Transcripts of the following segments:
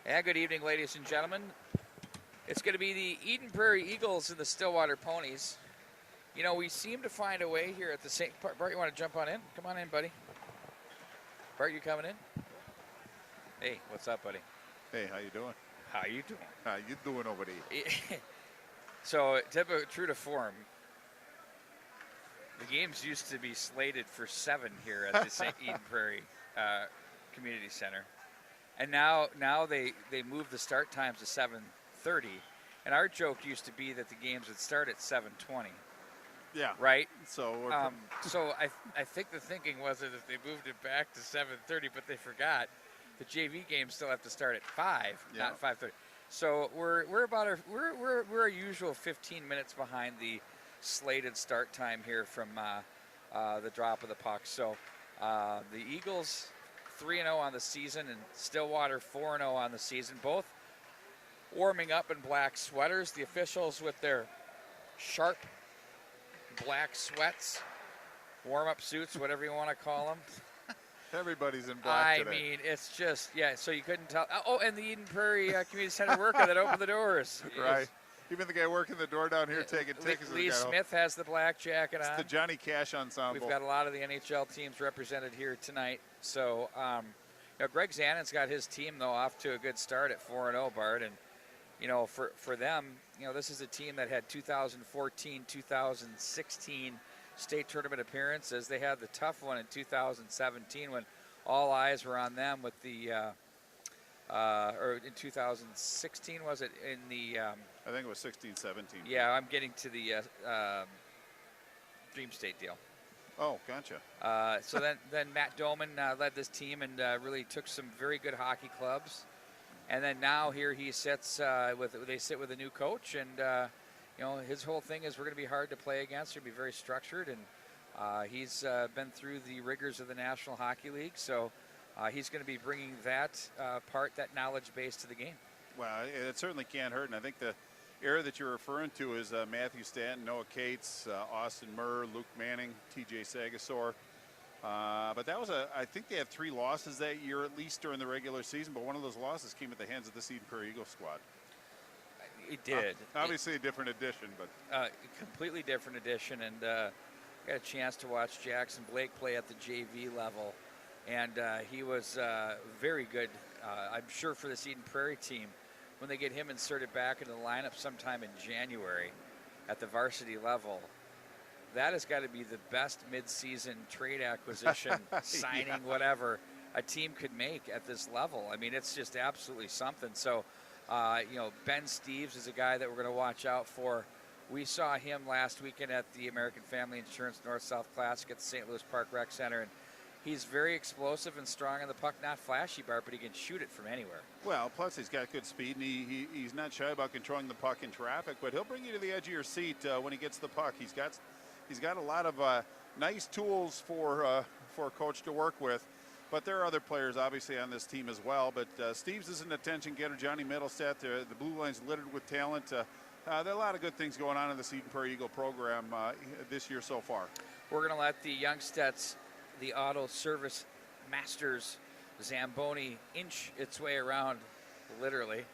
And good evening, ladies and gentlemen. It's going to be the Eden Prairie Eagles and the Stillwater Ponies. You know, we seem to find a way here at the St. Bart, you want to jump on in? Come on in, buddy. Bart, you coming in? Hey, what's up, buddy? Hey, how you doing? How you doing? How you doing over there? So, true to form, the games used to be slated for 7 here at the St. Eden Prairie Community Center. And now they moved the start times to 7:30. And our joke used to be that the games would start at 7:20. Yeah. Right? So I think the thinking was that they moved it back to 7:30, but they forgot the JV games still have to start at 5, not 5:30. So we're our usual 15 minutes behind the slated start time here from the drop of the puck. So the Eagles 3-0 on the season, and Stillwater 4-0 on the season. Both warming up in black sweaters. The officials with their sharp black sweats, warm-up suits, whatever you want to call them. Everybody's in black today. I mean, it's just, so you couldn't tell. Oh, and the Eden Prairie Community Center worker that opened the doors. Right. Even the guy working the door down here taking tickets. Lee Smith has the black jacket on. It's the Johnny Cash ensemble. We've got a lot of the NHL teams represented here tonight. So, Greg Zannon's got his team, though, off to a good start at 4-0, Bart. And, for them, this is a team that had 2014, 2016 state tournament appearances. They had the tough one in 2017 when all eyes were on them with the or in 2016, was it? In the I think it was 16, 17. Yeah, I'm getting to the Dream State deal. Oh, gotcha. So then Matt Doman led this team and really took some very good hockey clubs. And then now here he sits they sit with a new coach, and his whole thing is we're going to be hard to play against. We're going to be very structured, and he's been through the rigors of the National Hockey League, so he's going to be bringing that that knowledge base to the game. Well, it certainly can't hurt, and I think the era that you're referring to is Matthew Stanton, Noah Cates, Austin Murr, Luke Manning, TJ Sagasaur. But that was I think they had 3 losses that year, at least during the regular season, but one of those losses came at the hands of the Eden Prairie Eagles squad. It did. Obviously a different edition, but completely different edition, and got a chance to watch Jackson Blake play at the JV level, and he was very good. I'm sure for this Eden Prairie team, when they get him inserted back into the lineup sometime in January at the varsity level, that has got to be the best midseason trade acquisition, signing, whatever a team could make at this level. I mean, it's just absolutely something. So, Ben Steves is a guy that we're going to watch out for. We saw him last weekend at the American Family Insurance North-South Classic at the St. Louis Park Rec Center, and he's very explosive and strong on the puck. Not flashy, Bart, but he can shoot it from anywhere. Well, plus he's got good speed, and he's not shy about controlling the puck in traffic, but he'll bring you to the edge of your seat when he gets the puck. He's got a lot of nice tools for a coach to work with. But there are other players, obviously, on this team as well. But Steves is an attention getter. Johnny Middlestat, the blue line's littered with talent. There are a lot of good things going on in the Eden Prairie Eagle program this year so far. We're going to let the Youngsteds, the auto service masters, Zamboni, inch its way around, literally.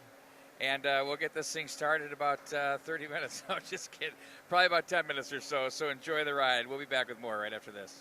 And we'll get this thing started about 30 minutes. No, just kidding. Probably about 10 minutes or so. So enjoy the ride. We'll be back with more right after this.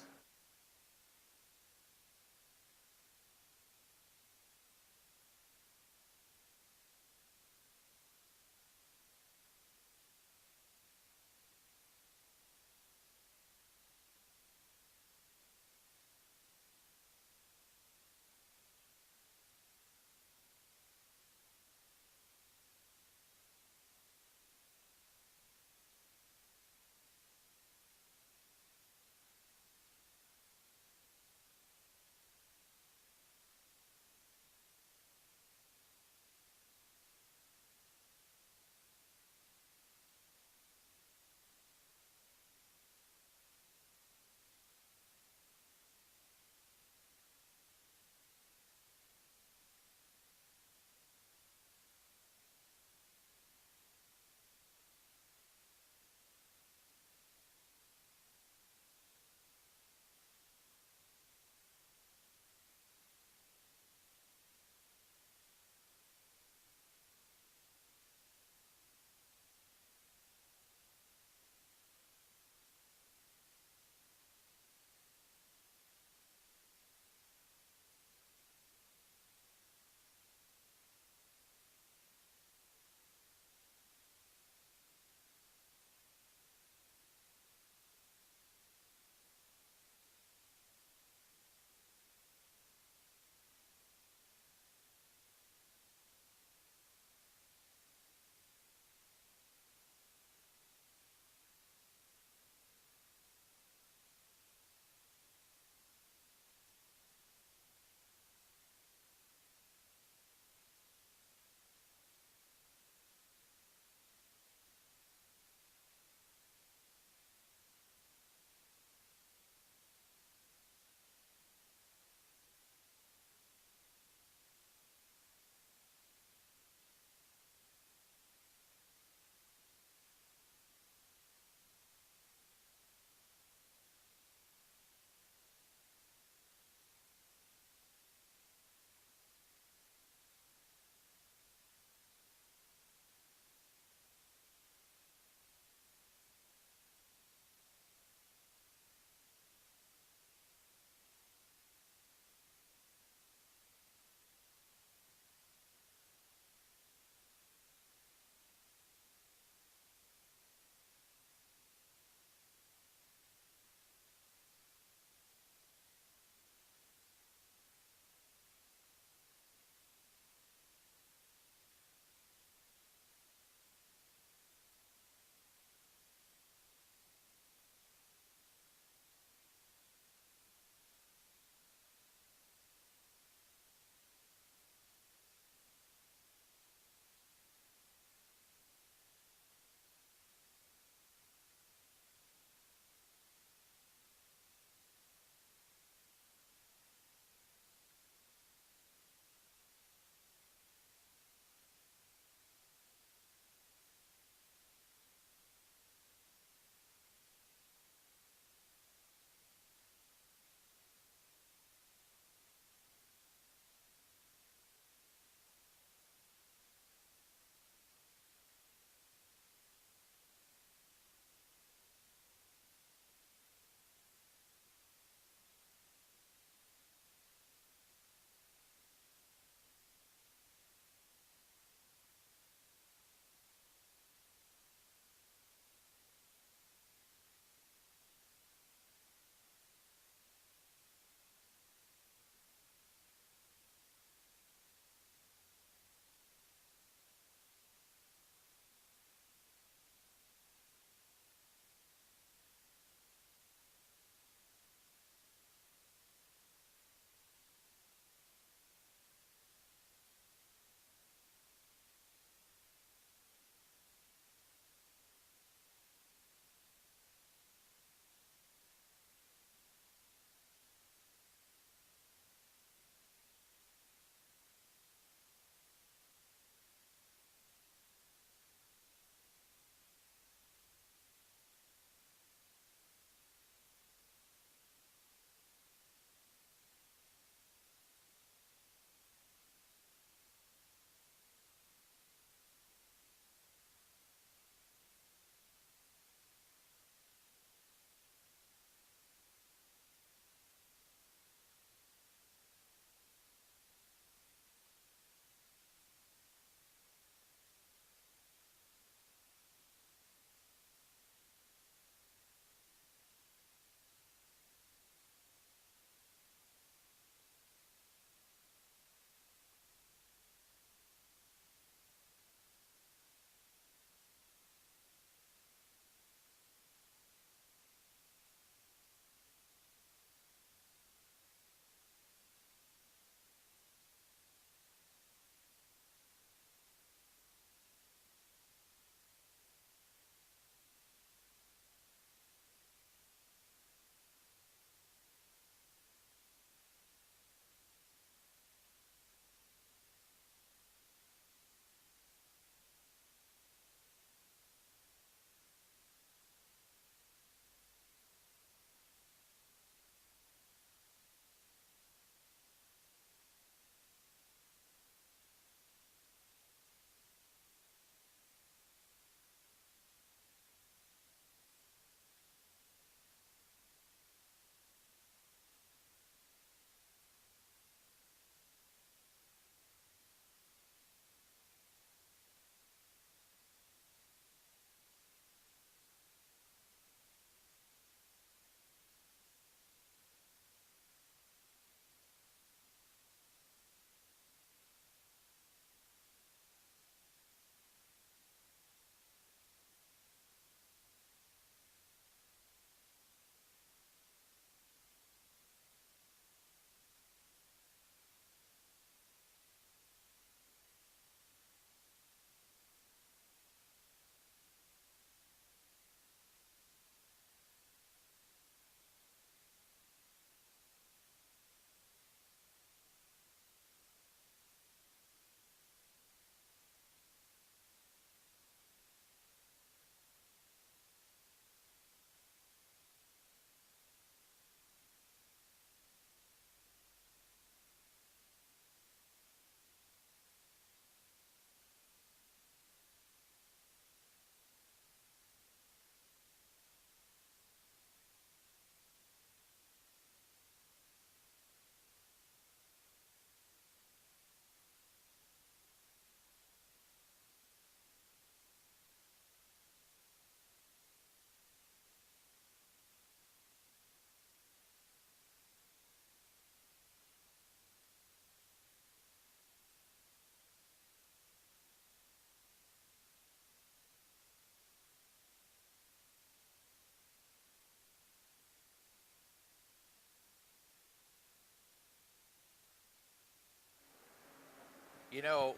You know,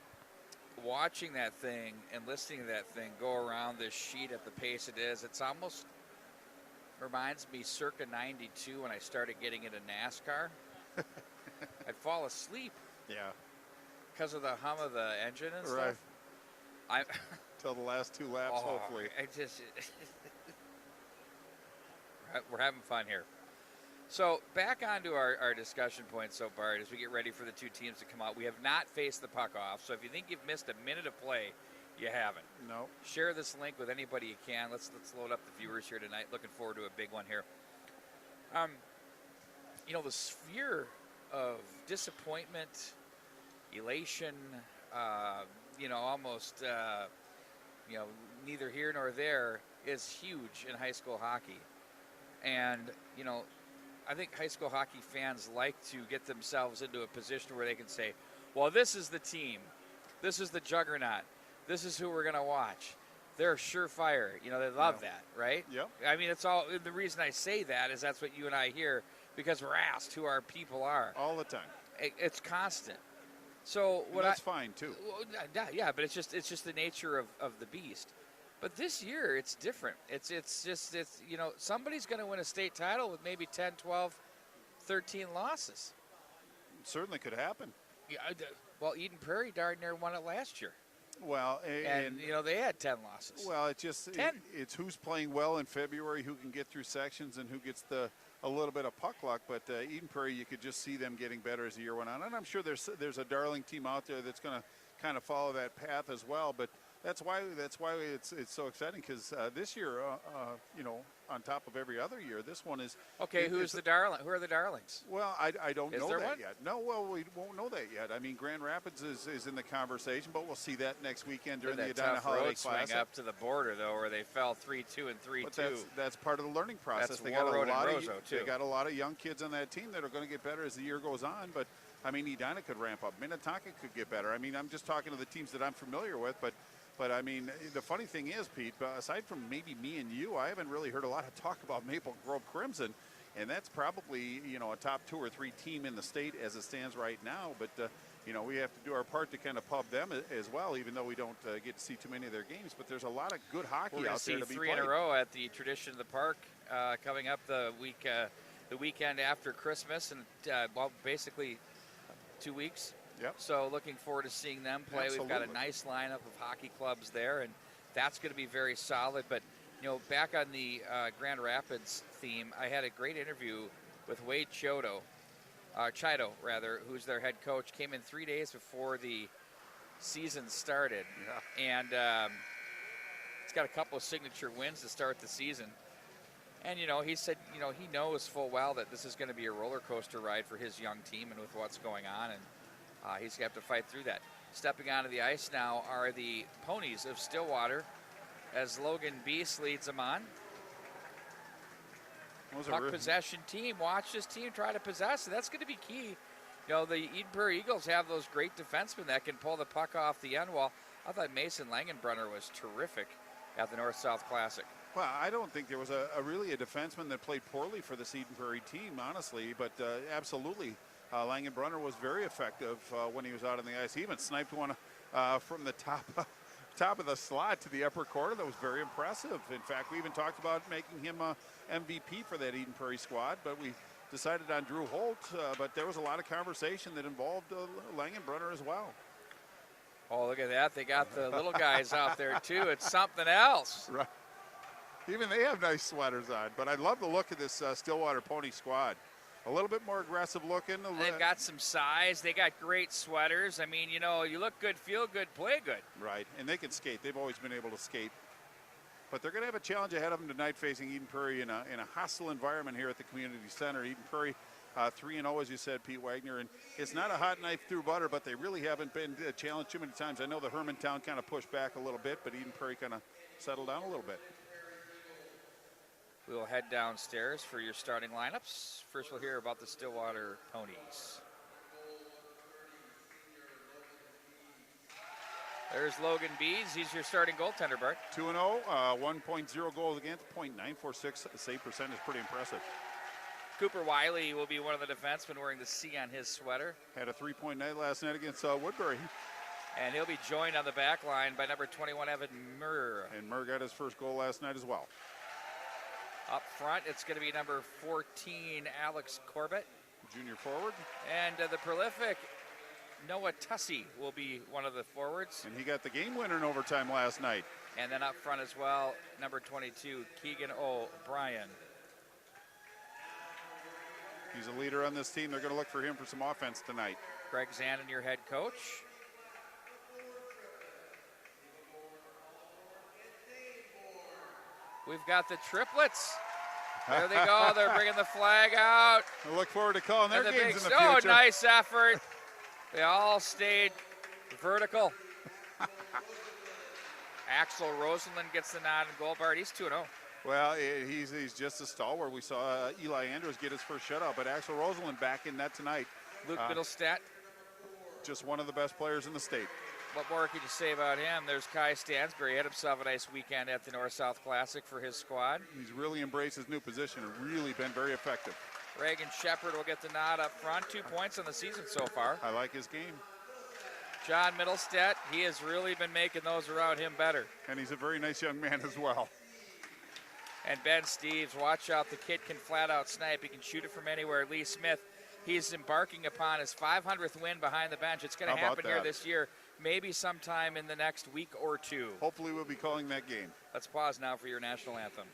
watching that thing and listening to that thing go around this sheet at the pace it is, it's almost reminds me circa 92 when I started getting into NASCAR. I'd fall asleep. Yeah. Because of the hum of the engine and Right. stuff. Till the last 2 laps, hopefully. We're having fun here. So back onto our discussion point so far as we get ready for the two teams to come out. We have not faced the puck off, so if you think you've missed a minute of play, you haven't. No. Share this link with anybody you can. Let's load up the viewers here tonight. Looking forward to a big one here. You know, the sphere of disappointment, elation, you know, almost, you know, neither here nor there is huge in high school hockey. And, you know, I think high school hockey fans like to get themselves into a position where they can say, well, this is the team. This is the juggernaut. This is who we're going to watch. They're surefire. You know, they love that, right? Yep. I mean, it's all the reason I say that is that's what you and I hear because we're asked who our people are. All the time. It's constant. So what that's fine, too. Yeah, but it's just the nature of the beast. But this year, it's different. It's you know, somebody's going to win a state title with maybe 10, 12, 13 losses. It certainly could happen. Yeah, well, Eden Prairie darn near won it last year. Well, and you know, they had 10 losses. Well, it's who's playing well in February, who can get through sections, and who gets a little bit of puck luck. But Eden Prairie, you could just see them getting better as the year went on. And I'm sure there's a darling team out there that's going to kind of follow that path as well. But that's why it's so exciting because this year, you know, on top of every other year, this one is okay. Who are the darlings? Well, I don't know that one? yet. No, well, we won't know that yet. I mean, Grand Rapids is in the conversation, but we'll see that next weekend during the Edina Holiday Classic. Swing up to the border though, where they fell 3-2 and 3-2. But that's part of the learning process. That's they got they got a lot of young kids on that team that are going to get better as the year goes on. But I mean, Edina could ramp up. Minnetonka could get better. I mean, I'm just talking to the teams that I'm familiar with, but I mean, the funny thing is, Pete, aside from maybe me and you, I haven't really heard a lot of talk about Maple Grove Crimson, and that's probably, you know, a top 2 or 3 team in the state as it stands right now. But, you know, we have to do our part to kind of pub them as well, even though we don't get to see too many of their games. But there's a lot of good hockey out there to be played. 3 in a row at the Tradition of the Park coming up the weekend after Christmas, and, well, basically 2 weeks. Yep. So looking forward to seeing them play. Absolutely. We've got a nice lineup of hockey clubs there, and that's going to be very solid. But, you know, back on the Grand Rapids theme, I had a great interview with Wade Chido, who's their head coach. Came in 3 days before the season started. Yeah. And he's got a couple of signature wins to start the season. And, you know, he said, you know, he knows full well that this is going to be a roller coaster ride for his young team and with what's going on. And he's going to have to fight through that. Stepping onto the ice now are the Ponies of Stillwater as Logan Beast leads them on. Puck possession team. Watch this team try to possess. That's going to be key. You know, the Eden Prairie Eagles have those great defensemen that can pull the puck off the end wall. I thought Mason Langenbrunner was terrific at the North-South Classic. Well, I don't think there was really a defenseman that played poorly for this Eden Prairie team, honestly, but absolutely. Langenbrunner was very effective when he was out on the ice. He even sniped one from the top of the slot to the upper corner. That was very impressive. In fact, we even talked about making him MVP for that Eden Prairie squad, but we decided on Drew Holt. But there was a lot of conversation that involved Langenbrunner as well. Oh, look at that. They got the little guys out there, too. It's something else. Right. Even they have nice sweaters on. But I love the look of this Stillwater Pony squad. A little bit more aggressive looking. They've got some size. They got great sweaters. I mean, you know, you look good, feel good, play good. Right, and they can skate. They've always been able to skate. But they're going to have a challenge ahead of them tonight facing Eden Prairie in a hostile environment here at the community center. Eden Prairie 3-0, as you said, Pete Wagner. And it's not a hot knife through butter, but they really haven't been challenged too many times. I know the Hermantown kind of pushed back a little bit, but Eden Prairie kind of settled down a little bit. We will head downstairs for your starting lineups. First, we'll hear about the Stillwater Ponies. There's Logan Bees. He's your starting goaltender, Bart. 2-0, 1.0 goals against, .946 save percentage. Pretty impressive. Cooper Wiley will be one of the defensemen wearing the C on his sweater. Had a 3-point night last night against Woodbury. And he'll be joined on the back line by number 21, Evan Murr. And Murr got his first goal last night as well. Up front, it's going to be number 14, Alex Corbett. Junior forward. And the prolific Noah Tussey will be one of the forwards. And he got the game winner in overtime last night. And then up front as well, number 22, Keegan O'Brien. He's a leader on this team. They're going to look for him for some offense tonight. Greg Zanin, your head coach. We've got the triplets. There they go. They're bringing the flag out. I look forward to calling their games in the future. Oh, nice effort. They all stayed vertical. Axel Rosenlund gets the nod in goal. Bart, he's 2-0. Well, he's just a stalwart. We saw Eli Andrews get his first shutout, but Axel Rosenlund back in net tonight. Luke Middlestadt. Just one of the best players in the state. What more could you say about him? There's Kai Stansbury. He had himself a nice weekend at the North-South Classic for his squad. He's really embraced his new position and really been very effective. Reagan Shepard will get the nod up front. 2 points on the season so far. I like his game. John Middlestadt, he has really been making those around him better. And he's a very nice young man as well. And Ben Steves, watch out. The kid can flat out snipe. He can shoot it from anywhere. Lee Smith, he's embarking upon his 500th win behind the bench. It's going to happen here this year, maybe sometime in the next week or two. Hopefully we'll be calling that game. Let's pause now for your national anthem.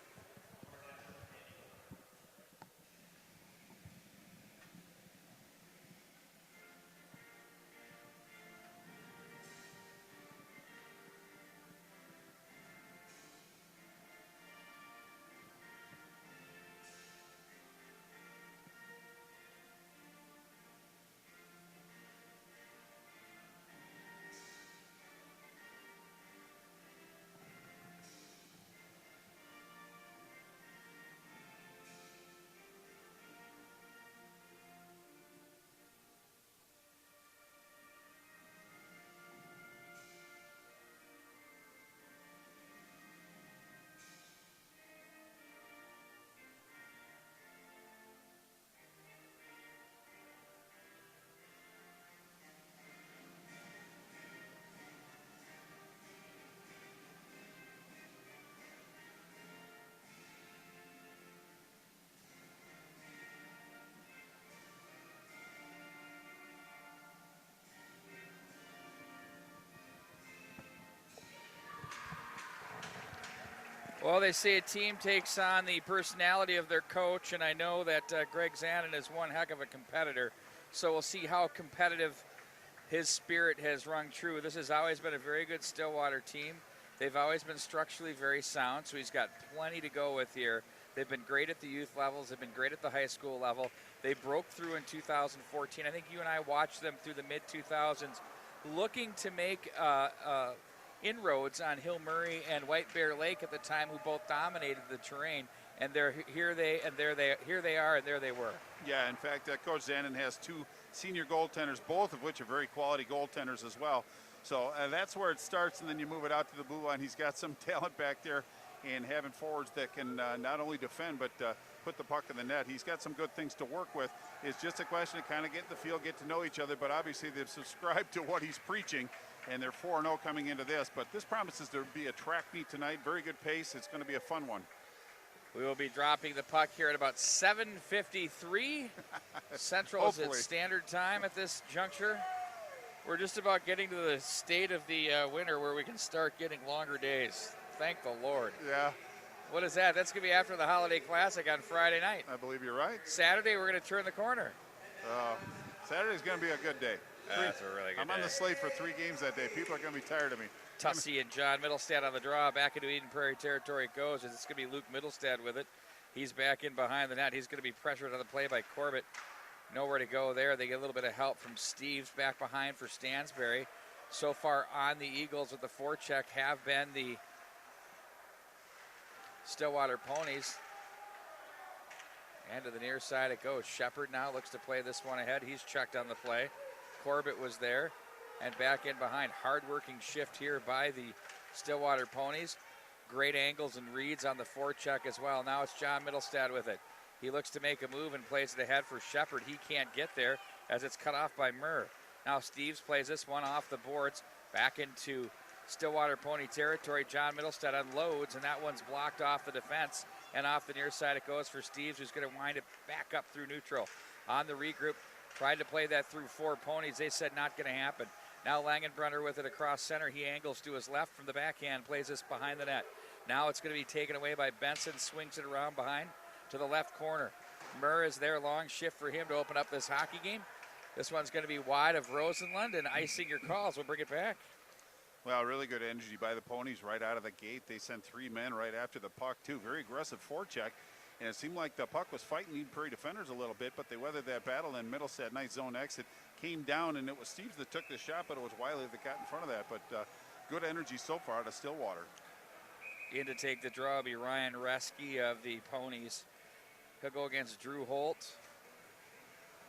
Well, they say a team takes on the personality of their coach, and I know that Greg Zanin is one heck of a competitor, so we'll see how competitive his spirit has rung true. This has always been a very good Stillwater team. They've always been structurally very sound, so he's got plenty to go with here. They've been great at the youth levels. They've been great at the high school level. They broke through in 2014. I think you and I watched them through the mid-2000s looking to make inroads on Hill Murray and White Bear Lake at the time, who both dominated the terrain. And here they are, and there they were. Yeah, in fact, Coach Zanin has 2 senior goaltenders, both of which are very quality goaltenders as well. So that's where it starts, and then you move it out to the blue line. He's got some talent back there, and having forwards that can not only defend but put the puck in the net. He's got some good things to work with. It's just a question of kind of getting the feel, get to know each other, but obviously they've subscribed to what he's preaching, and they're 4-0 coming into this. But this promises to be a track meet tonight. Very good pace. It's going to be a fun one. We will be dropping the puck here at about 7:53. Central is at standard time at this juncture. We're just about getting to the state of the winter where we can start getting longer days. Thank the Lord. Yeah. What is that? That's going to be after the Holiday Classic on Friday night. I believe you're right. Saturday, we're going to turn the corner. Saturday's going to be a good day. That's a really good I'm day. on the slate for 3 games that day. People are going to be tired of me. Tussey and John Middlestadt on the draw. Back into Eden Prairie territory it goes. It's going to be Luke Middlestadt with it. He's back in behind the net. He's going to be pressured on the play by Corbett. Nowhere to go there. They get a little bit of help from Steves back behind for Stansbury. So far on the Eagles with the forecheck have been the Stillwater Ponies. And to the near side it goes. Shepard now looks to play this one ahead. He's checked on the play. Corbett was there. And back in behind. Hard-working shift here by the Stillwater Ponies. Great angles and reads on the forecheck as well. Now it's John Middlestadt with it. He looks to make a move and plays it ahead for Shepard. He can't get there as it's cut off by Murr. Now Steves plays this one off the boards. Back into Stillwater Pony territory. John Middlestead unloads, and that one's blocked off the defense. And off the near side it goes for Steves, who's going to wind it back up through neutral. On the regroup, tried to play that through 4 ponies. They said not going to happen. Now Langenbrunner with it across center. He angles to his left from the backhand, plays this behind the net. Now it's going to be taken away by Benson, swings it around behind to the left corner. Murr is there, long shift for him to open up this hockey game. This one's going to be wide of Rosenlund, and icing your calls will bring it back. Well, really good energy by the Ponies right out of the gate. They sent 3 men right after the puck, too. Very aggressive forecheck. And it seemed like the puck was fighting Eden Prairie defenders a little bit, but they weathered that battle, and Middlestead, nice zone exit, came down, and it was Steves that took the shot, but it was Wiley that got in front of that. But good energy so far out of Stillwater. In to take the draw will be Ryan Reske of the Ponies. He'll go against Drew Holt.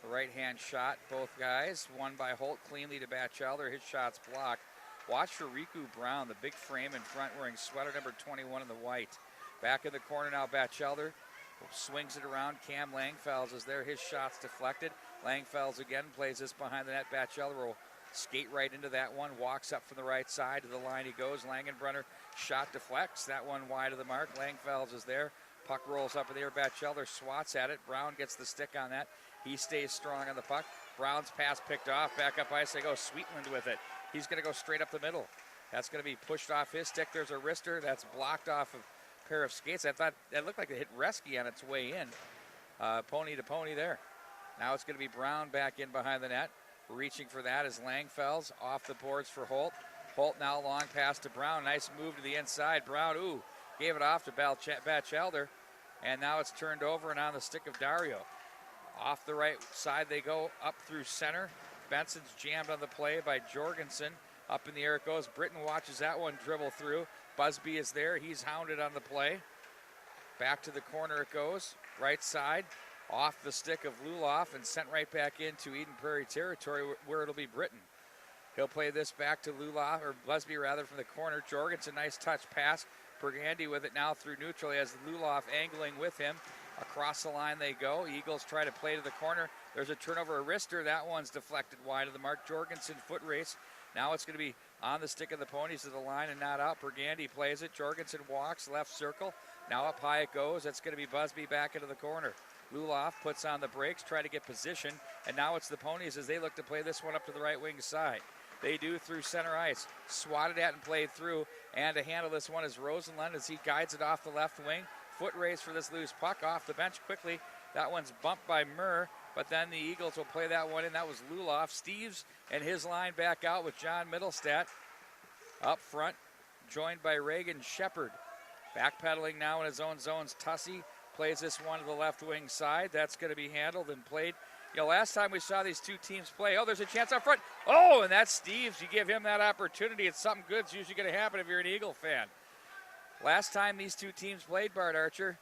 The right-hand shot, both guys. Won by Holt cleanly to Batchelder. His shot's blocked. Watch for Riku Brown, the big frame in front, wearing sweater number 21 in the white. Back in the corner now, Batchelder swings it around. Cam Langfells is there. His shot's deflected. Langfells again plays this behind the net. Batchelder will skate right into that one. Walks up from the right side to the line he goes. Langenbrunner shot deflects. That one wide of the mark. Langfells is there. Puck rolls up in the air. Batchelder swats at it. Brown gets the stick on that. He stays strong on the puck. Brown's pass picked off. Back up ice. They go. Sweetland with it. He's going to go straight up the middle. That's going to be pushed off his stick. There's a wrister that's blocked off a pair of skates. I thought that looked like it hit Reske on its way in. Pony to pony there. Now it's going to be Brown back in behind the net. Reaching for that is Langfells off the boards for Holt. Holt now long pass to Brown. Nice move to the inside. Brown, gave it off to Batchelder. And now it's turned over and on the stick of Dario. Off the right side they go, up through center. Benson's jammed on the play by Jorgensen. Up in the air it goes. Britton watches that one dribble through. Busby is there. He's hounded on the play. Back to the corner it goes. Right side. Off the stick of Luloff and sent right back into Eden Prairie territory where it'll be Britton. He'll play this back to Luloff, or Busby rather, from the corner. Jorgensen, nice touch pass. Burgandy with it now through neutral. He has Luloff angling with him. Across the line they go. Eagles try to play to the corner. There's a turnover, a wrister. That one's deflected wide of the mark. Jorgensen foot race. Now it's going to be on the stick of the Ponies to the line and not out. Burgandy plays it. Jorgensen walks left circle. Now up high it goes. That's going to be Busby back into the corner. Luloff puts on the brakes, try to get position, and now it's the Ponies as they look to play this one up to the right wing side. They do through center ice. Swatted at and played through, and to handle this one is Rosenlund as he guides it off the left wing. Foot race for this loose puck off the bench quickly. That one's bumped by Murr, but then the Eagles will play that one in. That was Luloff. Steves and his line back out with John Middlestead up front, joined by Reagan Shepard. Backpedaling now in his own zones, Tussey plays this one to the left wing side. That's going to be handled and played. Last time we saw these two teams play, there's a chance up front. And that's Steves. You give him that opportunity. It's something good's usually going to happen if you're an Eagle fan. Last time these two teams played, Bart Archer,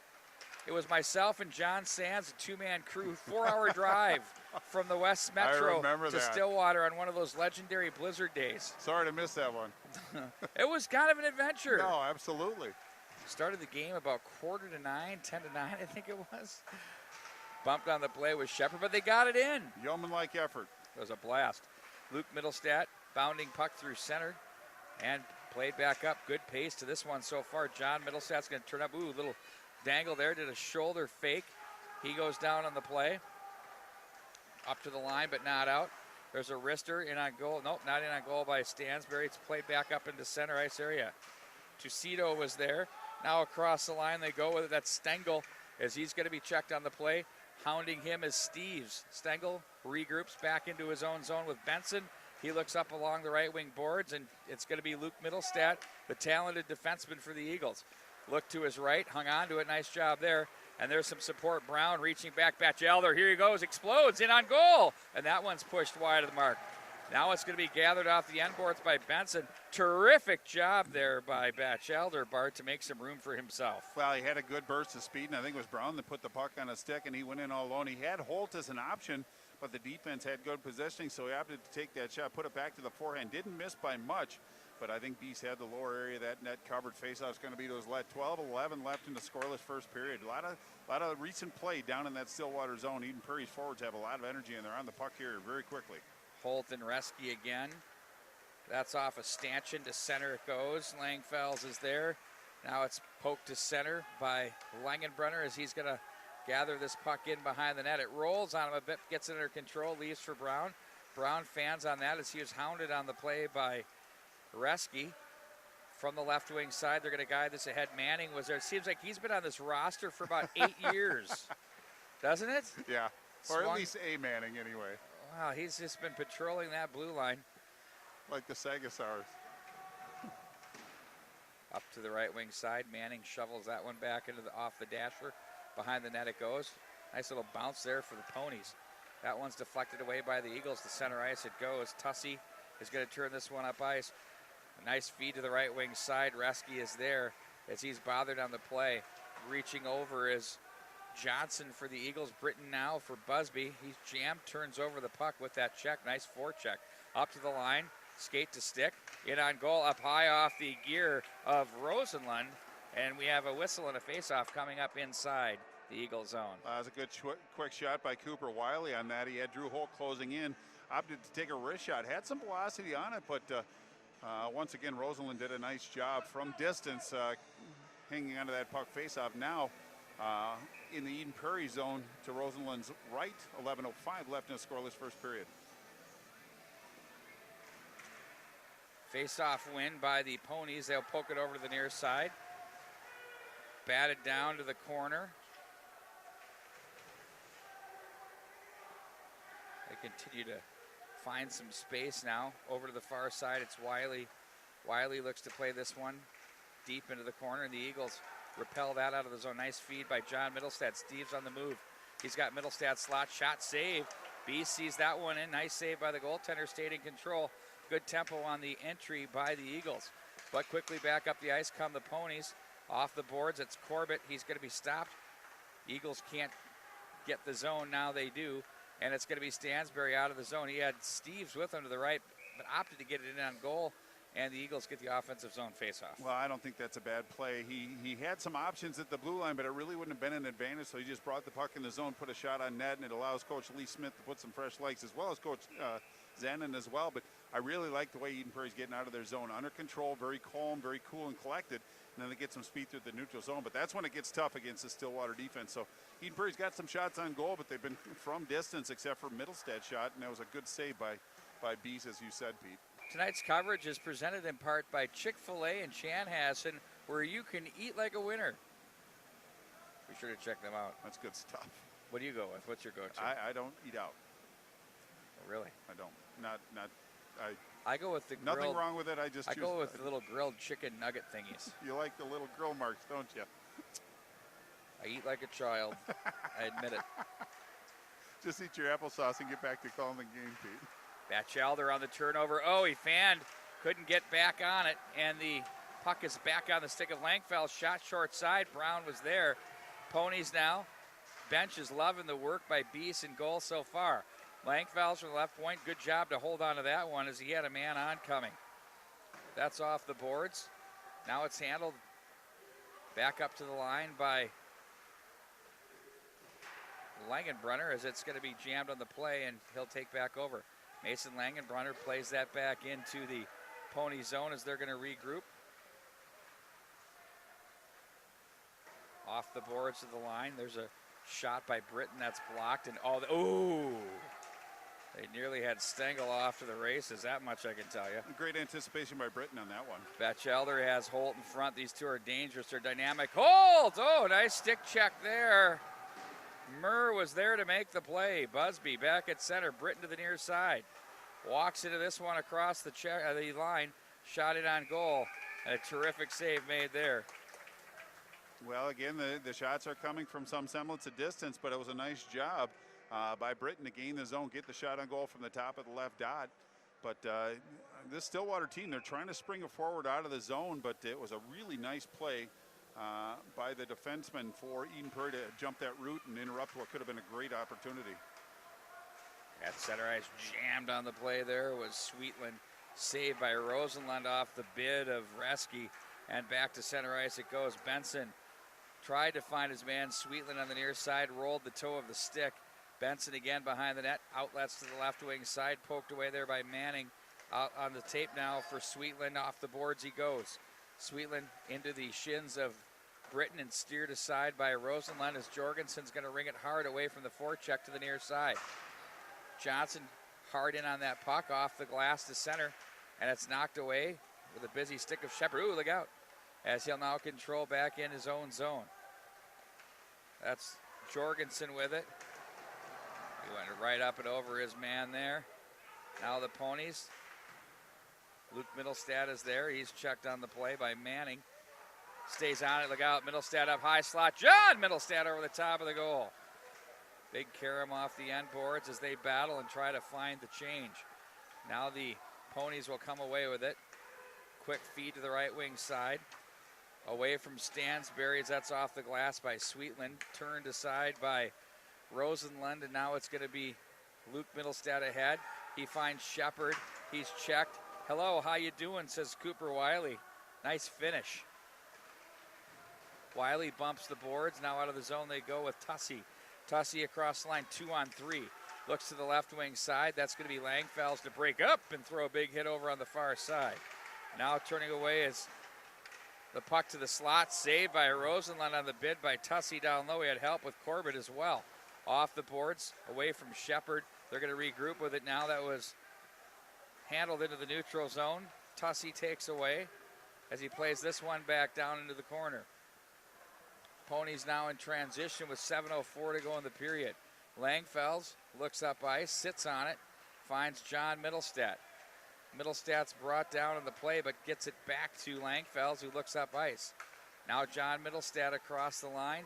it was myself and John Sands, a two-man crew, 4-hour drive from the West Metro to Stillwater on one of those legendary blizzard days. Sorry to miss that one. It was kind of an adventure. No, absolutely. Started the game about 8:45, 10-9, I think it was. Bumped on the play with Shepard, but they got it in. Yeoman-like effort. It was a blast. Luke Middlestead, bounding puck through center and played back up. Good pace to this one so far. John Middlestead's going to turn up. Little dangle there. Did a shoulder fake. He goes down on the play. Up to the line, but not out. There's a wrister in on goal. Nope, not in on goal by Stansberry. It's played back up into center ice area. Tucito was there. Now across the line they go with it. That's Stengel as he's going to be checked on the play. Hounding him is Steves. Stengel regroups back into his own zone with Benson. He looks up along the right wing boards, and it's going to be Luke Middlestead, the talented defenseman for the Eagles. Look to his right, hung on to it. Nice job there. And there's some support. Brown reaching back. Batchelder, here he goes, explodes, in on goal. And that one's pushed wide of the mark. Now it's going to be gathered off the end boards by Benson. Terrific job there by Batchelder, Bart, to make some room for himself. Well, he had a good burst of speed, and I think it was Brown that put the puck on a stick, and he went in all alone. He had Holt as an option, but the defense had good positioning, so he opted to take that shot, put it back to the forehand. Didn't miss by much, but I think Beast had the lower area of that net covered. Faceoff's going to be to his left. 12-11 left in the scoreless first period. A lot of recent play down in that Stillwater zone. Eden Prairie's forwards have a lot of energy, and they're on the puck here very quickly. Holt and Reske again. That's off a stanchion to center it goes. Langfels is there. Now it's poked to center by Langenbrunner as he's going to gather this puck in behind the net. It rolls on him a bit, gets it under control, leaves for Brown. Brown fans on that as he was hounded on the play by Reski. From the left wing side, they're going to guide this ahead. Manning was there. It seems like he's been on this roster for about 8 years, doesn't it? Yeah, or at least a Manning anyway. Wow, he's just been patrolling that blue line. Like the Sagasars. Up to the right wing side, Manning shovels that one back into off the dasher. Behind the net it goes. Nice little bounce there for the Ponies. That one's deflected away by the Eagles to center ice. It goes. Tussey is going to turn this one up ice. A nice feed to the right wing side. Reski is there as he's bothered on the play. Reaching over is Johnson for the Eagles. Britton now for Busby. He's jammed, turns over the puck with that check. Nice forecheck. Up to the line. Skate to stick. In on goal, up high off the gear of Rosenlund. And we have a whistle and a faceoff coming up inside the Eagle zone. That was a good quick shot by Cooper Wiley on that. He had Drew Holt closing in. Opted to take a wrist shot. Had some velocity on it, but once again, Rosenlund did a nice job from distance hanging onto that puck faceoff. Now in the Eden Prairie zone to Rosenlund's right. 11:05 left in a scoreless first period. Face-off win by the Ponies. They'll poke it over to the near side. Batted down to the corner. They continue to find some space now. Over to the far side, it's Wiley. Wiley looks to play this one deep into the corner, and the Eagles repel that out of the zone. Nice feed by John Middlestad. Steve's on the move. He's got Middlestad slot shot, save. B sees that one in. Nice save by the goaltender, stayed in control. Good tempo on the entry by the Eagles. But quickly back up the ice come the Ponies. Off the boards, it's Corbett. He's going to be stopped. Eagles can't get the zone. Now they do. And it's going to be Stansberry out of the zone. He had Steves with him to the right, but opted to get it in on goal. And the Eagles get the offensive zone faceoff. Well, I don't think that's a bad play. He had some options at the blue line, but it really wouldn't have been an advantage. So he just brought the puck in the zone, put a shot on net, and it allows Coach Lee Smith to put some fresh legs, as well as Coach Zanin as well. But I really like the way Eden Prairie's getting out of their zone. Under control, very calm, very cool and collected. And then they get some speed through the neutral zone. But that's when it gets tough against the Stillwater defense. So Eden Prairie's got some shots on goal, but they've been from distance except for Middlestad's shot. And that was a good save by Bees, as you said, Pete. Tonight's coverage is presented in part by Chick-fil-A in Chanhassen, where you can eat like a winner. Be sure to check them out. That's good stuff. What do you go with? What's your go-to? I don't eat out. Oh, really? I don't. I go with the nothing grilled, wrong with it. I go with the little grilled chicken nugget thingies. You like the little grill marks, don't you? I eat like a child. I admit it. Just eat your applesauce and get back to calling the game, Pete. Batchelder on the turnover. Oh, he fanned. Couldn't get back on it. And the puck is back on the stick of Langfeld. Shot short side. Brown was there. Ponies now. Bench is loving the work by Beese in goal so far. Langfeld from the left point. Good job to hold on to that one as he had a man on coming. That's off the boards. Now it's handled back up to the line by Langenbrunner as it's going to be jammed on the play, and he'll take back over. Mason Langenbrunner plays that back into the Pony zone as they're going to regroup. Off the boards of the line. There's a shot by Britton that's blocked, and they nearly had Stengel off to the races. That much I can tell you. Great anticipation by Britton on that one. Batchelder has Holt in front. These two are dangerous. They're dynamic. Holt! Oh, nice stick check there. Murr was there to make the play. Busby back at center. Britton to the near side. Walks into this one across the line. Shot it on goal. A terrific save made there. Well, again, the shots are coming from some semblance of distance, but it was a nice job by Britton to gain the zone, get the shot on goal from the top of the left dot. But this Stillwater team, they're trying to spring it forward out of the zone, but it was a really nice play by the defenseman for Eden Prairie to jump that route and interrupt what could have been a great opportunity. At center ice, jammed on the play there was Sweetland. Saved by Rosenlund off the bid of Reski. And back to center ice it goes. Benson tried to find his man. Sweetland on the near side, rolled the toe of the stick. Benson again behind the net. Outlets to the left wing side, poked away there by Manning. Out on the tape now for Sweetland. Off the boards he goes. Sweetland into the shins of Britton and steered aside by Rosenlund as Jorgensen's going to ring it hard away from the forecheck to the near side. Johnson hard in on that puck off the glass to center, and it's knocked away with a busy stick of Shepard. Ooh, look out. As he'll now control back in his own zone. That's Jorgensen with it. He went right up and over his man there. Now the Ponies. Luke Middlestad is there. He's checked on the play by Manning. Stays on it. Look out. Middlestad up high slot. John Middlestad over the top of the goal. Big carom off the end boards as they battle and try to find the change. Now the Ponies will come away with it. Quick feed to the right wing side. Away from Stansberry. That's off the glass by Sweetland. Turned aside by Rosenlund, and now it's going to be Luke Middlestad ahead. He finds Shepard. He's checked. Hello, how you doing, says Cooper Wiley. Nice finish. Wiley bumps the boards. Now out of the zone they go with Tussey. Tussey across the line, 2-on-3. Looks to the left wing side. That's going to be Langfels to break up and throw a big hit over on the far side. Now turning away is the puck to the slot. Saved by Rosenlund on the bid by Tussey down low. He had help with Corbett as well. Off the boards, away from Shepard. They're going to regroup with it now. That was handled into the neutral zone. Tussey takes away as he plays this one back down into the corner. Ponies now in transition with 7:04 to go in the period. Langfels looks up ice, sits on it, finds John Middlestad. Middlestad's brought down in the play, but gets it back to Langfels, who looks up ice. Now John Middlestad across the line.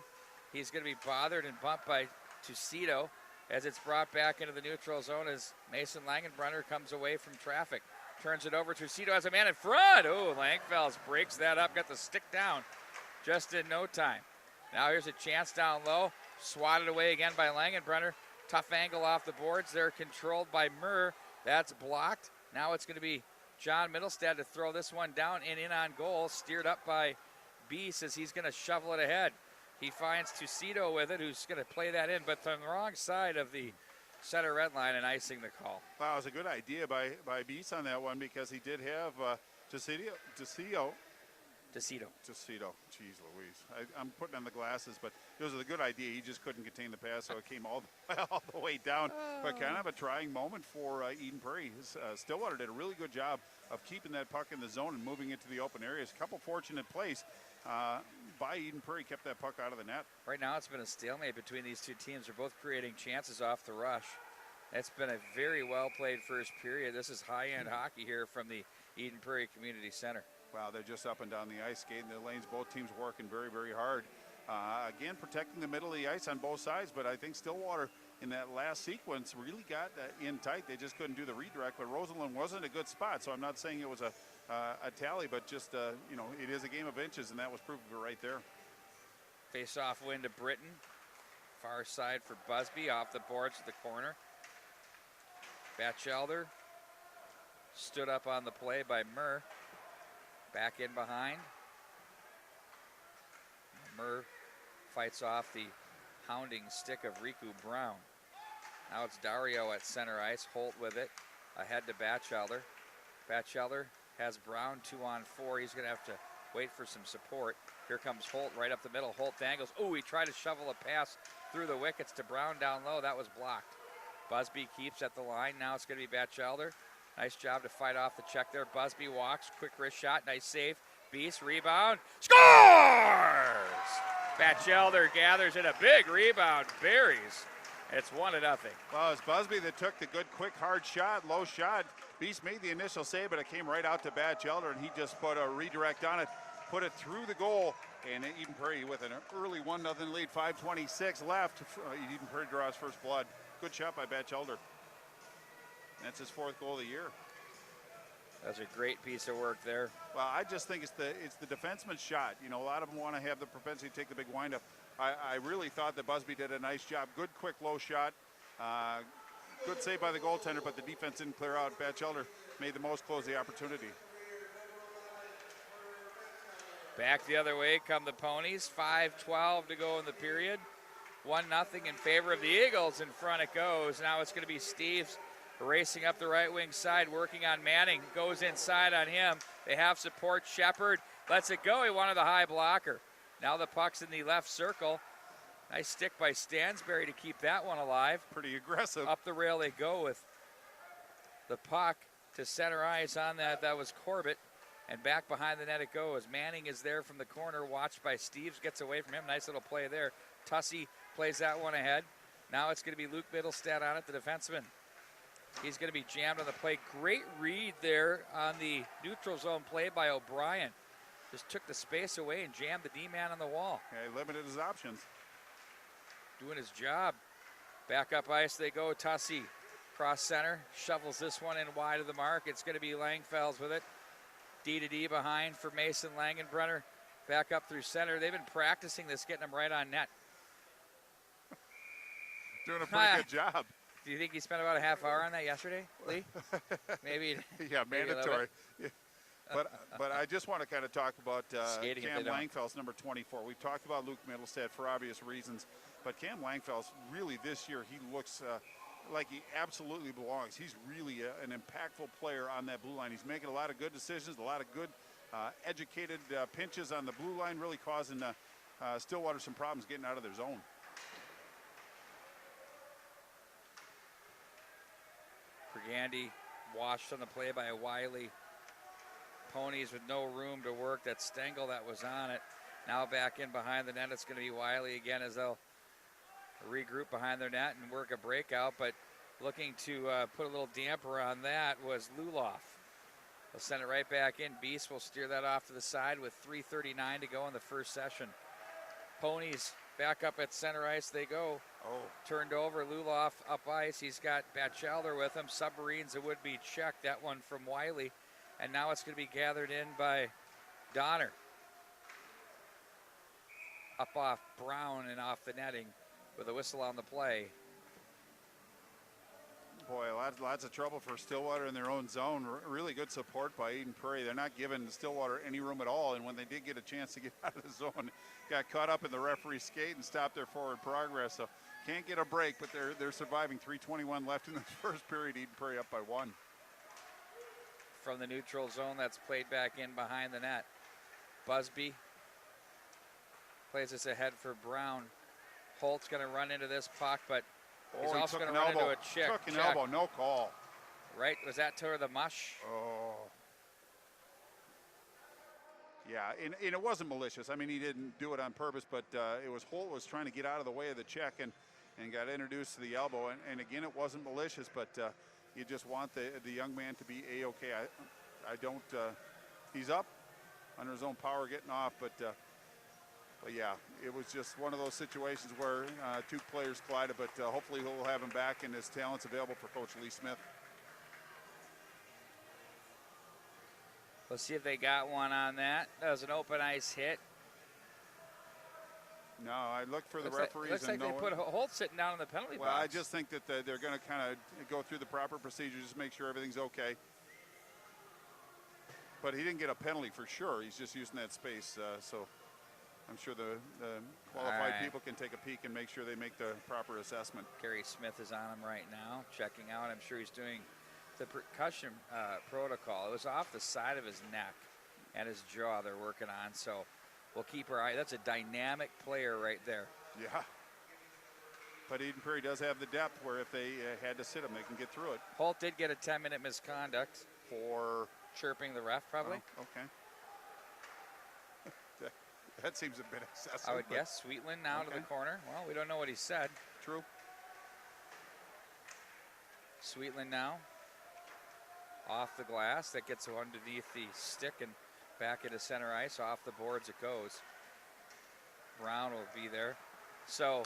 He's going to be bothered and bumped by Tucito as it's brought back into the neutral zone as Mason Langenbrunner comes away from traffic. Turns it over. Tucito has a man in front. Oh, Langfels breaks that up, got the stick down just in no time. Now here's a chance down low. Swatted away again by Langenbrunner. Tough angle off the boards. They're controlled by Murr. That's blocked. Now it's going to be John Middlestad to throw this one down and in on goal. Steered up by Beese as he's going to shovel it ahead. He finds Tucito with it, who's going to play that in, but on the wrong side of the center red line and icing the call. Wow, it was a good idea by Beese on that one because he did have Tucito. Jeez Louise. I'm putting on the glasses, but it was a good idea. He just couldn't contain the pass, so it came all the way down. But kind of a trying moment for Eden Prairie. Stillwater did a really good job of keeping that puck in the zone and moving it to the open areas. A couple fortunate plays by Eden Prairie kept that puck out of the net. Right now it's been a stalemate between these two teams. They're both creating chances off the rush. It's been a very well-played first period. This is high-end hockey here from the Eden Prairie Community Center. Wow, they're just up and down the ice, skating the lanes. Both teams working very, very hard. Again, protecting the middle of the ice on both sides, but I think Stillwater in that last sequence really got in tight. They just couldn't do the redirect, but Rosenlund wasn't a good spot, so I'm not saying it was a tally, but just, it is a game of inches, and that was proof of it right there. Face-off win to Britton. Far side for Busby, off the boards to the corner. Batchelder stood up on the play by Murr. Back in behind. Murr fights off the hounding stick of Riku Brown. Now it's Dario at center ice. Holt with it. Ahead to Batchelder. Batchelder has Brown 2-on-4. He's going to have to wait for some support. Here comes Holt right up the middle. Holt dangles. Oh, he tried to shovel a pass through the wickets to Brown down low. That was blocked. Busby keeps at the line. Now it's going to be Batchelder. Nice job to fight off the check there. Busby walks, quick wrist shot, nice save. Beast rebound, scores! Batchelder gathers in a big rebound, buries. It's 1-0. Well, it's Busby that took the good, quick, hard shot, low shot. Beast made the initial save, but it came right out to Batchelder, and he just put a redirect on it, put it through the goal, and Eden Prairie with an early 1-0 lead, 5:26 left. Eden Prairie draws first blood. Good shot by Batchelder. That's his 4th goal of the year. That's a great piece of work there. Well, I just think it's the defenseman's shot. A lot of them want to have the propensity to take the big windup. I really thought that Busby did a nice job. Good, quick, low shot. Good save by the goaltender, but the defense didn't clear out. Batchelder made the most, close the opportunity. Back the other way come the Ponies. 5:12 to go in the period. 1-0 in favor of the Eagles. In front it goes. Now it's going to be Steves racing up the right wing side, working on Manning, goes inside on him. They have support. Shepard lets it go. He wanted the high blocker. Now the puck's in the left circle. Nice stick by Stansberry to keep that one alive. Pretty aggressive. Up the rail they go with the puck to center ice on that. That was Corbett. And back behind the net it goes. Manning is there from the corner, watched by Steves, gets away from him. Nice little play there. Tussey plays that one ahead. Now it's going to be Luke Middlestad on it, the defenseman. He's going to be jammed on the play. Great read there on the neutral zone play by O'Brien. Just took the space away and jammed the D-man on the wall. Yeah, he limited his options. Doing his job. Back up ice they go. Tussey cross center. Shovels this one in wide of the mark. It's going to be Langfels with it. D to D behind for Mason Langenbrunner. Back up through center. They've been practicing this, getting them right on net. Doing a pretty good job. Do you think he spent about a half hour on that yesterday, Lee? Maybe. Yeah, mandatory. Yeah. But I just want to kind of talk about Cam Langfels, number 24. We've talked about Luke Middlestad for obvious reasons, but Cam Langfels, really this year, he looks like he absolutely belongs. He's really an impactful player on that blue line. He's making a lot of good decisions, a lot of good educated pinches on the blue line, really causing Stillwater some problems getting out of their zone. Gandy washed on the play by Wiley. Ponies with no room to work. That Stengel that was on it. Now back in behind the net. It's going to be Wiley again as they'll regroup behind their net and work a breakout. But looking to put a little damper on that was Luloff. They'll send it right back in. Beast will steer that off to the side with 3:39 to go in the first session. Ponies back up at center ice they go. Oh. Turned over, Luloff up ice. He's got Batchelder with him. Submarines, it would be checked. That one from Wiley. And now it's going to be gathered in by Donner. Up off Brown and off the netting with a whistle on the play. Boy, lots of trouble for Stillwater in their own zone. Really good support by Eden Prairie. They're not giving Stillwater any room at all, and when they did get a chance to get out of the zone, got caught up in the referee's skate and stopped their forward progress. So can't get a break, but they're surviving. 3:21 left in the first period. Eden Prairie up by 1. From the neutral zone, that's played back in behind the net. Busby plays this ahead for Brown. Holt's going to run into this puck, but he's also going to run into a check. Took an elbow, no call. Right, was that to the mush? Oh. Yeah, and it wasn't malicious. I mean, he didn't do it on purpose, but it was Holt was trying to get out of the way of the check and got introduced to the elbow. And again, it wasn't malicious, but you just want the young man to be A-okay. I don't, he's up under his own power getting off, but yeah, it was just one of those situations where two players collided, but hopefully he'll have him back and his talent's available for Coach Lee Smith. Let's see if they got one on that. That was an open ice hit. No, I looked for the referees. Looks like they put Holt sitting down in the penalty box. Well, I just think that they're going to kind of go through the proper procedures, just make sure everything's okay. But he didn't get a penalty for sure. He's just using that space. So I'm sure the qualified people can take a peek and make sure they make the proper assessment. Kerry Smith is on him right now, checking out. I'm sure he's doing the percussion protocol. It was off the side of his neck and his jaw they're working on. So we'll keep our eye. That's a dynamic player right there. Yeah. But Eden Prairie does have the depth where if they had to sit him, they can get through it. Holt did get a 10-minute misconduct for chirping the ref, probably. Oh, okay. That seems a bit excessive. I would guess. Sweetland now to the corner. Well, we don't know what he said. True. Sweetland now off the glass. That gets underneath the stick and back into center ice. Off the boards it goes. Brown will be there. So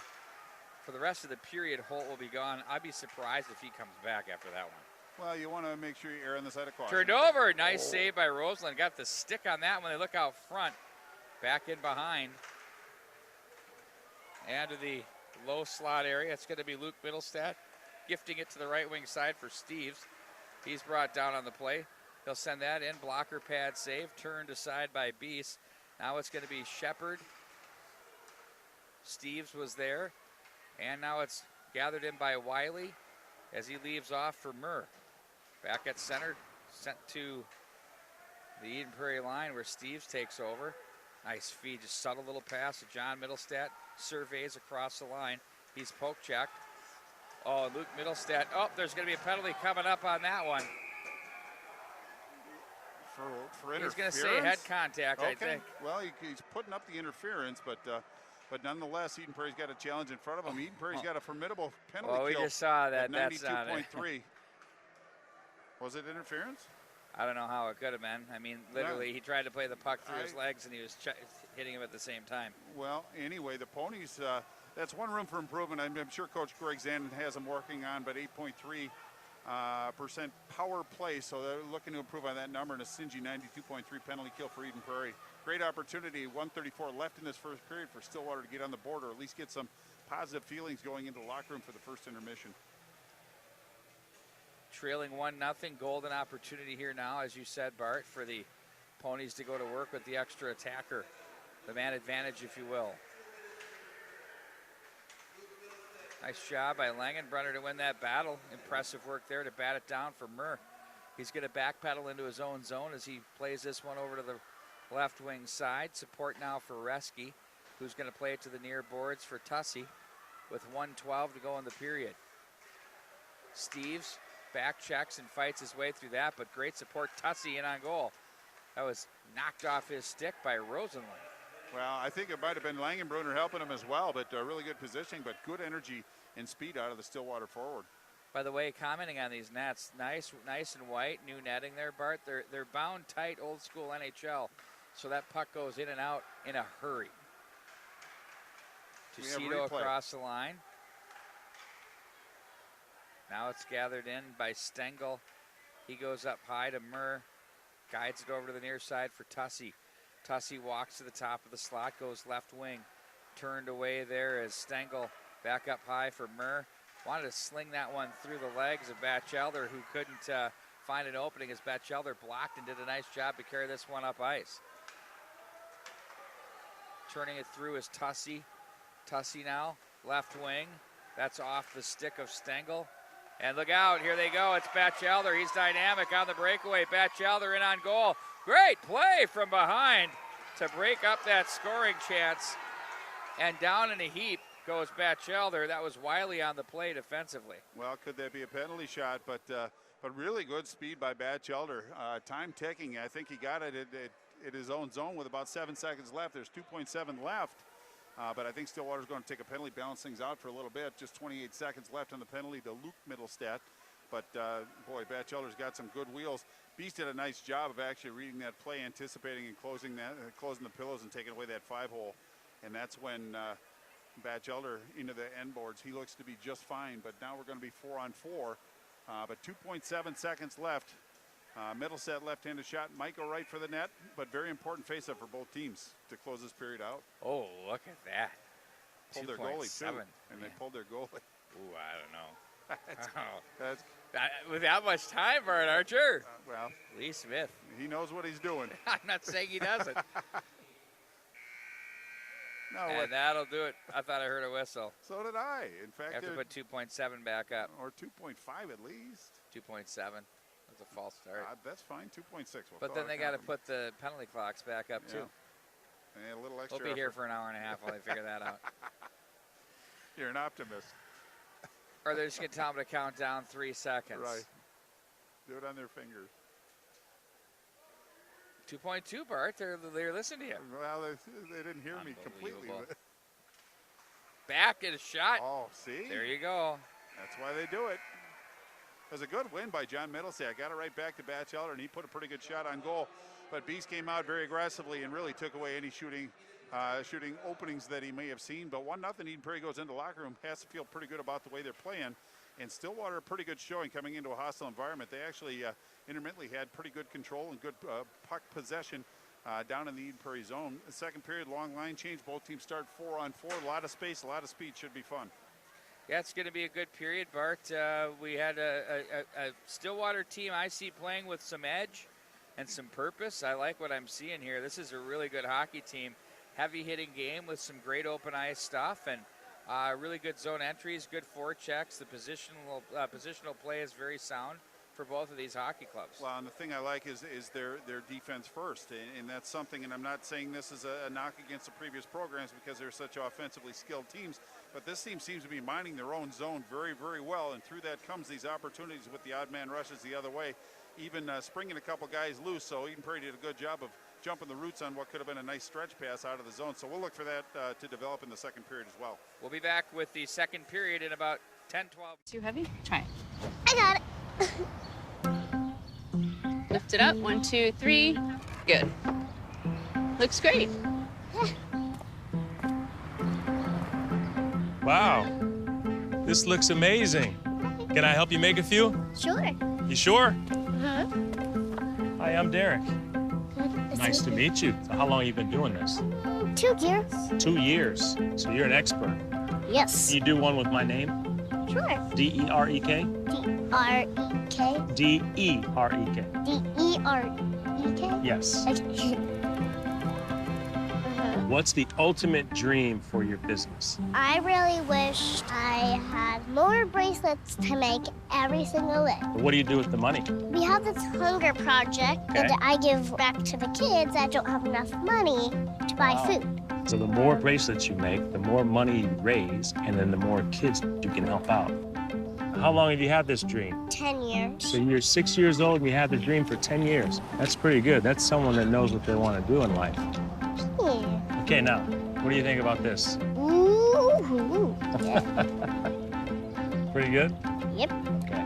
for the rest of the period, Holt will be gone. I'd be surprised if he comes back after that one. Well, you want to make sure you err on the side of caution. Turned over. Nice save by Roseland. Got the stick on that when they look out front. Back in behind. And to the low slot area. It's going to be Luke Middlestad gifting it to the right wing side for Steves. He's brought down on the play. He'll send that in. Blocker pad save. Turned aside by Beast. Now it's going to be Shepard. Steves was there. And now it's gathered in by Wiley. as he leaves off for Murr. Back at center, sent to the Eden Prairie line where Steves takes over. Nice feed, just subtle little pass to John Middlestat. Surveys across the line. He's poke checked. Oh, Luke Middlestat. Oh, there's going to be a penalty coming up on that one. For interference? He's going to say head contact, okay. I think. Well, he's putting up the interference, but nonetheless, Eden Prairie's got a challenge in front of him. Eden Prairie's got a formidable penalty kill. Well, we just saw that. That's not 92.3. Was it interference? I don't know how it could have been. I mean, literally, he tried to play the puck through his legs, and he was hitting him at the same time. Well, anyway, the Ponies, that's one room for improvement. I'm sure Coach Greg Zandon has them working on, but 8.3% power play, so they're looking to improve on that number, and a stingy 92.3 penalty kill for Eden Prairie. Great opportunity, 1:34 left in this first period for Stillwater to get on the board, or at least get some positive feelings going into the locker room for the first intermission. Trailing 1-0, golden opportunity here now, as you said, Bart, for the Ponies to go to work with the extra attacker, the man advantage, if you will. Nice job by Langenbrunner to win that battle. Impressive work there to bat it down for Murr. He's going to backpedal into his own zone as he plays this one over to the left wing side. Support now for Reski, who's going to play it to the near boards for Tussey with 1:12 to go in the period. Steves back checks and fights his way through that, but great support. Tussey in on goal. That was knocked off his stick by Rosenlund. Well, I think it might have been Langenbrunner helping him as well, but really good positioning, but good energy and speed out of the Stillwater forward. By the way, commenting on these nets, nice and white, new netting there, Bart. They're bound tight, old school NHL, so that puck goes in and out in a hurry. Tucito across the line. Now it's gathered in by Stengel. He goes up high to Murr, guides it over to the near side for Tussey. Tussey walks to the top of the slot, goes left wing. Turned away there as Stengel back up high for Murr. Wanted to sling that one through the legs of Batchelder, who couldn't find an opening as Batchelder blocked and did a nice job to carry this one up ice. Turning it through is Tussey. Tussey now, left wing. That's off the stick of Stengel. And look out, here they go. It's Batchelder. He's dynamic on the breakaway. Batchelder in on goal. Great play from behind to break up that scoring chance. And down in a heap goes Batchelder. That was Wiley on the play defensively. Well, could that be a penalty shot? But really good speed by Batchelder. Time ticking. I think he got it at his own zone with about 7 seconds left. There's 2.7 left. But I think Stillwater's going to take a penalty, balance things out for a little bit. Just 28 seconds left on the penalty to Luke Middlestat. But, boy, Batchelder's got some good wheels. Beast did a nice job of actually reading that play, anticipating and closing the pillows and taking away that 5-hole. And that's when Batchelder into the end boards. He looks to be just fine, but now we're going to be 4-on-4. But 2.7 seconds left. Middlestat left-handed shot might go right for the net, but very important face-up for both teams to close this period out. Oh, look at that. Pulled their goalie, too, and they pulled their goalie. Ooh, I don't know. That's with that much time, Bart Archer. Well, Lee Smith. He knows what he's doing. I'm not saying he doesn't. No, and that'll do it. I thought I heard a whistle. So did I. In fact, have to put 2.7 back up. Or 2.5 at least. 2.7. That's a false start. That's fine. 2.6. But then they got to put the penalty clocks back up too. And a little extra. We'll be here for an hour and a half while they figure that out. You're an optimist. Or they're just going to tell them to count down 3 seconds. Right. Do it on their fingers. 2.2, Bart. They're listening to you. Well, they didn't hear me completely. Back at a shot. Oh, see? There you go. That's why they do it. It was a good win by John Middlestat. Got it right back to Batchelder, and he put a pretty good shot on goal. But Beast came out very aggressively and really took away any shooting openings that he may have seen. But 1-0, Eden Prairie goes into the locker room, has to feel pretty good about the way they're playing. And Stillwater, a pretty good showing coming into a hostile environment. They actually intermittently had pretty good control and good puck possession down in the Eden Prairie zone. The second period, long line change. Both teams start 4-on-4. A lot of space, a lot of speed. Should be fun. Yeah, it's going to be a good period, Bart. We had a Stillwater team I see playing with some edge and some purpose. I like what I'm seeing here. This is a really good hockey team. Heavy hitting game with some great open ice stuff. And Really good zone entries, good forechecks. The positional play is very sound for both of these hockey clubs. Well, and the thing I like is their defense first, and that's something. And I'm not saying this is a knock against the previous programs because they're such offensively skilled teams, but this team seems to be minding their own zone very, very well, and through that comes these opportunities with the odd man rushes the other way, even springing a couple guys loose. So Eden Prairie did a good job of jumping the roots on what could have been a nice stretch pass out of the zone. So we'll look for that to develop in the second period as well. We'll be back with the second period in about 10-12. Too heavy? Try it. I got it. Lift it up. 1, 2, 3. Good. Looks great. Wow. This looks amazing. Can I help you make a few? Sure. You sure? Uh-huh. Hi, I'm Derek. Nice to meet you. So how long have you been doing this? 2 years. 2 years. So you're an expert. Yes. Can you do one with my name? Sure. D-E-R-E-K? D-R-E-K. D-E-R-E-K. D-E-R-E-K? Yes. Okay. What's the ultimate dream for your business? I really wish I had more bracelets to make every single day. What do you do with the money? We have this hunger project that I give back to the kids that don't have enough money to buy food. So the more bracelets you make, the more money you raise, and then the more kids you can help out. How long have you had this dream? 10 years. So you're 6 years old and you had the dream for 10 years. That's pretty good. That's someone that knows what they want to do in life. Yeah. Okay, now, what do you think about this? Ooh. Yeah. Pretty good? Yep. Okay.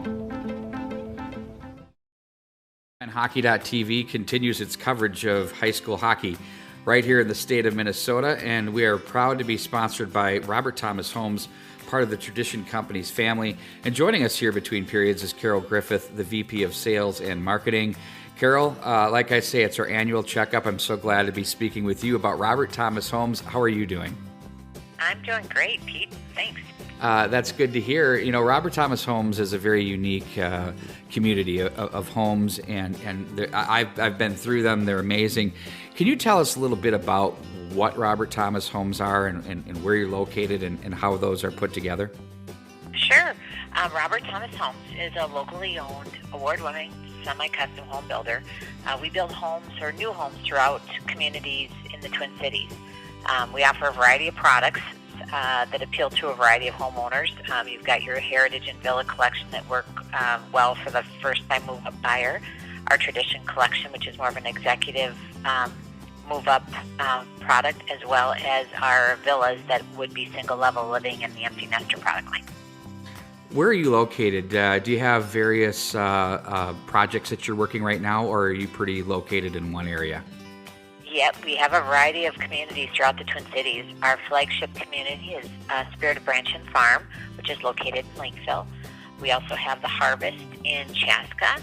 And Hockey.tv continues its coverage of high school hockey right here in the state of Minnesota, and we are proud to be sponsored by Robert Thomas Homes, part of the Tradition Companies family. And joining us here between periods is Carol Griffith, the VP of Sales and Marketing. Carol, like I say, it's our annual checkup. I'm so glad to be speaking with you about Robert Thomas Homes. How are you doing? I'm doing great, Pete. Thanks. That's good to hear. You know, Robert Thomas Homes is a very unique community of homes, and I've been through them. They're amazing. Can you tell us a little bit about what Robert Thomas Homes are and where you're located and how those are put together? Sure. Robert Thomas Homes is a locally owned, award-winning, semi-custom home builder. We build homes or new homes throughout communities in the Twin Cities. We offer a variety of products that appeal to a variety of homeowners. You've got your heritage and villa collection that work well for the first-time move-up buyer. Our tradition collection, which is more of an executive move-up product, as well as our villas that would be single-level living in the empty nester product line. Where are you located? Do you have various projects that you're working right now, or are you pretty located in one area? Yep, we have a variety of communities throughout the Twin Cities. Our flagship community is Spirit of Branch and Farm, which is located in Lakeville. We also have the Harvest in Chaska,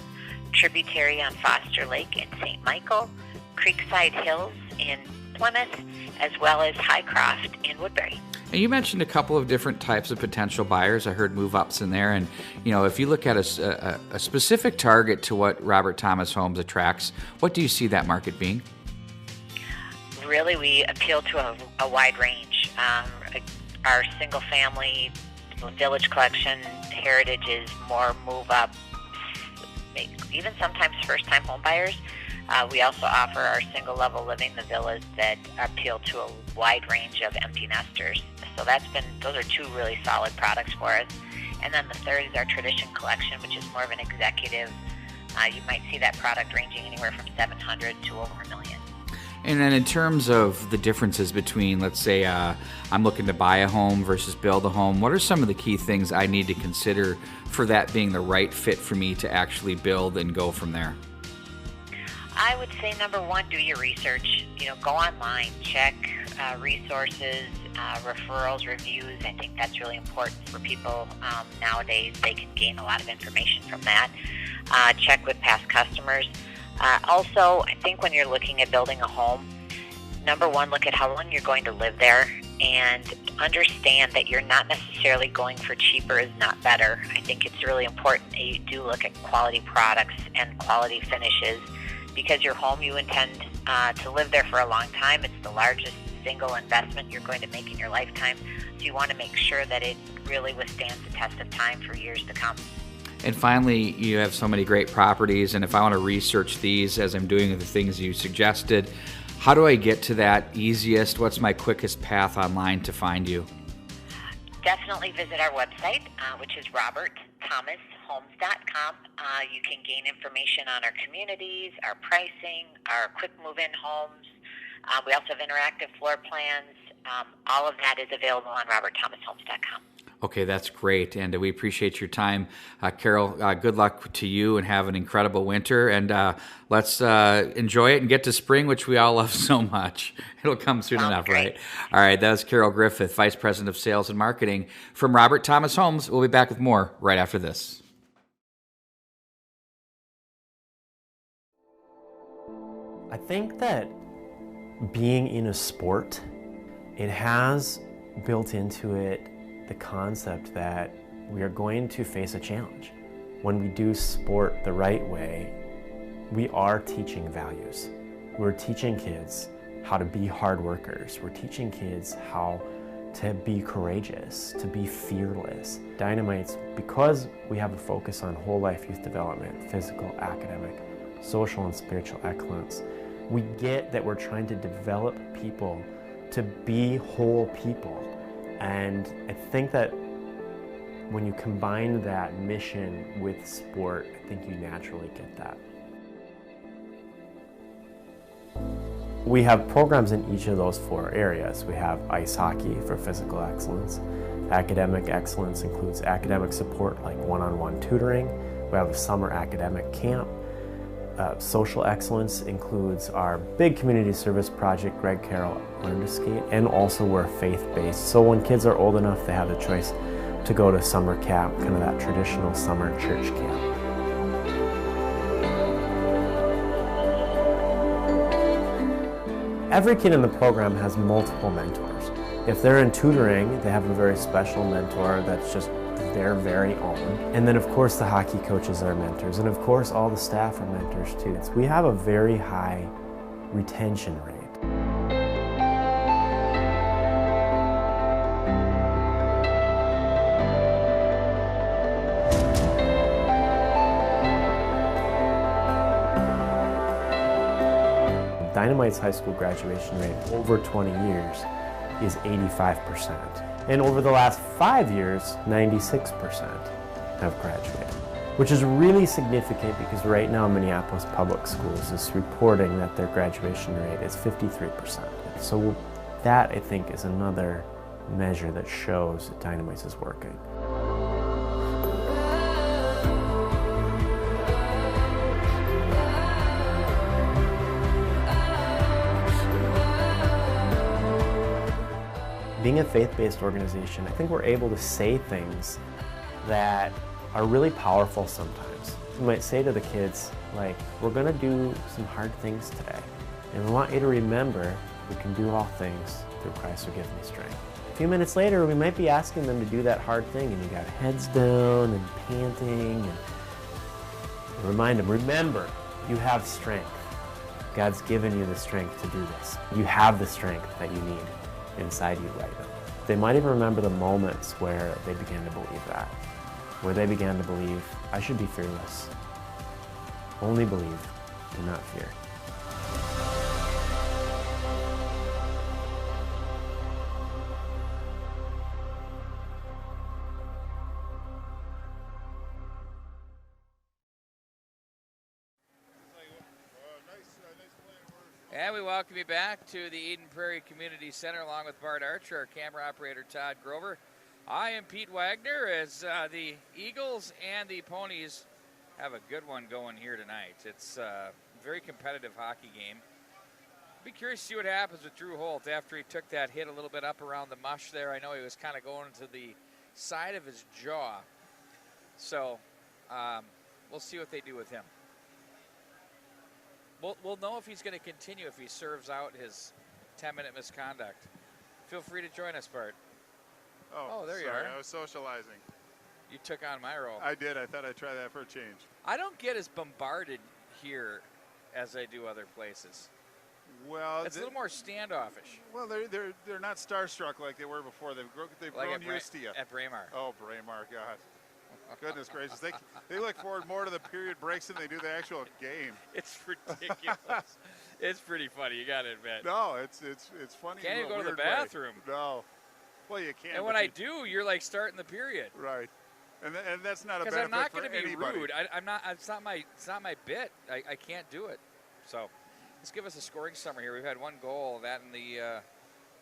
Tributary on Foster Lake in St. Michael, Creekside Hills in Plymouth, as well as Highcroft in Woodbury. And you mentioned a couple of different types of potential buyers. I heard move-ups in there. And, you know, if you look at a specific target to what Robert Thomas Homes attracts, what do you see that market being? Really, we appeal to a wide range. Our single-family village collection heritage is more move-up, even sometimes first-time home buyers. We also offer our single-level living, the villas that appeal to a wide range of empty nesters. So those are two really solid products for us. And then the third is our tradition collection, which is more of an executive. You might see that product ranging anywhere from $700 to over $1 million. And then in terms of the differences between, let's say, I'm looking to buy a home versus build a home, what are some of the key things I need to consider for that being the right fit for me to actually build and go from there? I would say, number one, do your research. Go online, check resources, referrals, reviews. I think that's really important for people nowadays. They can gain a lot of information from that. Check with past customers. Also, I think when you're looking at building a home, number one, look at how long you're going to live there and understand that you're not necessarily going for cheaper is not better. I think it's really important that you do look at quality products and quality finishes, because your home you intend to live there for a long time. It's the largest single investment you're going to make in your lifetime. So you want to make sure that it really withstands the test of time for years to come. And finally, you have so many great properties, and if I want to research these as I'm doing the things you suggested, how do I get to that easiest? What's my quickest path online to find you? Definitely visit our website, which is robertthomashomes.com. You can gain information on our communities, our pricing, our quick move-in homes. We also have interactive floor plans. All of that is available on robertthomashomes.com. Okay, that's great, and we appreciate your time. Carol, good luck to you, and have an incredible winter, and let's enjoy it and get to spring, which we all love so much. It'll come soon enough, great. right? All right, that was Carol Griffith, Vice President of Sales and Marketing from Robert Thomas Homes. We'll be back with more right after this. I think that being in a sport, it has built into it the concept that we are going to face a challenge. When we do sport the right way, we are teaching values. We're teaching kids how to be hard workers. We're teaching kids how to be courageous, to be fearless. Dynamites, because we have a focus on whole life youth development, physical, academic, social, and spiritual excellence, we get that we're trying to develop people to be whole people. And I think that when you combine that mission with sport, I think you naturally get that. We have programs in each of those 4 areas. We have ice hockey for physical excellence. Academic excellence includes academic support like one-on-one tutoring. We have a summer academic camp. Social excellence includes our big community service project, Greg Carroll Learn to Skate, and also we're faith-based. So when kids are old enough, they have the choice to go to summer camp, kind of that traditional summer church camp. Every kid in the program has multiple mentors. If they're in tutoring, they have a very special mentor that's just their very own. And then of course the hockey coaches are mentors, and of course all the staff are mentors too. We have a very high retention rate. Dynamite's high school graduation rate over 20 years is 85%. And over the last 5 years, 96% have graduated, which is really significant because right now Minneapolis Public Schools is reporting that their graduation rate is 53%. So that, I think, is another measure that shows that Dynamites is working. Being a faith-based organization, I think we're able to say things that are really powerful sometimes. We might say to the kids, like, we're gonna do some hard things today. And we want you to remember we can do all things through Christ who gives me strength. A few minutes later, we might be asking them to do that hard thing and you got heads down and panting. And remind them, remember, you have strength. God's given you the strength to do this. You have the strength that you need inside you right now. They might even remember the moments where they began to believe that, where they began to believe, I should be fearless. Only believe, do not fear. And we welcome you back to the Eden Prairie Community Center along with Bart Archer, our camera operator Todd Grover. I am Pete Wagner as the Eagles and the Ponies have a good one going here tonight. It's a very competitive hockey game. Be curious to see what happens with Drew Holt after he took that hit a little bit up around the mush there. I know he was kind of going to the side of his jaw. So we'll see what they do with him. We'll know if he's going to continue if he serves out his 10-minute misconduct. Feel free to join us, Bart. Oh, there you sorry, are. I was socializing. You took on my role. I did. I thought I'd try that for a change. I don't get as bombarded here as I do other places. Well, it's a little more standoffish. Well, they're not starstruck like they were before. They've Like grown used to you. At Braemar. Oh, Braemar, God. Goodness gracious. They look forward more to the period breaks than they do the actual game. It's ridiculous. It's pretty funny, you got to admit. No, it's funny. Can't in a even go to the weird way. bathroom. No. Well, you can. And when I do, you're like starting the period. Right. And that's not a benefit because I'm not going to be anybody. rude. I'm not. It's not my bit. I can't do it. So, let's give us a scoring summary here. We've had one goal, that in the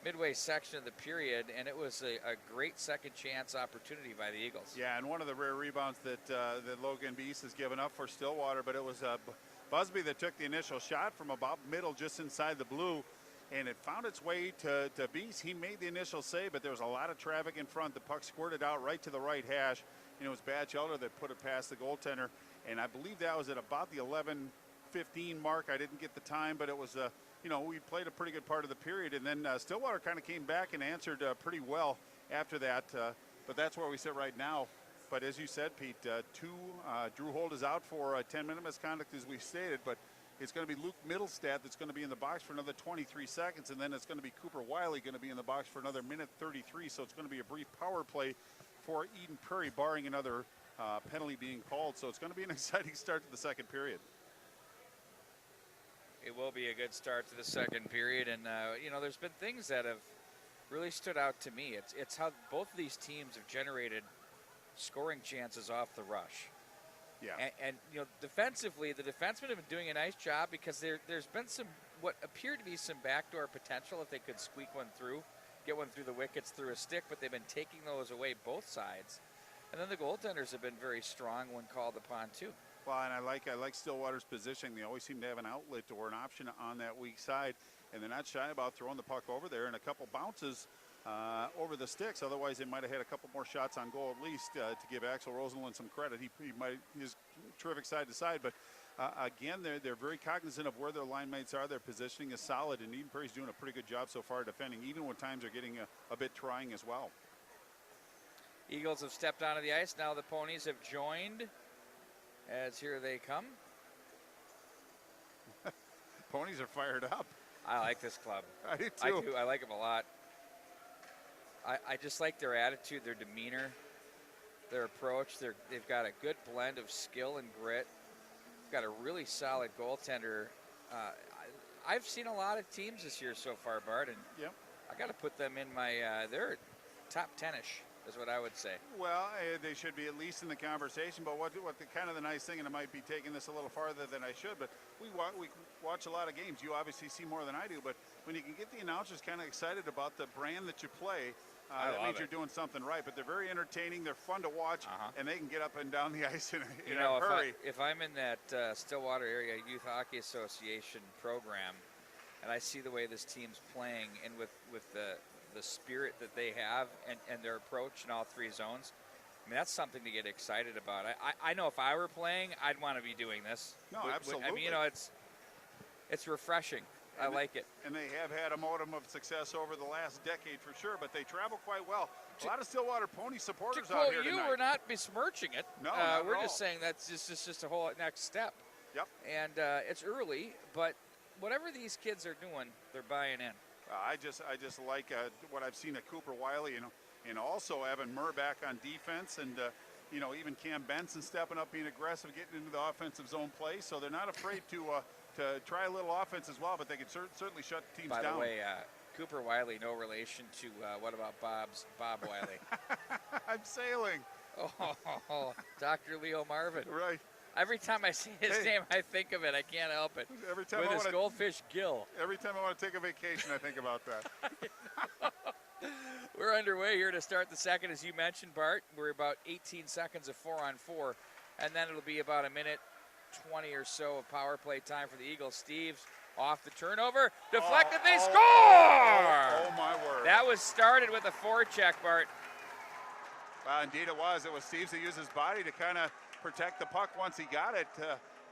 midway section of the period, and it was a great second chance opportunity by the Eagles. Yeah, and one of the rare rebounds that Logan Beast has given up for Stillwater, but it was Busby that took the initial shot from about middle, just inside the blue, and it found its way to Beast. He made the initial save, but there was a lot of traffic in front. The puck squirted out right to the right hash, and it was Batchelder that put it past the goaltender, and I believe that was at about the 11:15 mark. I didn't get the time, but it was we played a pretty good part of the period, and then Stillwater kind of came back and answered pretty well after that. But that's where we sit right now. But as you said, Pete, Drew Holt is out for 10-minute misconduct, as we stated, but it's going to be Luke Middlestat that's going to be in the box for another 23 seconds, and then it's going to be Cooper Wiley going to be in the box for another minute 33. So it's going to be a brief power play for Eden Prairie, barring another penalty being called. So it's going to be an exciting start to the second period. It will be a good start to the second period, and there's been things that have really stood out to me. It's how both of these teams have generated scoring chances off the rush. Yeah. And defensively, the defensemen have been doing a nice job because there's been some what appeared to be some backdoor potential if they could squeak one through, get one through the wickets through a stick, but they've been taking those away both sides. And then the goaltenders have been very strong when called upon too. Well, and I like Stillwater's positioning. They always seem to have an outlet or an option on that weak side, and they're not shy about throwing the puck over there and a couple bounces over the sticks. Otherwise, they might have had a couple more shots on goal at least to give Axel Rosenlund some credit. He's terrific side to side, but again, they're very cognizant of where their line mates are. Their positioning is solid, and Eden Prairie's doing a pretty good job so far defending, even when times are getting a bit trying as well. Eagles have stepped onto the ice. Now the Ponies have joined. As here they come. Ponies are fired up. I like this club. I do too. I like them a lot. I just like their attitude, their demeanor, their approach. They've got a good blend of skill and grit. They've got a really solid goaltender. I've seen a lot of teams this year so far, Bart, and yep. I got to put them in my they're top 10-ish. Is what I would say. Well, they should be at least in the conversation. But what the kind of the nice thing, and I might be taking this a little farther than I should, but we watch a lot of games. You obviously see more than I do. But when you can get the announcers kind of excited about the brand that you play, that means you're doing something right. But they're very entertaining. They're fun to watch, and they can get up and down the ice in a hurry. If I'm in that Stillwater Area Youth Hockey Association program, and I see the way this team's playing, and with the spirit that they have and their approach in all three zones, I mean, that's something to get excited about. I know if I were playing, I'd want to be doing this. No, absolutely. I mean, it's refreshing. I like it. And they have had a modicum of success over the last decade for sure, but they travel quite well. A lot of Stillwater Pony supporters out here tonight. We're not besmirching it. No, we're just saying that's just a whole next step. Yep. And it's early, but whatever these kids are doing, they're buying in. I just like what I've seen at Cooper Wiley, and also Evan Murr back on defense, and even Cam Benson stepping up, being aggressive, getting into the offensive zone play. So they're not afraid to try a little offense as well, but they can certainly shut teams down. By the way, Cooper Wiley, no relation to what about Bob Wiley? I'm sailing. Oh, Dr. Leo Marvin. Right. Every time I see his name, I think of it. I can't help it. Every time with his goldfish gill. Every time I want to take a vacation, I think about that. We're underway here to start the second, as you mentioned, Bart. We're about 18 seconds of 4-on-4, and then it'll be about a minute 20 or so of power play time for the Eagles. Steves off the turnover, deflected, they score! Oh, my word. That was started with a forecheck, Bart. Indeed it was. It was Steves that used his body to kind of protect the puck once he got it,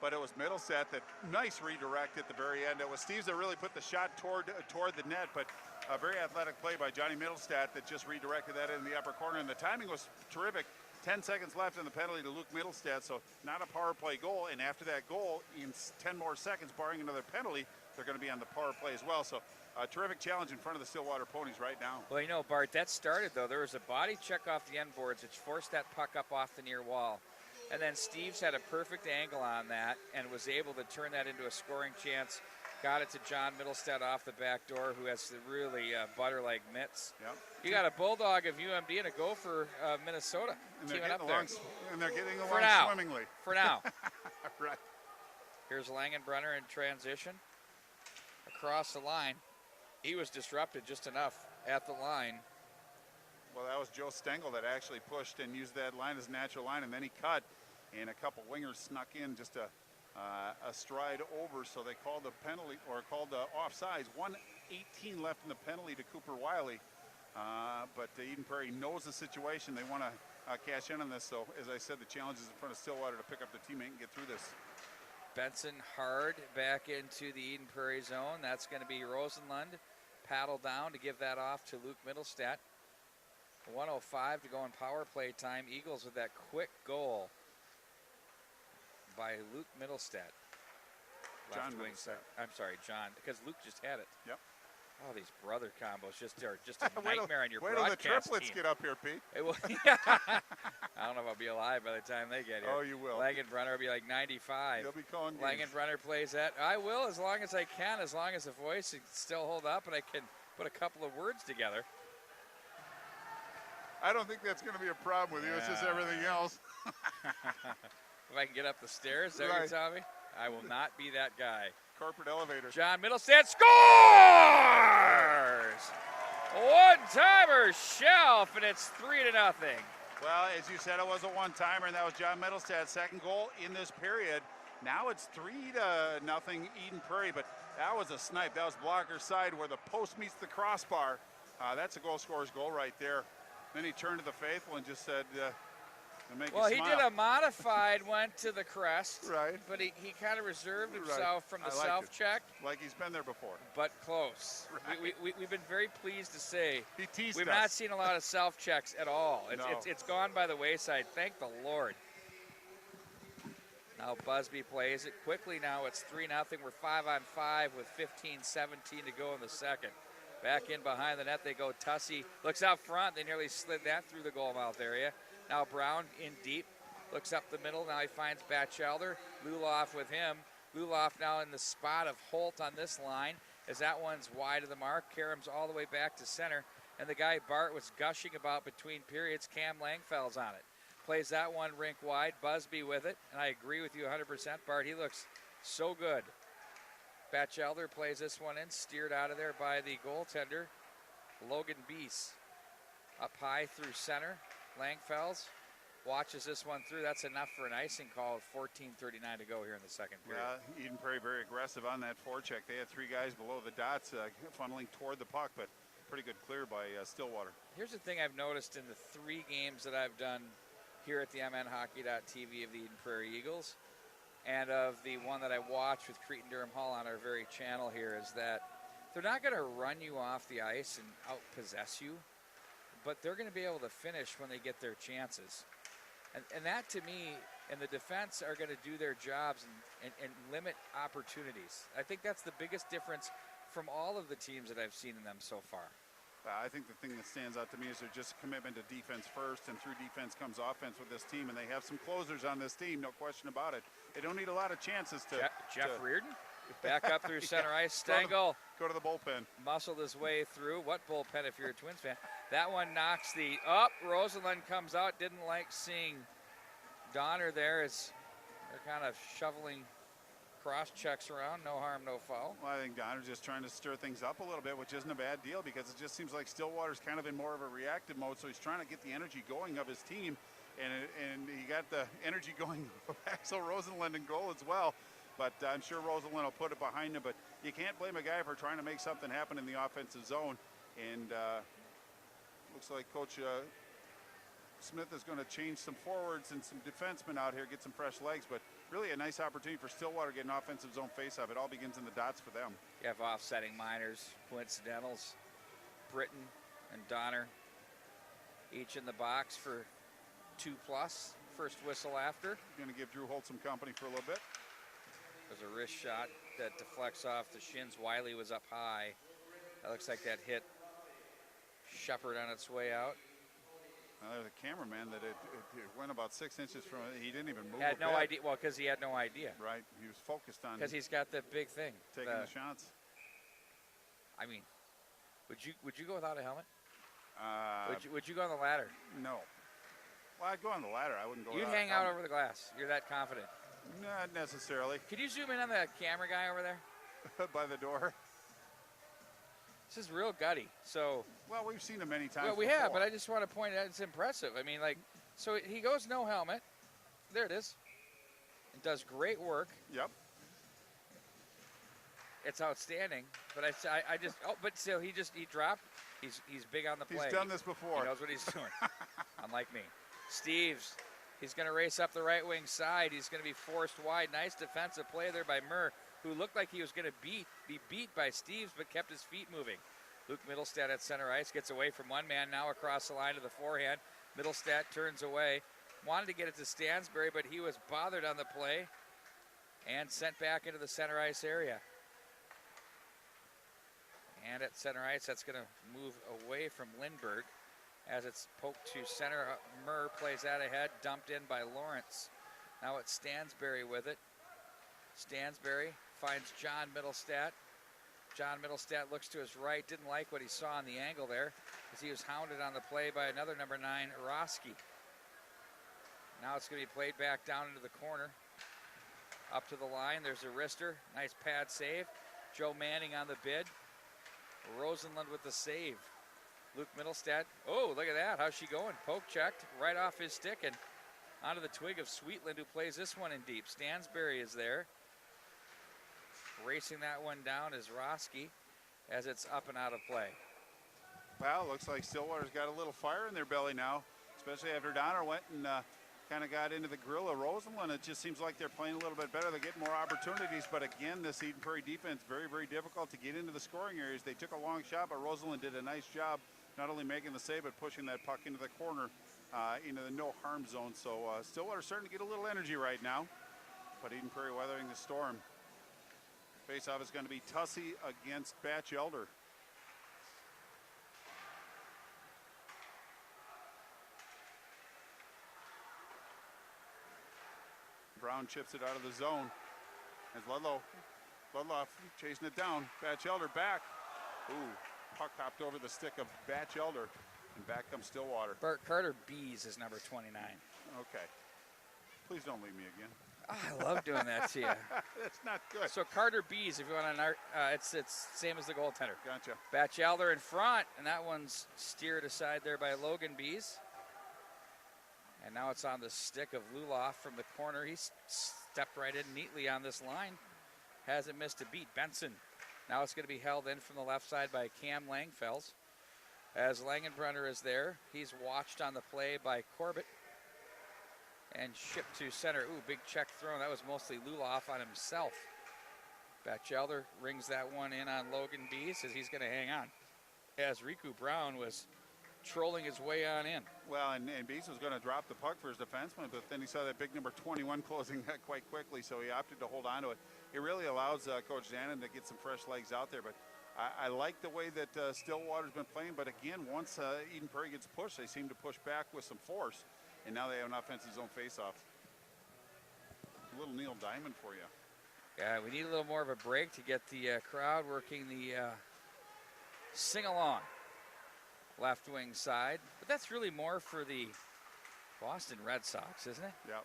but it was Middleset that nice redirect at the very end. It was Steves that really put the shot toward the net, but a very athletic play by Johnny Middlestat that just redirected that in the upper corner, and the timing was terrific. 10 seconds left in the penalty to Luke Middlestat, so not a power play goal, and after that goal, in 10 more seconds, barring another penalty, they're going to be on the power play as well. So a terrific challenge in front of the Stillwater Ponies right now. Well, you know, Bart, that started, though. There was a body check off the end boards, which forced that puck up off the near wall. And then Steves had a perfect angle on that and was able to turn that into a scoring chance. Got it to John Middlestead off the back door, who has the really butter-like mitts. Yep. You got a Bulldog of UMD and a Gopher of Minnesota teaming up there. And they're getting along For now. swimmingly. For now. Right. Here's Langenbrunner in transition. Across the line. He was disrupted just enough at the line. Well, that was Joe Stengel that actually pushed and used that line as a natural line, and then he cut, and a couple wingers snuck in just a stride over, so they called the penalty, or called the offsides. 1:18 left in the penalty to Cooper Wiley, but Eden Prairie knows the situation. They want to cash in on this, so as I said, the challenge is in front of Stillwater to pick up the teammate and get through this. Benson hard back into the Eden Prairie zone. That's going to be Rosenlund. Paddle down to give that off to Luke Middlestead. 1:05 to go in power play time. Eagles with that quick goal by Luke Middlestead. John Left wing side. I'm sorry, John, because Luke just had it. Yep. Oh, these brother combos are just a nightmare on your wait till broadcast the triplets team. get up here, Pete. It will, I don't know if I'll be alive by the time they get here. Oh, you will. Langenbrunner will be like 95. You'll be calling games. Langenbrunner plays that. I will, as long as I can, as long as the voice can still hold up and I can put a couple of words together. I don't think that's going to be a problem with you. It's just everything else. If I can get up the stairs, is that what you're telling me? I will not be that guy. Corporate elevator. John Middlestead scores! One-timer shelf, and it's 3-0. Well, as you said, it was a one-timer, and that was John Middlestead's second goal in this period. Now it's 3-0 Eden Prairie, but that was a snipe. That was blocker side where the post meets the crossbar. That's a goal scorer's goal right there. Then he turned to the faithful and just said, well, he did a modified, went to the crest. Right. But he kind of reserved himself from the self-check. Like he's been there before. But close. Right. We've been very pleased to say he teased we've us. not seen a lot of self-checks at all. It's gone by the wayside. Thank the Lord. Now Busby plays it quickly. Now it's 3-0. We're 5-on-5 with 15-17 to go in the second. Back in behind the net they go. Tussey looks out front. They nearly slid that through the goal mouth area. Now Brown in deep. Looks up the middle. Now he finds Batchelder. Luloff with him. Luloff now in the spot of Holt on this line as that one's wide of the mark. Karam's all the way back to center. And the guy Bart was gushing about between periods, Cam Langfell's on it. Plays that one rink wide. Busby with it. And I agree with you 100%, Bart. He looks so good. Batchelder plays this one in, steered out of there by the goaltender, Logan Beese. Up high through center. Langfells watches this one through. That's enough for an icing call with 14:39 to go here in the second period. Yeah, Eden Prairie very aggressive on that forecheck. They had three guys below the dots funneling toward the puck, but pretty good clear by Stillwater. Here's the thing I've noticed in the 3 games that I've done here at the MNHockey.tv of the Eden Prairie Eagles, and of the one that I watched with Cretin Durham Hall on our very channel here, is that they're not going to run you off the ice and out-possess you, but they're going to be able to finish when they get their chances. And that, to me, and the defense are going to do their jobs and limit opportunities. I think that's the biggest difference from all of the teams that I've seen in them so far. I think the thing that stands out to me is their just commitment to defense first, and through defense comes offense with this team, and they have some closers on this team, no question about it. They don't need a lot of chances to... Jeff Reardon, back up through center ice. Stengel. Go to the bullpen. Muscled his way through. What bullpen if you're a Twins fan? That one knocks the up. Rosenlund comes out. Didn't like seeing Donner there as they're kind of shoveling cross checks around. No harm, no foul. Well, I think Donner's just trying to stir things up a little bit, which isn't a bad deal because it just seems like Stillwater's kind of in more of a reactive mode, so he's trying to get the energy going of his team, and he got the energy going of Axel Rosenlund in goal as well. But I'm sure Rosenlund will put it behind him, but you can't blame a guy for trying to make something happen in the offensive zone. And looks like Coach Smith is going to change some forwards and some defensemen out here, get some fresh legs, but really a nice opportunity for Stillwater to get an offensive zone faceoff. It all begins in the dots for them. You have offsetting minors, coincidentals, Britton and Donner, each in the box for 2+. First whistle after. Going to give Drew Holt some company for a little bit. There's a wrist shot that deflects off the shins. Wiley was up high. That looks like that hit Shepard on its way out. Well, there's a cameraman that it went about 6 inches from it. He didn't even move. Had no idea. Well, because he had no idea. Right. He was focused on. Because he's got that big thing. Taking the shots. I mean, would you go without a helmet? Would you go on the ladder? No. Well, I'd go on the ladder. I wouldn't go. You'd hang out over the glass. You're that confident. Not necessarily. Could you zoom in on the camera guy over there? By the door. This is real gutty. So. Well, we've seen him many times. Well, we before. have, but I just want to point out it's impressive. I mean, like, so he goes no helmet. There it is. It does great work. Yep. It's outstanding. But I just but still he dropped. He's big on the play. He's done this before. He knows what he's doing. Unlike me. Steves, he's going to race up the right wing side. He's going to be forced wide. Nice defensive play there by Murr, who looked like he was going to be beat by Steves, but kept his feet moving. Luke Middlestad at center ice gets away from one man, now across the line to the forehand. Middlestad turns away. Wanted to get it to Stansberry, but he was bothered on the play and sent back into the center ice area. And at center ice, that's going to move away from Lindbergh as it's poked to center. Murr plays that ahead, dumped in by Lawrence. Now it's Stansberry with it. Stansberry finds John Middlestad. John Middlestad looks to his right, didn't like what he saw on the angle there as he was hounded on the play by another number 9, Roski. Now it's going to be played back down into the corner. Up to the line, there's a wrister. Nice pad save. Joe Manning on the bid. Rosenlund with the save. Luke Middlestad. Oh, look at that. How's she going? Poke checked right off his stick and onto the twig of Sweetland, who plays this one in deep. Stansberry is there. Racing that one down is Roski as it's up and out of play. Well, looks like Stillwater's got a little fire in their belly now, especially after Donner went and kind of got into the grill of Rosenlund. It just seems like they're playing a little bit better. They're getting more opportunities, but again, this Eden Prairie defense, very, very difficult to get into the scoring areas. They took a long shot, but Rosenlund did a nice job not only making the save, but pushing that puck into the corner, into the no-harm zone. So Stillwater's starting to get a little energy right now, but Eden Prairie weathering the storm. Face-off is going to be Tussey against Batch Elder. Brown chips it out of the zone as Ludlow chasing it down. Batch Elder back. Ooh, puck hopped over the stick of Batch Elder, and back comes Stillwater. Bart Carter Bees is number 29. Okay. Please don't leave me again. Oh, I love doing that to you. That's not good. So Carter Bees, if you want to, it's same as the goaltender. Gotcha. Batch Elder in front, and that one's steered aside there by Logan Bees. And now it's on the stick of Luloff from the corner. He's stepped right in neatly on this line. Hasn't missed a beat. Benson. Now it's going to be held in from the left side by Cam Langfels. As Langenbrunner is there, he's watched on the play by Corbett. And shipped to center. Ooh, big check thrown. That was mostly Luloff on himself. Batchelder rings that one in on Logan Bees as he's going to hang on. As Riku Brown was trolling his way on in. Well, and Bees was going to drop the puck for his defenseman, but then he saw that big number 21 closing that quite quickly, so he opted to hold on to it. It really allows Coach Zanin to get some fresh legs out there, but I like the way that Stillwater's been playing, but again, once Eden Prairie gets pushed, they seem to push back with some force, and now they have an offensive zone faceoff. A little Neil Diamond for you. Yeah, we need a little more of a break to get the crowd working the sing-along left wing side. But that's really more for the Boston Red Sox, isn't it? Yep.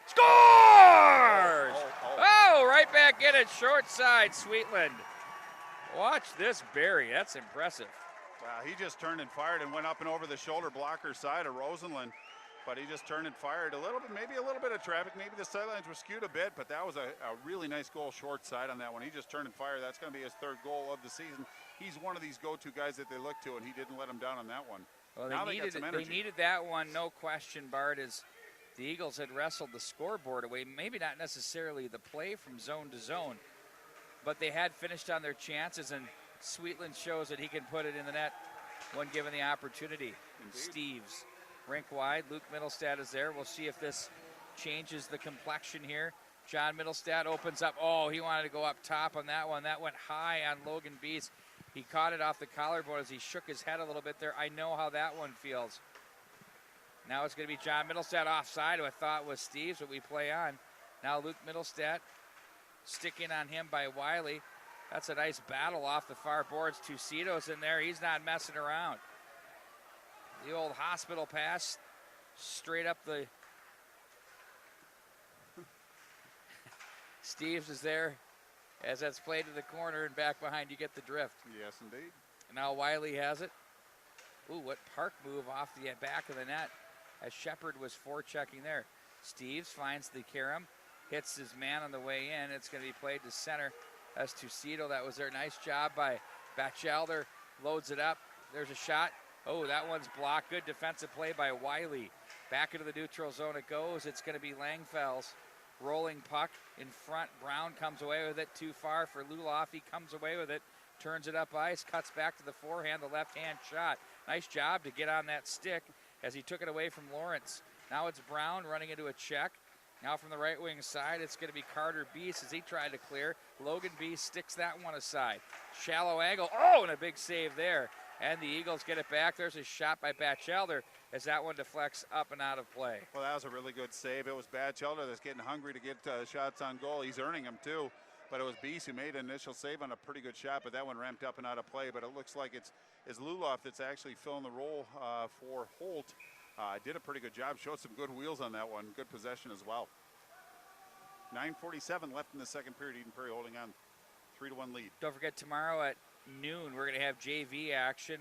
Scores! Oh, right back in it, short side, Sweetland. Watch this bury. That's impressive. Wow, he just turned and fired and went up and over the shoulder blocker side of Rosenlund. But he just turned and fired a little bit, maybe a little bit of traffic. Maybe the sidelines were skewed a bit, but that was a really nice goal short side on that one. He just turned and fired. That's going to be his third goal of the season. He's one of these go-to guys that they look to, and he didn't let him down on that one. Well, now they needed that one, no question, Bart, as the Eagles had wrestled the scoreboard away. Maybe not necessarily the play from zone to zone, but they had finished on their chances, and Sweetland shows that he can put it in the net when given the opportunity. Indeed. Steves, rink wide. Luke Middlestad is there. We'll see if this changes the complexion here. John Middlestat opens up. Oh, he wanted to go up top on that one. That went high on Logan Beast. He caught it off the collarbone as he shook his head a little bit there. I know how that one feels. Now it's going to be John Middlestat offside, who I thought was Steve's, but we play on. Now Luke Middlestat sticking on him by Wiley. That's a nice battle off the far boards. Tucito's in there. He's not messing around. The old hospital pass straight up the... Steves is there as that's played to the corner, and back behind you get the drift. Yes, indeed. And now Wiley has it. Ooh, what park move off the back of the net as Shepard was forechecking there. Steves finds the carom, hits his man on the way in. It's going to be played to center. That's Tucito. That was their nice job by Batchelder. Loads it up. There's a shot. Oh, that one's blocked. Good defensive play by Wiley. Back into the neutral zone it goes. It's going to be Langfels. Rolling puck in front. Brown comes away with it too far for Luloff. He comes away with it, turns it up ice, cuts back to the forehand, the left-hand shot. Nice job to get on that stick as he took it away from Lawrence. Now it's Brown running into a check. Now from the right wing side, it's going to be Carter Beast as he tried to clear. Logan Beast sticks that one aside. Shallow angle. Oh, and a big save there. And the Eagles get it back. There's a shot by Batchelder as that one deflects up and out of play. Well, that was a really good save. It was Batchelder that's getting hungry to get shots on goal. He's earning them too. But it was Beast who made an initial save on a pretty good shot, but that one ramped up and out of play. But it looks like it's Luloff that's actually filling the role for Holt. Did a pretty good job. Showed some good wheels on that one. Good possession as well. 9:47 left in the second period. Eden Prairie holding on. 3-1 lead. Don't forget, tomorrow at noon, we're going to have JV action.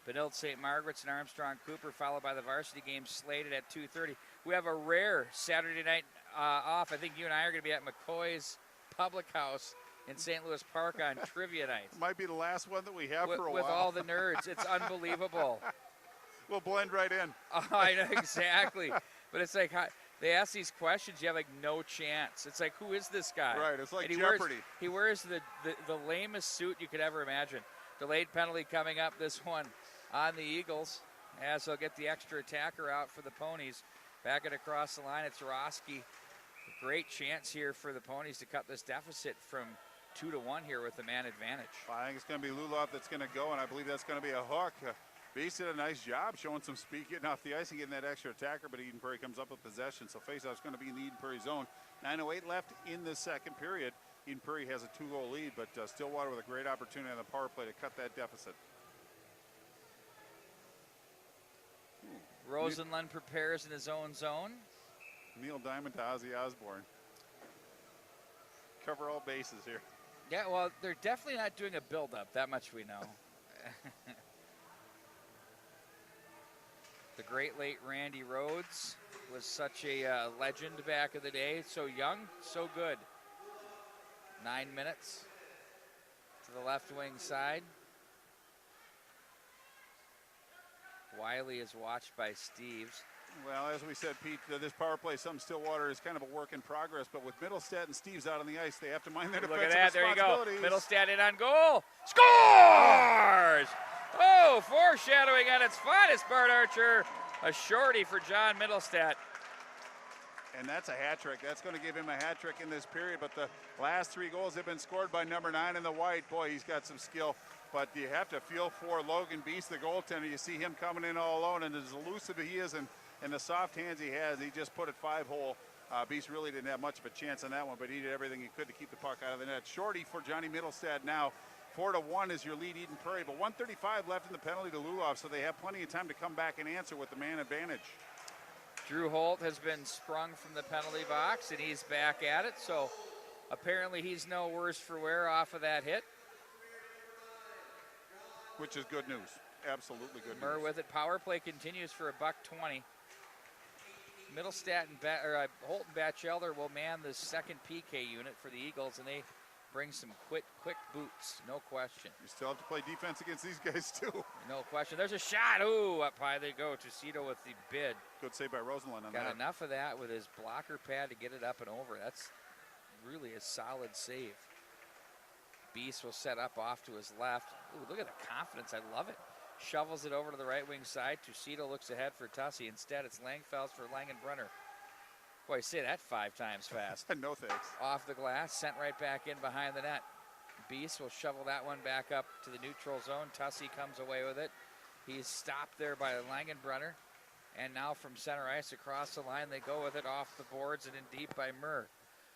Benilde St. Margaret's and Armstrong Cooper, followed by the varsity game slated at 2:30. We have a rare Saturday night off. I think you and I are going to be at McCoy's Public House in St. Louis Park on trivia night. Might be the last one that we have for a while. With all the nerds. It's unbelievable. We'll blend right in. Oh, I know, exactly. But it's like, they ask these questions, you have like no chance. It's like, who is this guy? Right, it's like and Jeopardy. He wears the lamest suit you could ever imagine. Delayed penalty coming up, this one on the Eagles, as they'll get the extra attacker out for the Ponies. Back it across the line, it's Roski. Great chance here for the Ponies to cut this deficit from 2-1 here with the man advantage. I think it's going to be Luloff that's going to go, and I believe that's going to be a hook. Beast did a nice job showing some speed, getting off the ice and getting that extra attacker, but Eden Prairie comes up with possession. So faceoff's going to be in the Eden Prairie zone. 9:08 left in the second period. Eden Prairie has a 2-goal lead, but Stillwater with a great opportunity on the power play to cut that deficit. Rosenlund prepares in his own zone. Neil Diamond to Ozzy Osbourne. Cover all bases here. Yeah, well, they're definitely not doing a build-up. That much we know. The great late Randy Rhodes was such a legend back in the day. So young, so good. 9 minutes to the left wing side. Wiley is watched by Steves. Well, as we said, Pete, this power play, some Stillwater is kind of a work in progress, but with Middlestat and Steves out on the ice, they have to mind their defensive responsibilities. Look at that, there you go. Middlestat in on goal. Scores! Oh, foreshadowing at its finest, Bart Archer. A shorty for John Middlestat. And that's a hat trick. That's going to give him a hat trick in this period, but the last 3 goals have been scored by number 9 in the white. Boy, he's got some skill. But you have to feel for Logan Beast, the goaltender. You see him coming in all alone, and as elusive he is and the soft hands he has, he just put it 5-hole. Beast really didn't have much of a chance on that one, but he did everything he could to keep the puck out of the net. Shorty for Johnny Middlestat now. 4-1 is your lead, Eden Prairie, but 1:35 left in the penalty to Luloff, so they have plenty of time to come back and answer with the man advantage. Drew Holt has been sprung from the penalty box, and he's back at it, so apparently he's no worse for wear off of that hit. Which is good news. Absolutely good Murr news. with it. Power play continues for $1.20. Middlestat and Holt and Batchelder will man the second PK unit for the Eagles, and they bring some quick boots, no question. You still have to play defense against these guys, too. No question. There's a shot. Ooh, up high they go. Tucito with the bid. Good save by Rosenlund on that. Got enough of that with his blocker pad to get it up and over. That's really a solid save. Beast will set up off to his left. Ooh, look at the confidence. I love it. Shovels it over to the right wing side. Tucito looks ahead for Tussie. Instead, it's Langfels for Langenbrunner. Boy, say that 5 times fast. No thanks. Off the glass, sent right back in behind the net. Beast will shovel that one back up to the neutral zone. Tussey comes away with it. He's stopped there by Langenbrunner. And now from center ice across the line, they go with it off the boards and in deep by Murr.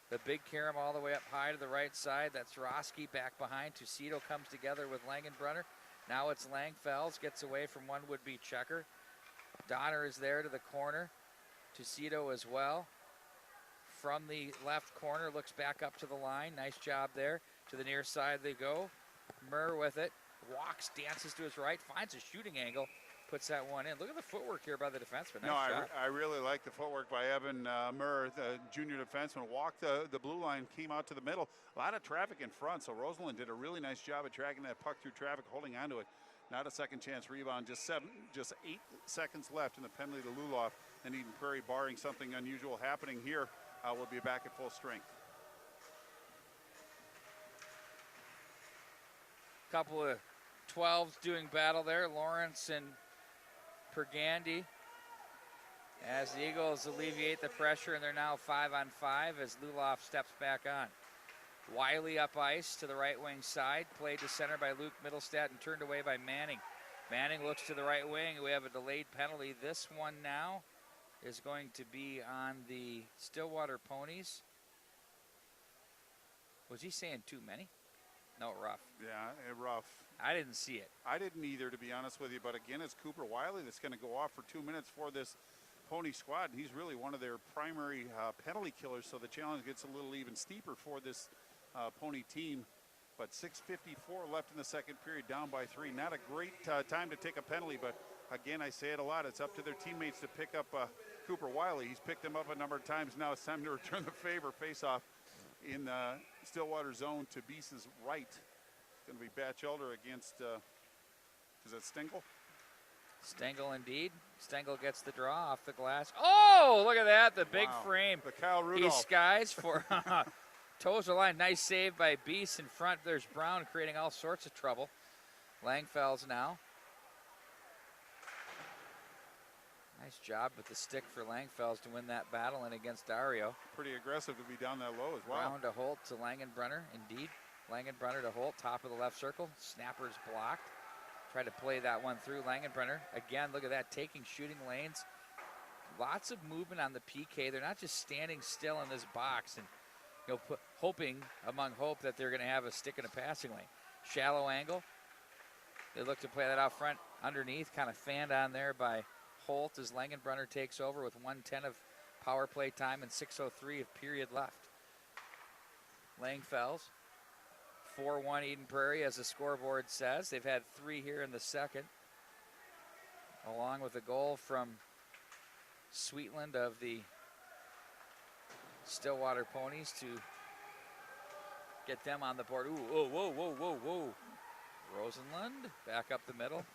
The big carom all the way up high to the right side. That's Roski back behind. Tucito comes together with Langenbrunner. Now it's Langfells, gets away from one would-be checker. Donner is there to the corner. Tucito as well. From the left corner, looks back up to the line. Nice job there. To the near side they go. Murr with it. Walks, dances to his right, finds a shooting angle. Puts that one in. Look at the footwork here by the defenseman. Nice I really like the footwork by Evan Murr, the junior defenseman. Walked the blue line, came out to the middle. A lot of traffic in front, so Rosalind did a really nice job of tracking that puck through traffic, holding onto it. Not a second chance rebound, just 8 seconds left in the penalty to Luloff. And Eden Prairie, barring something unusual happening here, will be back at full strength. Couple of 12s doing battle there. Lawrence and Pergandy as the Eagles alleviate the pressure, and they're now 5-on-5 as Luloff steps back on. Wiley up ice to the right wing side, played to center by Luke Middlestat and turned away by Manning. Manning looks to the right wing. We have a delayed penalty. This one now is going to be on the Stillwater Ponies. Was he saying too many? No, rough. Yeah, rough. I didn't see it. I didn't either, to be honest with you. But again, it's Cooper Wiley that's going to go off for 2 minutes for this Pony squad. And he's really one of their primary penalty killers, so the challenge gets a little even steeper for this Pony team. But 6:54 left in the second period, down by 3. Not a great time to take a penalty, but again, I say it a lot. It's up to their teammates to pick up Cooper Wiley. He's picked them up a number of times now. It's time to return the favor. Face-off in the Stillwater zone to Beast's right. It's going to be Batchelder against, is that Stengel? Stengel indeed. Stengel gets the draw off the glass. Oh, look at that, the big frame. The Kyle Rudolph. He skies for toes the line. Nice save by Beast in front. There's Brown creating all sorts of trouble. Langfells now. Nice job with the stick for Langfells to win that battle and against Dario. Pretty aggressive to be down that low as well. Brown to Holt to Langenbrunner, indeed. Langenbrunner to Holt, top of the left circle. Snapper's blocked. Try to play that one through. Langenbrunner, again, look at that, taking shooting lanes. Lots of movement on the PK. They're not just standing still in this box and hoping among hope that they're going to have a stick in a passing lane. Shallow angle. They look to play that out front underneath, kind of fanned on there by Holt as Langenbrunner takes over with 1:10 of power play time and 6:03 of period left. Langfells, 4-1 Eden Prairie as the scoreboard says. They've had 3 here in the second, along with a goal from Sweetland of the Stillwater Ponies to get them on the board. Ooh, whoa. Rosenlund back up the middle.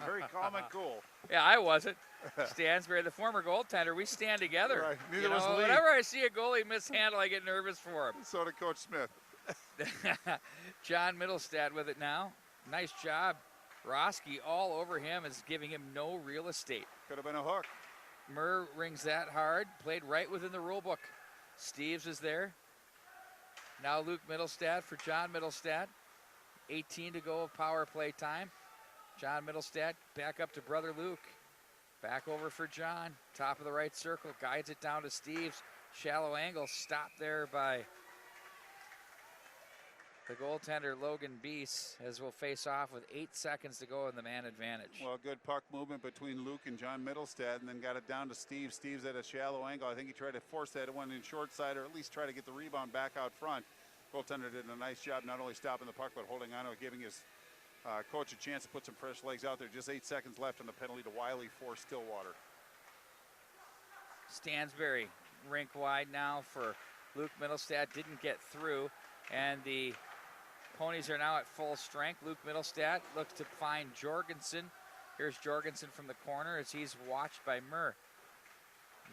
Very calm and cool. Yeah, I wasn't. Stansberry, the former goaltender, we stand together. Right. Neither was Lee. Whenever I see a goalie mishandle, I get nervous for him. So did Coach Smith. John Middlestad with it now. Nice job. Roski all over him is giving him no real estate. Could have been a hook. Murr rings that hard. Played right within the rule book. Steves is there. Now Luke Middlestad for John Middlestad. 18 to go of power play time. John Middlestad back up to brother Luke. Back over for John. Top of the right circle. Guides it down to Steves. Shallow angle. Stopped there by the goaltender Logan Beese as we'll face off with 8 seconds to go in the man advantage. Well, good puck movement between Luke and John Middlestad, and then got it down to Steve. Steve's at a shallow angle. I think he tried to force that one in short side, or at least try to get the rebound back out front. Goaltender did a nice job not only stopping the puck but holding on to it, giving his coach a chance to put some fresh legs out there. Just 8 seconds left on the penalty to Wiley for Stillwater. Stansberry rink wide now for Luke Middlestad. Didn't get through, and the Ponies are now at full strength. Luke Middlestad looks to find Jorgensen. Here's Jorgensen from the corner as he's watched by Murr.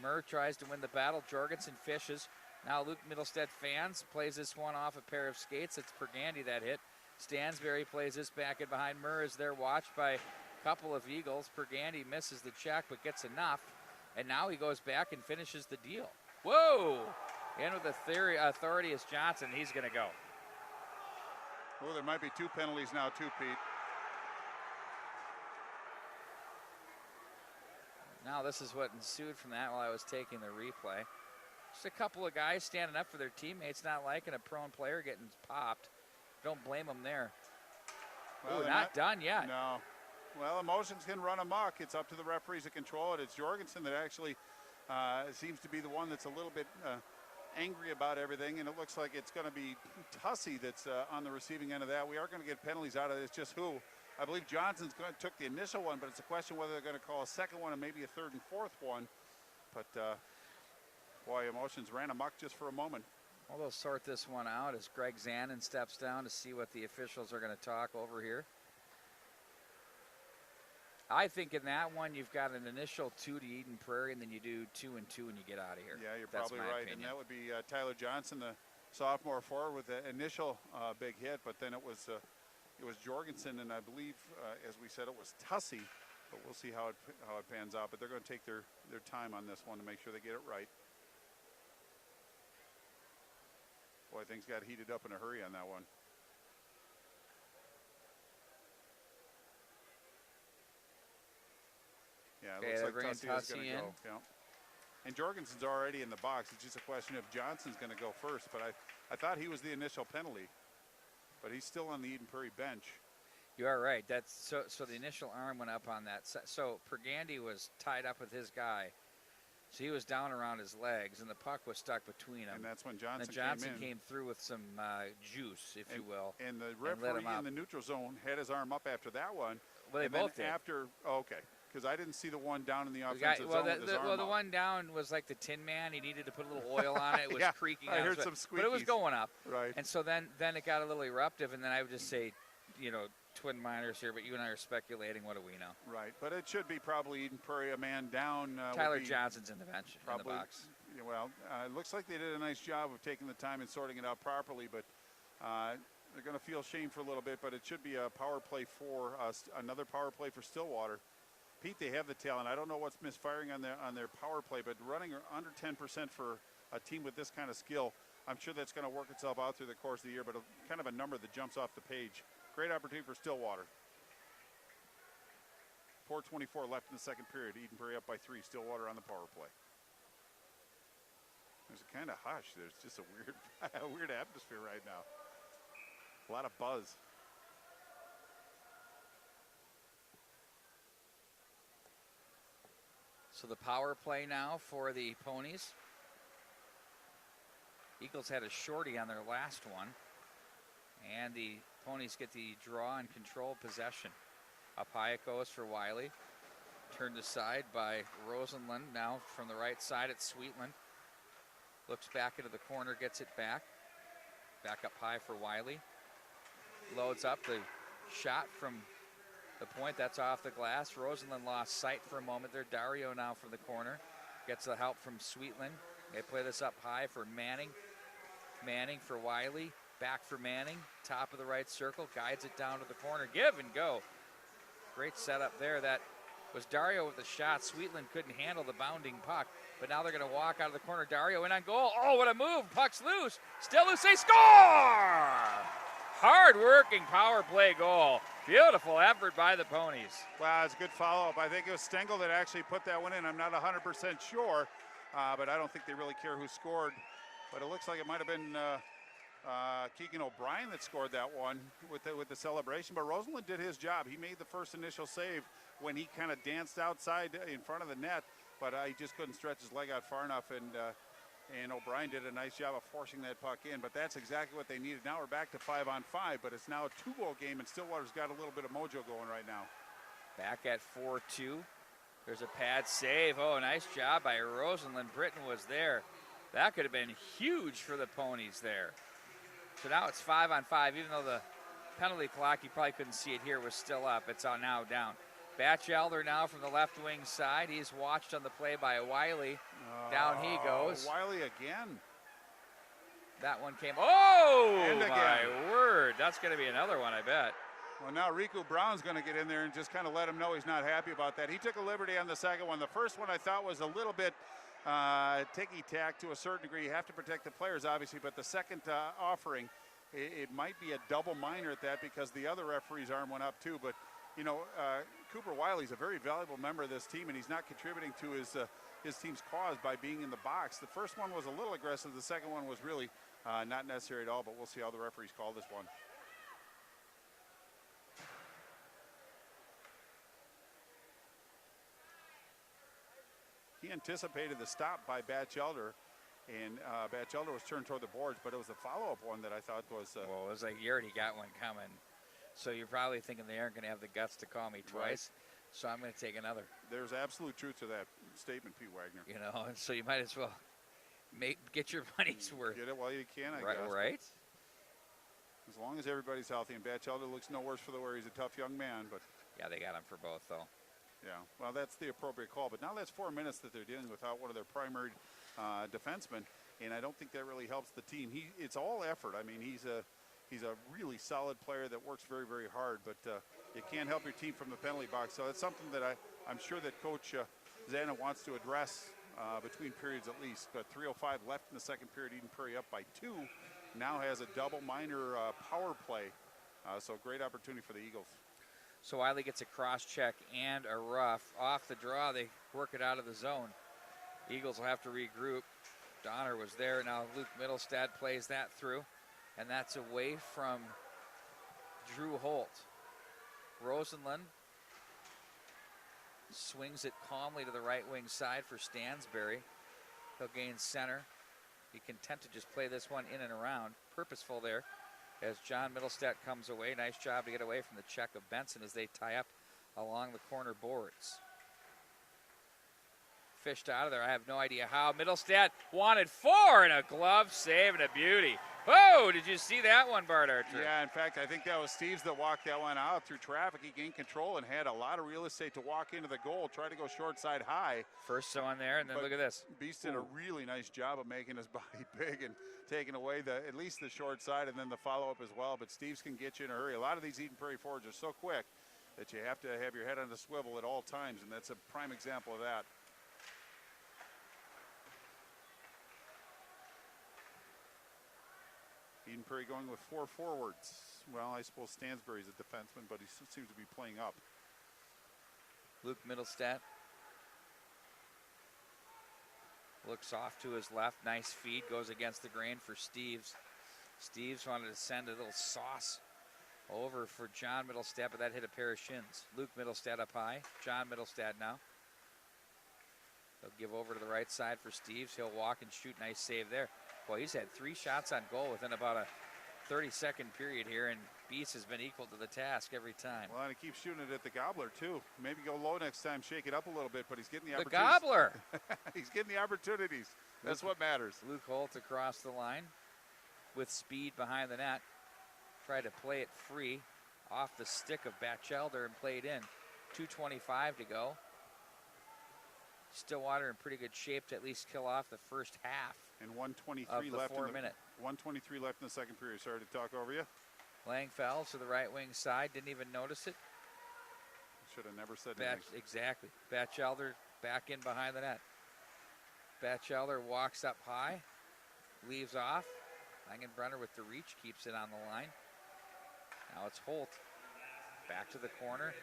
Murr tries to win the battle. Jorgensen fishes. Now Luke Middlestad fans, plays this one off a pair of skates. It's Pergandy that hit. Stansberry plays this back in behind Murr as they're watched by a couple of Eagles. Pergandy misses the check but gets enough. And now he goes back and finishes the deal. Whoa! In with the authority is Johnson. He's going to go. Well, there might be 2 penalties now too, Pete. Now this is what ensued from that while I was taking the replay. Just a couple of guys standing up for their teammates, not liking a prone player getting popped. Don't blame them there. Well, not done yet. No. Well, emotions can run amok. It's up to the referees to control it. It's Jorgensen that actually seems to be the one that's a little bit angry about everything, and it looks like it's going to be Tussey that's on the receiving end of that. We are going to get penalties out of this. Just who? I believe Johnson's took the initial one, but it's a question whether they're going to call a second one and maybe a third and fourth one. But, boy, emotions ran amok just for a moment. Well, they'll sort this one out as Greg Zanin steps down to see what the officials are going to talk over here. I think in that one you've got an initial 2 to Eden Prairie, and then you do 2 and 2 and you get out of here. Yeah, you're That's probably my right. opinion. And that would be Tyler Johnson, the sophomore forward, with the initial big hit, but then it was Jorgensen, and I believe, as we said, it was Tussey. But we'll see how it pans out. But they're going to take their time on this one to make sure they get it right. Boy, things got heated up in a hurry on that one. Yeah, it looks like Tussey is going to go. Yeah. And Jorgensen's already in the box. It's just a question if Johnson's going to go first. But I thought he was the initial penalty. But he's still on the Eden Prairie bench. You are right. That's so the initial arm went up on that. So Pergandy was tied up with his guy. So he was down around his legs, and the puck was stuck between them. And that's when Johnson came through with some juice, if you will. And the referee in the neutral zone had his arm up after that one. Well, they both did. Okay. Because I didn't see the one down in the offensive zone with his arm the up. one down was like the Tin Man. He needed to put a little oil on it. It was creaking. I heard some squeakies. But it was going up. Right. And so then it got a little eruptive, and then I would just say, twin minors here, but you and I are speculating. What do we know? Right. But it should be probably Eden Prairie, a man down. Tyler Johnson's in the bench, probably, in the box. Well, it looks like they did a nice job of taking the time and sorting it out properly, but they're going to feel shame for a little bit, but it should be a power play for another power play for Stillwater. Pete, they have the talent. I don't know what's misfiring on their power play, but running under 10% for a team with this kind of skill, I'm sure that's going to work itself out through the course of the year, but kind of a number that jumps off the page. Great opportunity for Stillwater. 4:24 left in the second period. Eden Prairie up by 3. Stillwater on the power play. There's a kind of hush. There's just a weird atmosphere right now. A lot of buzz. So the power play now for the Ponies. Eagles had a shorty on their last one. And the Ponies get the draw and control possession. Up high it goes for Wiley. Turned aside by Rosenlund. Now from the right side it's Sweetland. Looks back into the corner, gets it back. Back up high for Wiley. Loads up the shot from the point. That's off the glass. Rosenlund lost sight for a moment there. Dario now from the corner. Gets the help from Sweetland. They play this up high for Manning. Manning for Wiley. Back for Manning. Top of the right circle. Guides it down to the corner. Give and go. Great setup there. That was Dario with the shot. Sweetland couldn't handle the bounding puck. But now they're going to walk out of the corner. Dario in on goal. Oh, what a move. Puck's loose. Still loose. They score! Hard-working power play goal. Beautiful effort by the Ponies. Wow, it's a good follow-up. I think it was Stengel that actually put that one in. I'm not 100% sure, but I don't think they really care who scored. But it looks like it might have been Keegan O'Brien that scored that one with the celebration. But Rosenlund did his job. He made the first initial save when he kind of danced outside in front of the net, but he just couldn't stretch his leg out far enough, and O'Brien did a nice job of forcing that puck in. But that's exactly what they needed. Now we're back to 5-on-5, but it's now a 2-goal game, and Stillwater's got a little bit of mojo going right now. Back at 4-2. There's a pad save. Oh, nice job by Rosenlund. Britton was there. That could have been huge for the Ponies there. So now it's 5-on-5, even though the penalty clock, you probably couldn't see it here, was still up. It's now down. Batchelder now from the left wing side. He's watched on the play by Wiley. Down he goes. Wiley again. That one came. Oh, and again. My word. That's going to be another one, I bet. Well, now Riku Brown's going to get in there and just kind of let him know he's not happy about that. He took a liberty on the second one. The first one I thought was a little bit ticky-tack to a certain degree. You have to protect the players, obviously, but the second offering, it might be a double minor at that because the other referee's arm went up too. But, you know, Cooper Wiley's a very valuable member of this team, and he's not contributing to his team's cause by being in the box. The first one was a little aggressive. The second one was really not necessary at all, but we'll see how the referees call this one. He anticipated the stop by Batchelder, and Batchelder was turned toward the boards, but it was a follow-up one that I thought was... well, it was like you already got one coming, so you're probably thinking they aren't going to have the guts to call me twice, right. So I'm going to take another. There's absolute truth to that statement, Pete Wagner. You know, and so you might as well get your money's worth. Get it while you can, I guess. Right. As long as everybody's healthy, and Batchelder looks no worse for the wear. He's a tough young man, but... yeah, they got him for both, though. Yeah, well, that's the appropriate call. But now that's 4 minutes that they're dealing without one of their primary defensemen, and I don't think that really helps the team. It's all effort. I mean, he's a really solid player that works very, very hard, but you can't help your team from the penalty box. So it's something that I'm sure that Coach Zana wants to address between periods at least. But 3:05 left in the second period. Eden Prairie up by 2. Now has a double minor power play. So great opportunity for the Eagles. So Wiley gets a cross check and a rough. Off the draw, they work it out of the zone. Eagles will have to regroup. Donner was there. Now Luke Middlestad plays that through, and that's away from Drew Holt. Rosenlund swings it calmly to the right wing side for Stansberry. He'll gain center. Be content to just play this one in and around. Purposeful there as John Middlestat comes away. Nice job to get away from the check of Benson as they tie up along the corner boards. Fished out of there. I have no idea how. Middlestat wanted 4 and a glove save and a beauty. Whoa, did you see that one, Bart Archer? Yeah, in fact, I think that was Steves that walked that one out through traffic. He gained control and had a lot of real estate to walk into the goal, try to go short side high. First one there, and then look at this. Beast did a really nice job of making his body big and taking away at least the short side and then the follow-up as well. But Steves can get you in a hurry. A lot of these Eden Prairie forwards are so quick that you have to have your head on the swivel at all times, and that's a prime example of that. Eden Prairie going with 4 forwards. Well, I suppose Stansberry's a defenseman, but he seems to be playing up. Luke Middlestat looks off to his left. Nice feed, goes against the grain for Steves. Steves wanted to send a little sauce over for John Middlestat, but that hit a pair of shins. Luke Middlestat up high. John Middlestat now. They'll give over to the right side for Steves. He'll walk and shoot. Nice save there. Boy, he's had 3 shots on goal within about a 30-second period here, and Beast has been equal to the task every time. Well, and he keeps shooting it at the gobbler, too. Maybe go low next time, shake it up a little bit, but he's getting the opportunities. The gobbler! He's getting the opportunities. That's what matters. Luke Holt across the line with speed behind the net. Tried to play it free off the stick of Batchelder and played in. 2:25 to go. Stillwater in pretty good shape to at least kill off the first half. And 1:23 left. 4 minute. 1:23 left in the second period. Sorry to talk over you. Langfeld to the right wing side. Didn't even notice it. Should have never said anything. Exactly. Batchelder back in behind the net. Batchelder walks up high. Leaves off. Langenbrunner with the reach. Keeps it on the line. Now it's Holt. Back to the corner.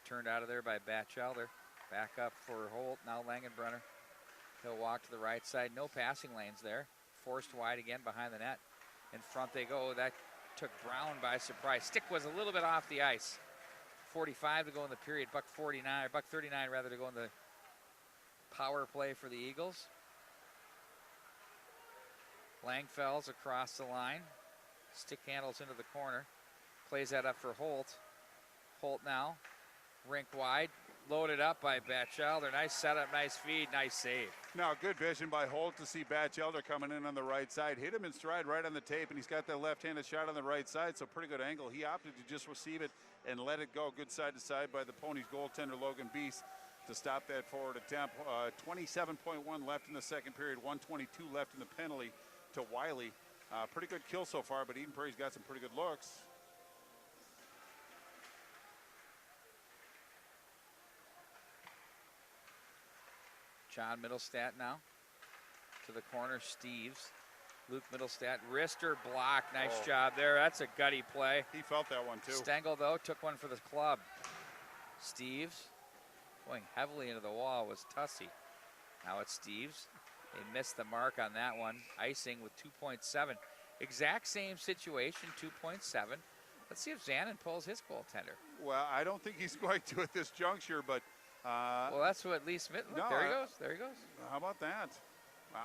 Turned out of there by Batchelder. Back up for Holt. Now Langenbrunner. He'll walk to the right side. No passing lanes there. Forced wide again behind the net. In front they go. That took Brown by surprise. Stick was a little bit off the ice. 45 to go in the period. Buck 39 rather to go in the power play for the Eagles. Langfell's across the line. Stick handles into the corner. Plays that up for Holt. Holt now. Rink wide. Loaded up by Batchelder. Nice setup, nice feed, nice save. Now, good vision by Holt to see Batchelder coming in on the right side. Hit him in stride right on the tape, and he's got that left-handed shot on the right side, so pretty good angle. He opted to just receive it and let it go. Good side to side by the Ponies goaltender, Logan Beast, to stop that forward attempt. 27.1 left in the second period, 1:22 left in the penalty to Wiley. Pretty good kill so far, but Eden Prairie's got some pretty good looks. John Middlestat now to the corner. Steves. Luke Middlestat, wrister block. Nice job there. That's a gutty play. He felt that one too. Stengel, though, took one for the club. Steves going heavily into the wall was Tussey. Now it's Steves. They missed the mark on that one. Icing with 2.7. Exact same situation, 2.7. Let's see if Zanin pulls his goaltender. Well, I don't think he's going to at this juncture, but. Well, that's what Lee Smith. Look, no, there he goes. There he goes. How about that?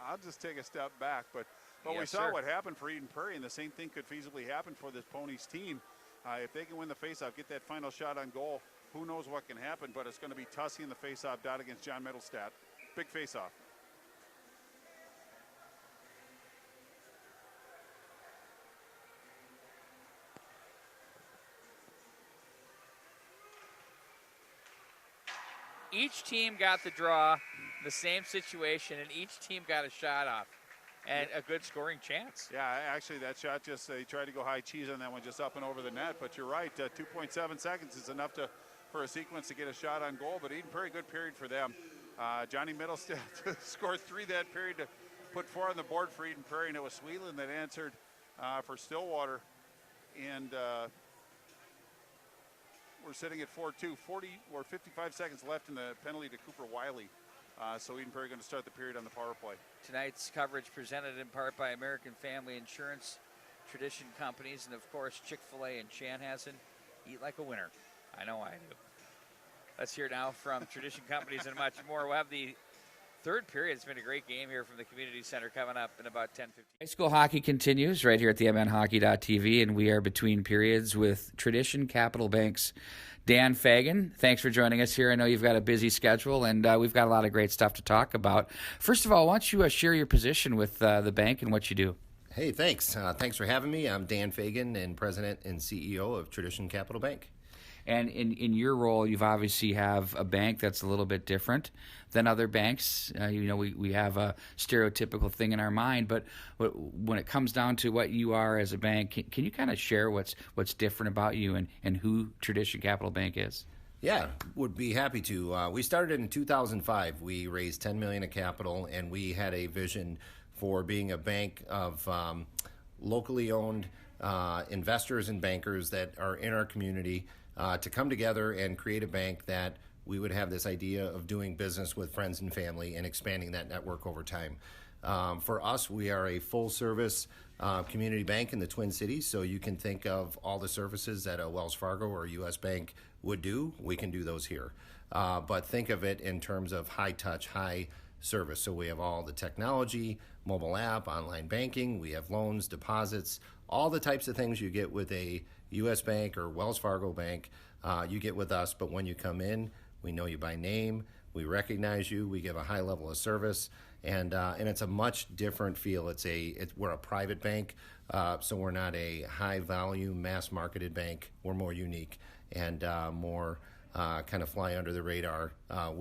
I'll just take a step back, but Yes, we saw sir. what happened for Eden Prairie, and the same thing could feasibly happen for this Ponies team. If they can win the faceoff, get that final shot on goal, who knows what can happen, but it's going to be Tussey in the faceoff dot against John Middlestat. Big faceoff. Each team got the draw, the same situation, and each team got a shot off and a good scoring chance. Yeah, actually that shot just, they tried to go high cheese on that one, just up and over the net, but you're right, 2.7 seconds is enough for a sequence to get a shot on goal, but Eden Prairie, good period for them. Johnny Middlestat scored 3 that period to put 4 on the board for Eden Prairie, and it was Sweeland that answered for Stillwater, and we're sitting at 4-2, 55 seconds left in the penalty to Cooper Wiley. So Eden Prairie going to start the period on the power play. Tonight's coverage presented in part by American Family Insurance, Tradition Companies, and of course Chick-fil-A and Chanhassen. Eat like a winner. I know I do. Let's hear now from Tradition Companies and much more. We'll have the third period. It's been a great game here from the community center coming up in about 10:15. High school hockey continues right here at the MNHockey.tv, and we are between periods with Tradition Capital Bank's Dan Fagan. Thanks for joining us here. I know you've got a busy schedule, and we've got a lot of great stuff to talk about. First of all, why don't you share your position with the bank and what you do? Hey, thanks. Thanks for having me. I'm Dan Fagan, and President and CEO of Tradition Capital Bank. And in your role, you've obviously have a bank that's a little bit different than other banks. We have a stereotypical thing in our mind, but when it comes down to what you are as a bank, can you kind of share what's different about you and who Tradition Capital Bank is? Yeah, would be happy to. We started in 2005. We raised $10 million of capital, and we had a vision for being a bank of locally owned investors and bankers that are in our community to come together and create a bank that we would have this idea of doing business with friends and family and expanding that network over time. For us, we are a full-service community bank in the Twin Cities, so you can think of all the services that a Wells Fargo or a U.S. bank would do. We can do those here. But think of it in terms of high touch, high service. So we have all the technology, mobile app, online banking. We have loans, deposits, all the types of things you get with a U.S. bank or Wells Fargo bank, you get with us. But when you come in, we know you by name, we recognize you, we give a high level of service, and it's a much different feel. We're a private bank, so we're not a high value mass marketed bank. We're more unique and more kind of fly under the radar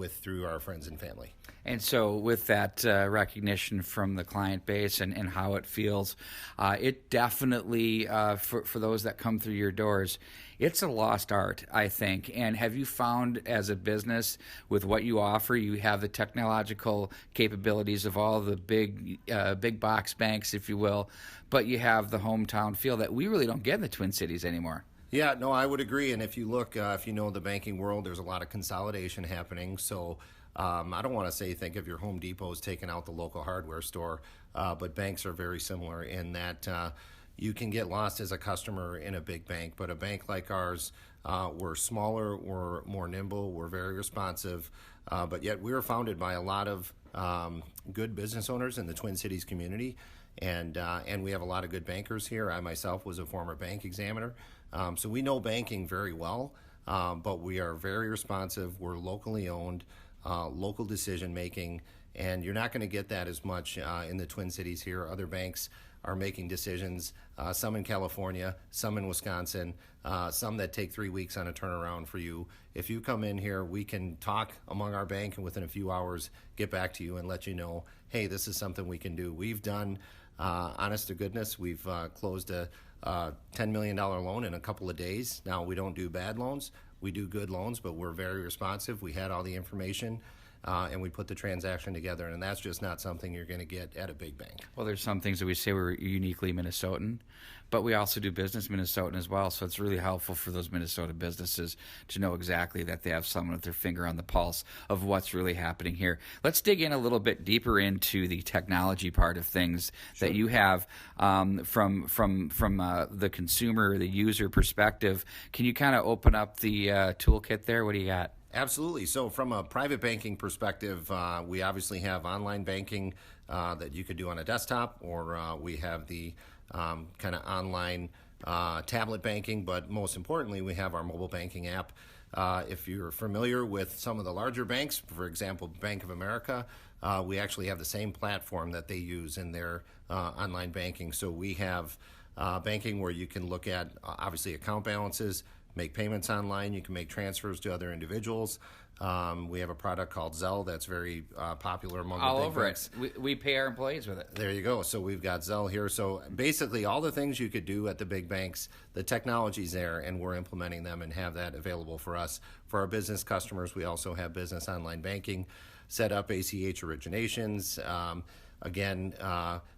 through our friends and family. And so with that recognition from the client base and how it feels, it definitely, for those that come through your doors, it's a lost art, I think. And have you found as a business with what you offer, you have the technological capabilities of all the big box banks, if you will, but you have the hometown feel that we really don't get in the Twin Cities anymore. Yeah, no, I would agree. And if you look, if you know the banking world, there's a lot of consolidation happening. So I don't want to think of your Home Depot's taking out the local hardware store, but banks are very similar in that you can get lost as a customer in a big bank. But a bank like ours, we're smaller, we're more nimble, we're very responsive, but yet we were founded by a lot of good business owners in the Twin Cities community. And we have a lot of good bankers here. I myself was a former bank examiner. So we know banking very well, but we are very responsive. We're locally owned, local decision making, and you're not going to get that as much in the Twin Cities here. Other banks are making decisions, some in California, some in Wisconsin, some that take 3 weeks on a turnaround for you. If you come in here, we can talk among our bank and within a few hours get back to you and let you know, hey, this is something we can do. We've done, honest to goodness, we've closed a $10 million loan in a couple of days. Now, we don't do bad loans. We do good loans, but we're very responsive. We had all the information and we put the transaction together, and that's just not something you're going to get at a big bank. Well, there's some things that we say we're uniquely Minnesotan, but we also do business Minnesotan as well, so it's really helpful for those Minnesota businesses to know exactly that they have someone with their finger on the pulse of what's really happening here. Let's dig in a little bit deeper into the technology part of things that you have from the consumer, the user perspective. Can you kind of open up the toolkit there? What do you got? Absolutely. So from a private banking perspective, we obviously have online banking that you could do on a desktop, or we have the kind of online tablet banking, but most importantly, we have our mobile banking app. If you're familiar with some of the larger banks, for example, Bank of America, we actually have the same platform that they use in their online banking. So we have banking where you can look at, obviously, account balances, make payments online. You can make transfers to other individuals. We have a product called Zelle that's very popular among all the big over banks. it. We pay our employees with it. There you go. So we've got Zelle here. So basically all the things you could do at the big banks, the technology's there, and we're implementing them and have that available for us. For our business customers, we also have business online banking, set up ACH originations, again,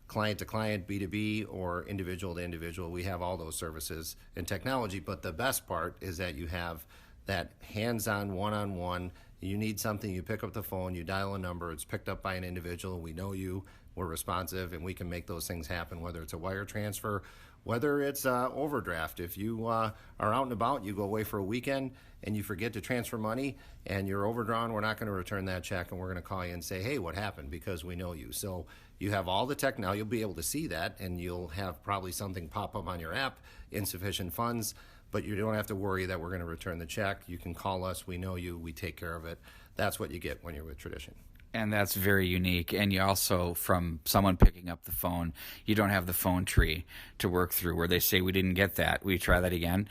client to client, B2B, or individual to individual. We have all those services and technology, but the best part is that you have that hands-on, one-on-one. You need something, you pick up the phone, you dial a number, it's picked up by an individual, we know you, we're responsive, and we can make those things happen, whether it's a wire transfer, whether it's overdraft. If you are out and about, you go away for a weekend, and you forget to transfer money, and you're overdrawn, we're not going to return that check, and we're going to call you and say, hey, what happened? Because we know you. So you have all the tech now. You'll be able to see that, and you'll have probably something pop up on your app, insufficient funds, but you don't have to worry that we're going to return the check. You can call us. We know you. We take care of it. That's what you get when you're with Tradition. And that's very unique. And you also, from someone picking up the phone, you don't have the phone tree to work through where they say, we didn't get that. We try that again,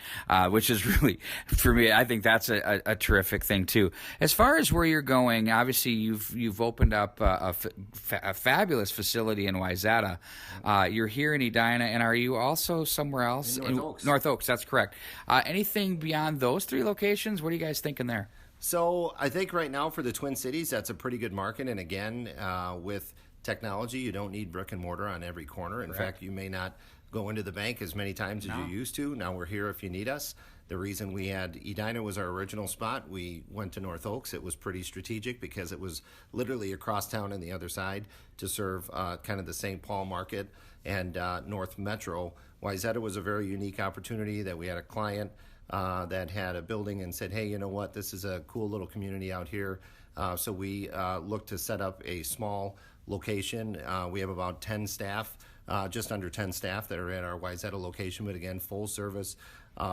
which is really, for me, I think that's a terrific thing too. As far as where you're going, obviously you've opened up a fabulous facility in Wayzata. You're here in Edina, and are you also somewhere else? In North Oaks. North Oaks, that's correct. Anything beyond those three locations? What are you guys thinking there? So I think right now for the Twin Cities, that's a pretty good market. And again, with technology, you don't need brick and mortar on every corner. In fact, you may not go into the bank as many times as you used to. Now we're here if you need us. The reason we had Edina was our original spot. We went to North Oaks. It was pretty strategic because it was literally across town on the other side to serve kind of the St. Paul market and North Metro. Wayzata was a very unique opportunity that we had a client that had a building and said, hey, you know what, this is a cool little community out here. So we looked to set up a small location. We have about 10 staff, just under 10 staff that are at our Wayzata location, but again, full service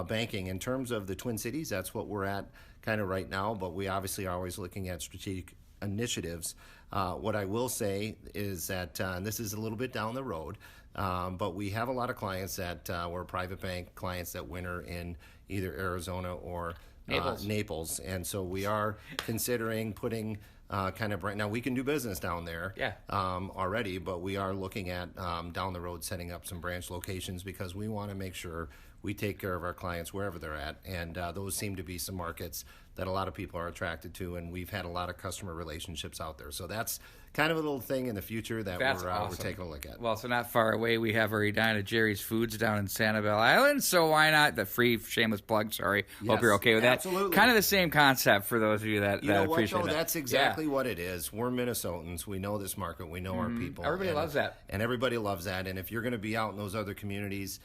banking. In terms of the Twin Cities, that's what we're at kind of right now, but we obviously are always looking at strategic initiatives. What I will say is that, and this is a little bit down the road, but we have a lot of clients that were private bank clients that winter in either Arizona or Naples. And so we are considering putting kind of right now, we can do business down there already, but we are looking at down the road setting up some branch locations because we want to make sure we take care of our clients wherever they're at. And those seem to be some markets that a lot of people are attracted to, and we've had a lot of customer relationships out there. So that's kind of a little thing in the future that we're taking a look at. Well, so not far away, we have our Edina Jerry's Foods down in Sanibel Island, so why not? The free shameless plug, sorry. Yes, hope you're okay with that. Absolutely. Kind of the same concept for those of you that appreciate that. That's exactly what it is. We're Minnesotans. We know this market. We know our people. Everybody loves that. And everybody loves that. And if you're going to be out in those other communities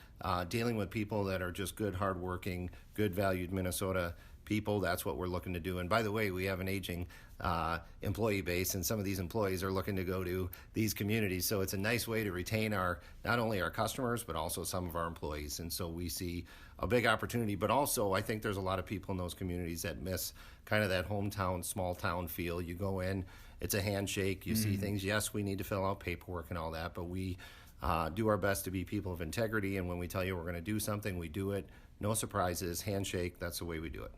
dealing with people that are just good, hardworking, good, valued Minnesota people, that's what we're looking to do. And by the way, we have an aging employee base, and some of these employees are looking to go to these communities. So it's a nice way to retain not only our customers, but also some of our employees. And so we see a big opportunity. But also, I think there's a lot of people in those communities that miss kind of that hometown, small town feel. You go in, it's a handshake, you see things. Yes, we need to fill out paperwork and all that, but we do our best to be people of integrity. And when we tell you we're going to do something, we do it. No surprises, handshake, that's the way we do it.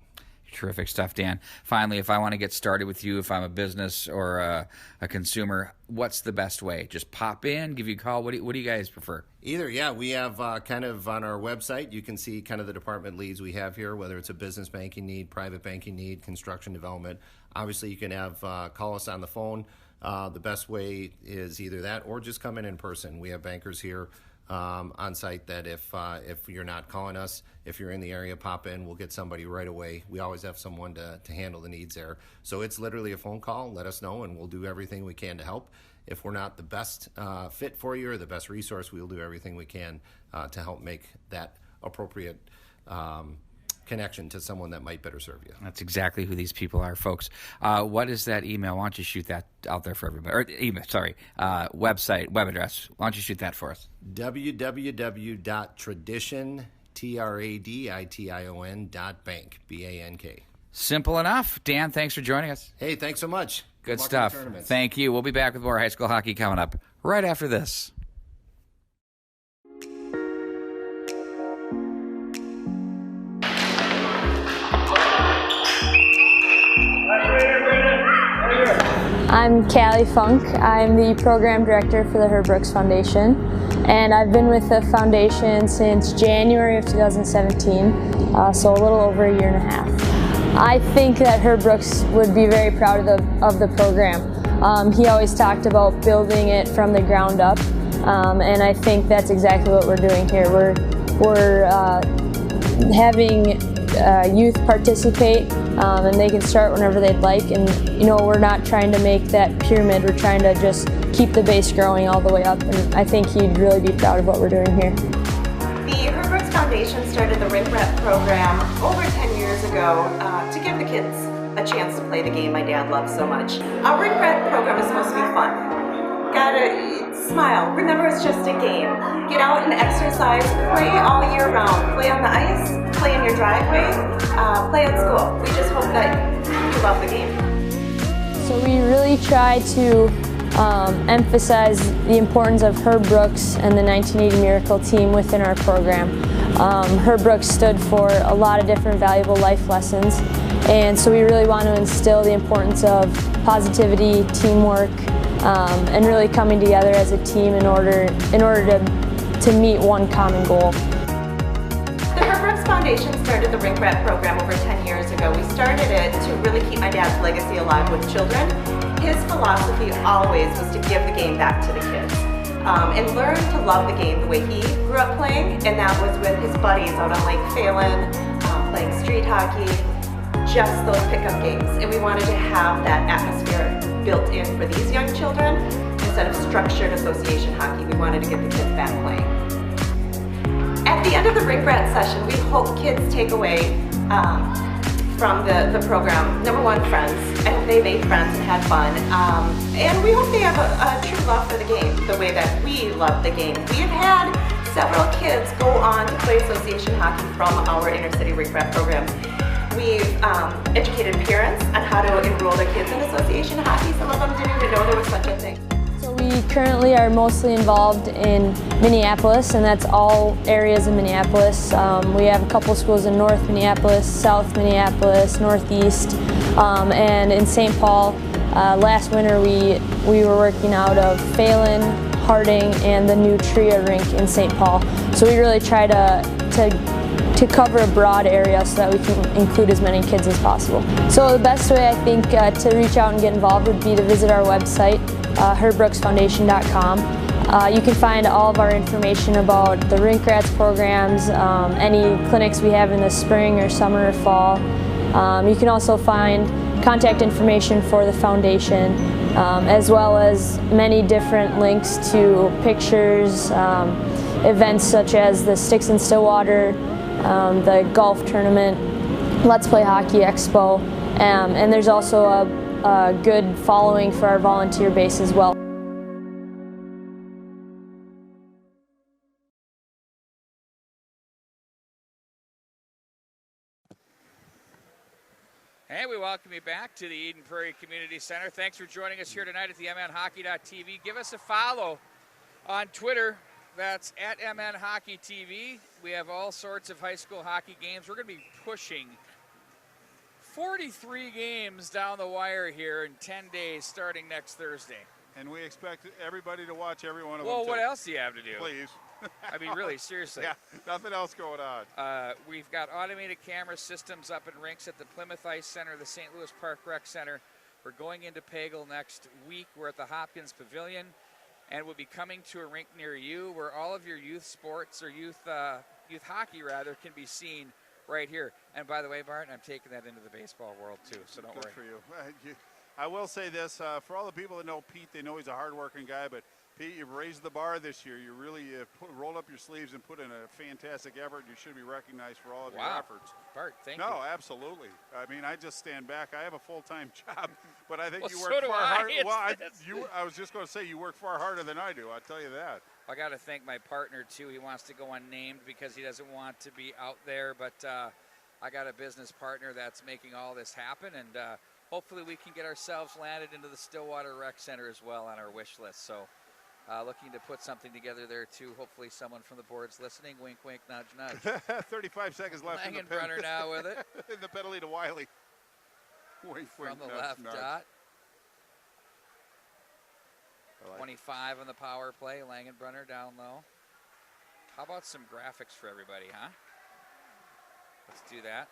Terrific stuff, Dan. Finally, if I want to get started with you, if I'm a business or a consumer, what's the best way? Just pop in, give you a call? What do you guys prefer? Either, yeah. We have kind of on our website, you can see kind of the department leads we have here, whether it's a business banking need, private banking need, construction development. Obviously, you can have call us on the phone. The best way is either that or just come in person. We have bankers here on site that if you're not calling us, if you're in the area, pop in. We'll get somebody right away. We always have someone to handle the needs there. So it's literally a phone call. Let us know, and we'll do everything we can to help. If we're not the best fit for you or the best resource, we'll do everything we can to help make that appropriate connection to someone that might better serve you. That's exactly who these people are, folks. What is that email? Why don't you shoot that out there for everybody? Or email, sorry, website, web address. Why don't you shoot that for us? www.tradition.bank, B-A-N-K. Simple enough. Dan, thanks for joining us. Hey, thanks so much. Good stuff. Thank you. We'll be back with more high school hockey coming up right after this. I'm Callie Funk. I'm the program director for the Herb Brooks Foundation, and I've been with the foundation since January of 2017, so a little over a year and a half. I think that Herb Brooks would be very proud of the program. He always talked about building it from the ground up, and I think that's exactly what we're doing here. We're having youth participate, and they can start whenever they'd like. And we're not trying to make that pyramid. We're trying to just keep the base growing all the way up. And I think he'd really be proud of what we're doing here. The Herb Brooks Foundation started the Rink Rat program over 10 years ago to give the kids a chance to play the game my dad loves so much. Our Rink Rat program is supposed to be fun. Gotta smile. Remember, it's just a game. Get out and exercise. Play all year round. Play on the ice. Play in your driveway. Play at school. We just hope that you love the game. So we really try to emphasize the importance of Herb Brooks and the 1980 Miracle team within our program. Herb Brooks stood for a lot of different valuable life lessons, and so we really want to instill the importance of positivity, teamwork, and really coming together as a team in order to meet one common goal. The Herb Brooks Foundation started the Rink Rat program over 10 years ago. We started it to really keep my dad's legacy alive with children. His philosophy always was to give the game back to the kids and learn to love the game the way he grew up playing, and that was with his buddies out on Lake Phelan, playing street hockey, just those pickup games. And we wanted to have that atmosphere built in for these young children instead of structured association hockey. We wanted to get the kids back playing. At the end of the Rink Rat session, we hope kids take away from the program, number one, friends. I hope they made friends and had fun. And we hope they have a true love for the game, the way that we love the game. We have had several kids go on to play association hockey from our inner city Rink Rat programs. We've educated parents on how to enroll their kids in association hockey. Some of them didn't even know there was such a thing. So we currently are mostly involved in Minneapolis, and that's all areas of Minneapolis. We have a couple schools in North Minneapolis, South Minneapolis, Northeast, and in St. Paul. Last winter we were working out of Phelan, Harding, and the new Tria rink in St. Paul. So we really try to cover a broad area so that we can include as many kids as possible. So the best way I think to reach out and get involved would be to visit our website, herbrooksfoundation.com. You can find all of our information about the Rink Rats programs, any clinics we have in the spring or summer or fall. You can also find contact information for the foundation, as well as many different links to pictures, events such as the Sticks in Stillwater, the golf tournament, Let's Play Hockey Expo, and there's also a good following for our volunteer base as well. Hey, we welcome you back to the Eden Prairie Community Center. Thanks for joining us here tonight at the MNHockey.tv. Give us a follow on Twitter. That's at MNHockeyTV. We have all sorts of high school hockey games. We're going to be pushing 43 games down the wire here in 10 days starting next Thursday. And we expect everybody to watch every one of them. Well, too. what else do you have to do? Please. I mean, really, seriously. Yeah, nothing else going on. We've got automated camera systems up in rinks at the Plymouth Ice Center, the St. Louis Park Rec Center. We're going into Pagel next week. We're at the Hopkins Pavilion, and we'll be coming to a rink near you where all of your youth sports, or youth hockey rather, can be seen right here. And by the way, Barton, I'm taking that into the baseball world too, so don't Good worry. for you. I will say this, for all the people that know Pete, they know he's a hard-working guy, but Pete, you've raised the bar this year. You really rolled up your sleeves and put in a fantastic effort. You should be recognized for all of your efforts. Bart, thank you. No, absolutely. I mean, I just stand back. I have a full-time job, but I think Well, you so work do far I. harder. It's- Well, I was just going to say you work far harder than I do. I'll tell you that. I got to thank my partner too. He wants to go unnamed because he doesn't want to be out there, but I got a business partner that's making all this happen, and hopefully we can get ourselves landed into the Stillwater Rec Center as well on our wish list. So looking to put something together there too. Hopefully someone from the board's listening. Wink, wink, nudge, nudge. 35 seconds left in the Langenbrunner now with it. in the penalty to Wiley. Wink, From wink, the nudge, left nudge. dot. I like 25 on the power play. Langenbrunner down low. How about some graphics for everybody, huh? Let's do that.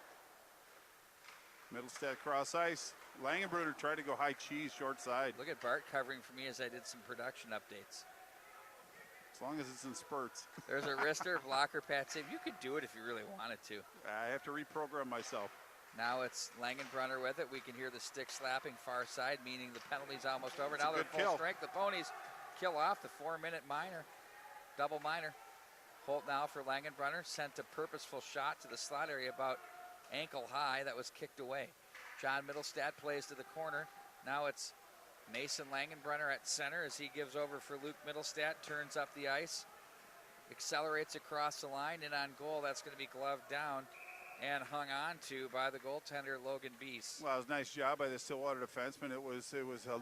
Middlestead cross ice. Langenbrunner tried to go high cheese, short side. Look at Bart covering for me as I did some production updates. As long as it's in spurts. There's a wrister, blocker, pat save. You could do it if you really wanted to. I have to reprogram myself. Now it's Langenbrunner with it. We can hear the stick slapping far side, meaning the penalty's almost over. It's a Now they're good full kill. strength. The Ponies kill off the 4-minute minor, double minor. Holt now for Langenbrunner, sent a purposeful shot to the slot area about ankle high. That was kicked away. John Middlestad plays to the corner. Now it's Mason Langenbrunner at center as he gives over for Luke Middlestad, turns up the ice, accelerates across the line, and on goal, that's going to be gloved down and hung on to by the goaltender, Logan Beese. Well, it was a nice job by the Stillwater defenseman. It was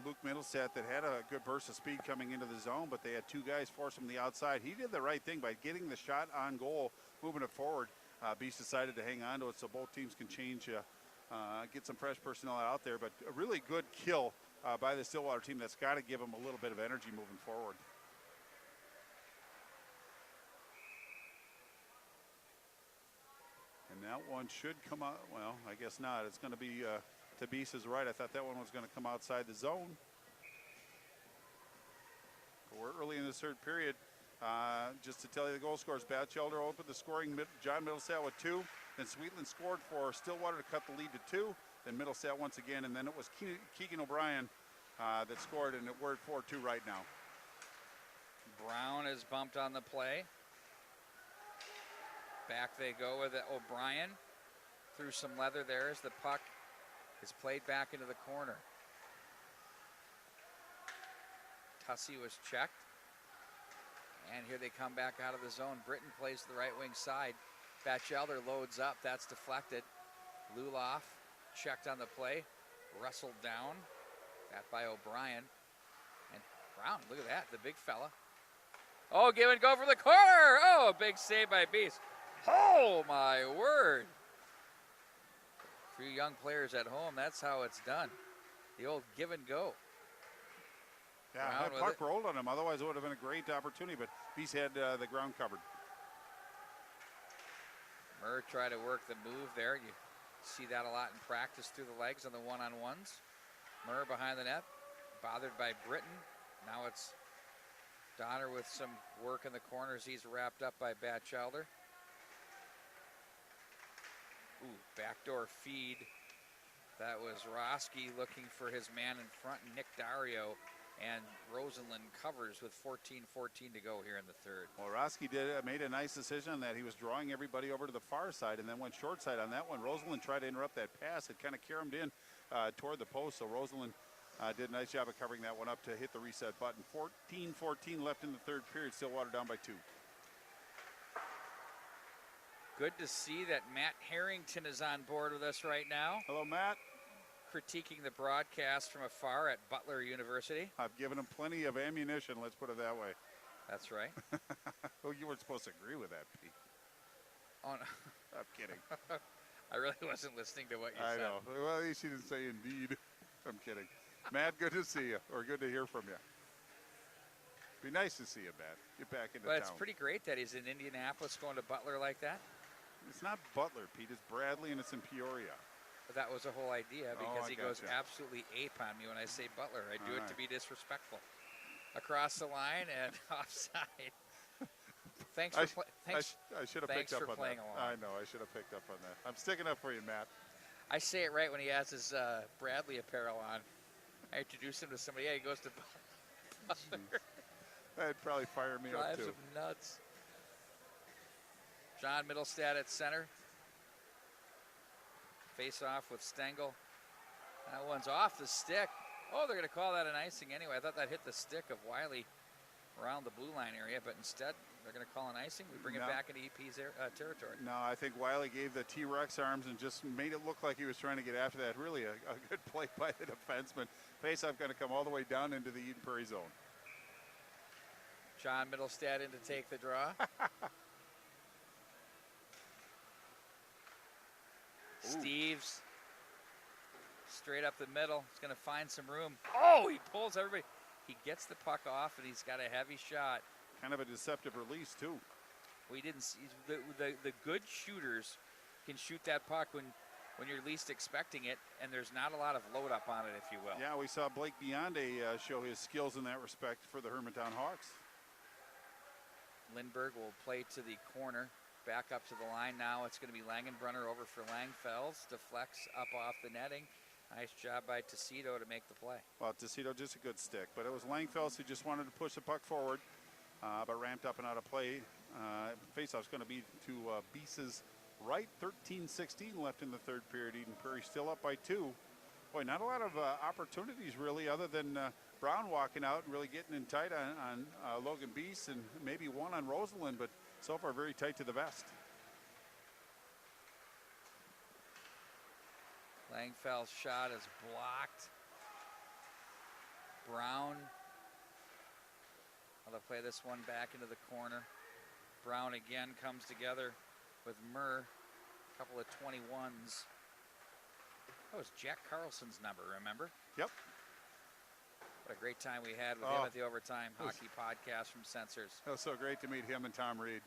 Luke Middlestead that had a good burst of speed coming into the zone, but they had two guys force him to the outside. He did the right thing by getting the shot on goal, moving it forward. Beese decided to hang on to it so both teams can change, get some fresh personnel out there. But a really good kill by the Stillwater team that's got to give them a little bit of energy moving forward. And that one should come out, well, I guess not. It's going to be to Beese's right. I thought that one was going to come outside the zone. We're early in the third period. Just to tell you the goal scores, Batchelder opened the scoring. John Middlestad with 2. Then Sweetland scored for Stillwater to cut the lead to 2. Then Middlestad once again, and then it was Keegan O'Brien that scored, and we're at 4-2 right now. Brown is bumped on the play. Back they go with O'Brien. Through some leather there as the puck is played back into the corner. Tussey was checked. And here they come back out of the zone. Britton plays to the right wing side. Batchelder loads up. That's deflected. Luloff checked on the play. Wrestled down. That by O'Brien. And Brown, look at that, the big fella. Oh, give and go for the corner. Oh, big save by Beast. Oh, my word. For you young players at home, that's how it's done. The old give and go. Yeah, that puck rolled on him. Otherwise, it would have been a great opportunity, but Beast had the ground covered. Murr tried to work the move there. You see that a lot in practice through the legs on the one-on-ones. Murr behind the net, bothered by Britton. Now it's Donner with some work in the corners. He's wrapped up by Batchelder. Ooh, backdoor feed. That was Roski looking for his man in front, Nick Dario. And Rosenlund covers with 14:14 to go here in the third. Well, Roski made a nice decision on that. He was drawing everybody over to the far side and then went short side on that one. Rosenlund tried to interrupt that pass. It kind of caromed in toward the post, so Rosenlund did a nice job of covering that one up to hit the reset button. 14:14 left in the third period. Stillwater down by 2. Good to see that Matt Harrington is on board with us right now. Hello, Matt. Critiquing the broadcast from afar at Butler University. I've given him plenty of ammunition, let's put it that way. That's right. Oh, you weren't supposed to agree with that, Pete. Oh, no. I'm kidding. I really wasn't listening to what you I said. know. Well, at least you didn't say indeed. I'm kidding. Matt, good to see you, or good to hear from you. Be nice to see you, Matt. Get back into But town. it's pretty great that he's in Indianapolis going to Butler like that. It's not Butler, Pete. It's Bradley, and it's in Peoria. But that was the whole idea, because he goes gotcha. absolutely ape on me when I say Butler. I do All it to be disrespectful. Across the line and offside. Thanks for I should have picked up on playing that. along. I know. I should have picked up on that. I'm sticking up for you, Matt. I say it right when he has his Bradley apparel on. I introduce him to somebody. Yeah, he goes to Butler. That'd probably fire me up, Drives too. him nuts. John Middlestad at center. Face off with Stengel. That one's off the stick. Oh, they're going to call that an icing anyway. I thought that hit the stick of Wiley around the blue line area, but instead they're going to call an icing. We bring it back into EP's territory. No, I think Wiley gave the T-Rex arms and just made it look like he was trying to get after that. Really a good play by the defenseman. Face-off going to come all the way down into the Eden Prairie zone. John Middlestad in to take the draw. Steves straight up the middle. He's going to find some room. Oh, he pulls everybody. He gets the puck off, and he's got a heavy shot. Kind of a deceptive release, too. We didn't see the good shooters can shoot that puck when you're least expecting it, and there's not a lot of load up on it, if you will. Yeah, we saw Blake Bionde show his skills in that respect for the Hermantown Hawks. Lindbergh will play to the corner. Back up to the line now. It's going to be Langenbrunner over for Langfels. Deflects up off the netting. Nice job by Tecito to make the play. Well, Tecito just a good stick, but it was Langfels who just wanted to push the puck forward, but ramped up and out of play. Faceoff's going to be to Beese's right. 13-16 left in the third period. Eden Prairie still up by 2. Boy, not a lot of opportunities really, other than Brown walking out and really getting in tight on Logan Beese, and maybe one on Rosalind, but so far very tight to the vest. Langfell's shot is blocked. Brown. They'll play this one back into the corner. Brown again comes together with Murr. A couple of 21s. That was Jack Carlson's number, remember? Yep. What a great time we had with him at the Overtime Hockey Podcast from Sensors. It was so great to meet him and Tom Reed.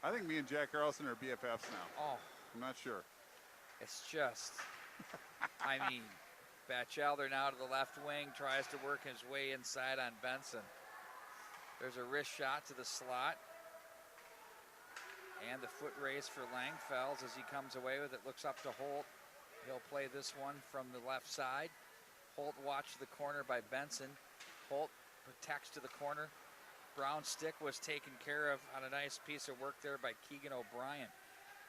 I think me and Jack Carlson are BFFs now. Oh. I'm not sure. It's just, I mean, Batchelder now to the left wing, tries to work his way inside on Benson. There's a wrist shot to the slot. And the foot race for Langfels as he comes away with it. Looks up to Holt. He'll play this one from the left side. Holt watched the corner by Benson. Holt protects to the corner. Brown's stick was taken care of on a nice piece of work there by Keegan O'Brien.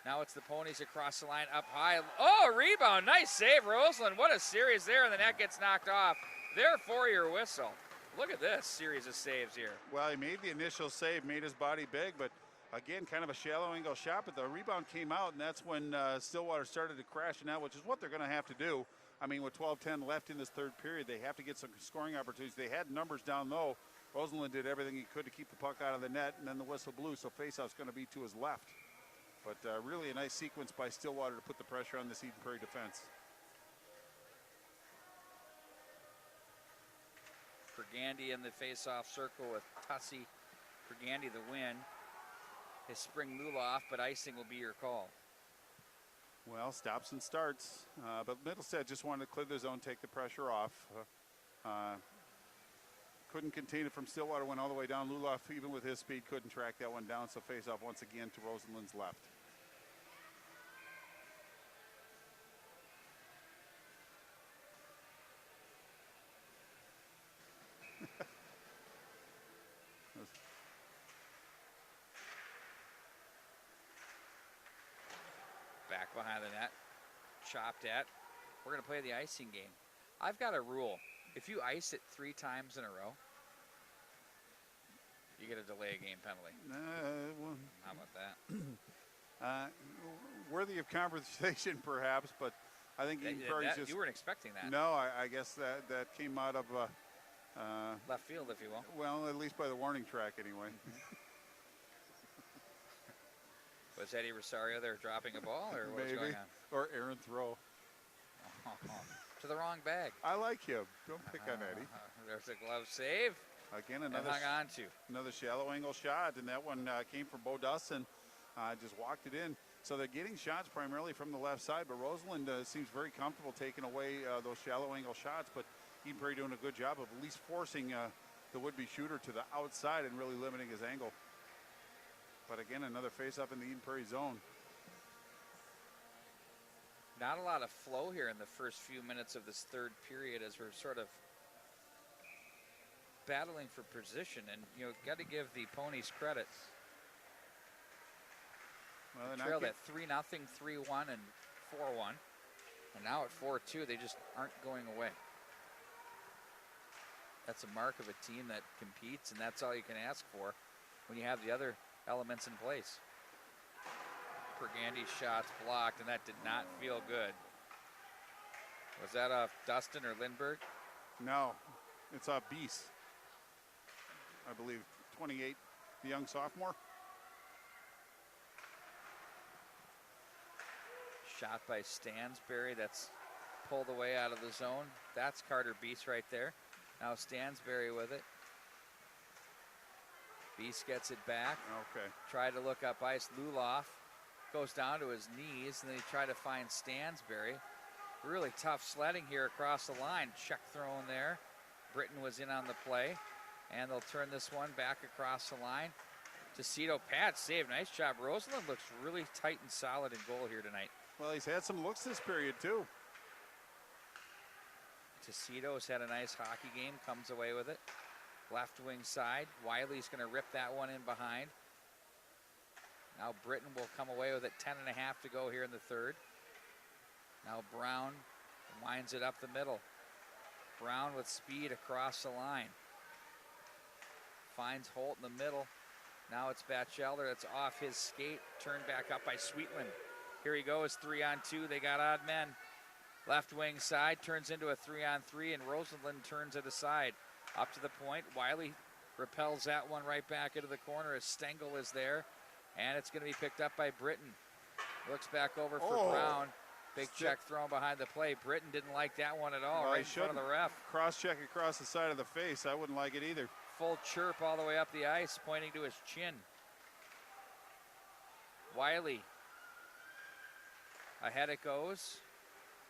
Now it's the Ponies across the line up high. Oh, rebound. Nice save, Roseland. What a series there, and the net gets knocked off. Therefore, your whistle. Look at this series of saves here. Well, he made the initial save, made his body big, but again, kind of a shallow angle shot, but the rebound came out, and that's when Stillwater started to crash now, which is what they're going to have to do. I mean, with 12:10 left in this third period, they have to get some scoring opportunities. They had numbers down low. Roseland did everything he could to keep the puck out of the net, and then the whistle blew, so faceoff's going to be to his left. But really a nice sequence by Stillwater to put the pressure on this Eden Prairie defense. Pergandy in the face-off circle with Tussey. Pergandy the win. His spring Luloff, but icing will be your call. Well, stops and starts, but Middlestead just wanted to clear the zone, take the pressure off. Couldn't contain it from Stillwater, went all the way down. Luloff, even with his speed, couldn't track that one down, so face-off once again to Roseland's left. Back behind the net, chopped at. We're going to play the icing game. I've got a rule. If you ice it 3 times in a row, you get a delay a game penalty. Well, how about that? Worthy of conversation, perhaps, but I think Eden Prairie's just... You weren't expecting that. No, I guess that came out of... left field, if you will. Well, at least by the warning track, anyway. Was Eddie Rosario there dropping a ball, or what was going on? Or Aaron Throw. To the wrong bag. I like him. Don't pick on Eddie. There's a glove save. Again, hung on to. Another shallow angle shot, and that one came from Bo Dustin. Just walked it in. So they're getting shots primarily from the left side, but Roseland seems very comfortable taking away those shallow angle shots. But Eden Prairie doing a good job of at least forcing the would-be shooter to the outside and really limiting his angle. But again, another face-up in the Eden Prairie zone. Not a lot of flow here in the first few minutes of this third period as we're sort of battling for position. And, got to give the Ponies credit. Well, they trailed at 3-0, 3-1, and 4-1. And now at 4-2, they just aren't going away. That's a mark of a team that competes, and that's all you can ask for when you have the other elements in place. Pergandy's shots blocked, and that did not feel good. Was that off Dustin or Lindbergh? No, it's off Beast, I believe. 28, the young sophomore. Shot by Stansberry, that's pulled away out of the zone. That's Carter Beast right there. Now Stansberry with it. Beast gets it back. Okay. Tried to look up ice. Luloff goes down to his knees, and then he tried to find Stansberry. Really tough sledding here across the line. Check thrown there. Britton was in on the play, and they'll turn this one back across the line. Tecito pad save. Nice job. Roseland looks really tight and solid in goal here tonight. Well, he's had some looks this period, too. Tecito's had a nice hockey game, comes away with it. Left wing side. Wiley's going to rip that one in behind. Now Britton will come away with it. 10.5 to go here in the third. Now Brown winds it up the middle. Brown with speed across the line. Finds Holt in the middle. Now it's Batchelder. That's off his skate. Turned back up by Sweetland. Here he goes, 3-on-2. They got odd men. Left wing side turns into a 3-on-3, and Rosenland turns it aside. Up to the point. Wiley repels that one right back into the corner as Stengel is there. And it's going to be picked up by Britton. Looks back over for Brown. Big check thrown behind the play. Britton didn't like that one at all, right in front of the ref. Cross-check across the side of the face. I wouldn't like it either. Full chirp all the way up the ice, pointing to his chin. Wiley. Ahead it goes.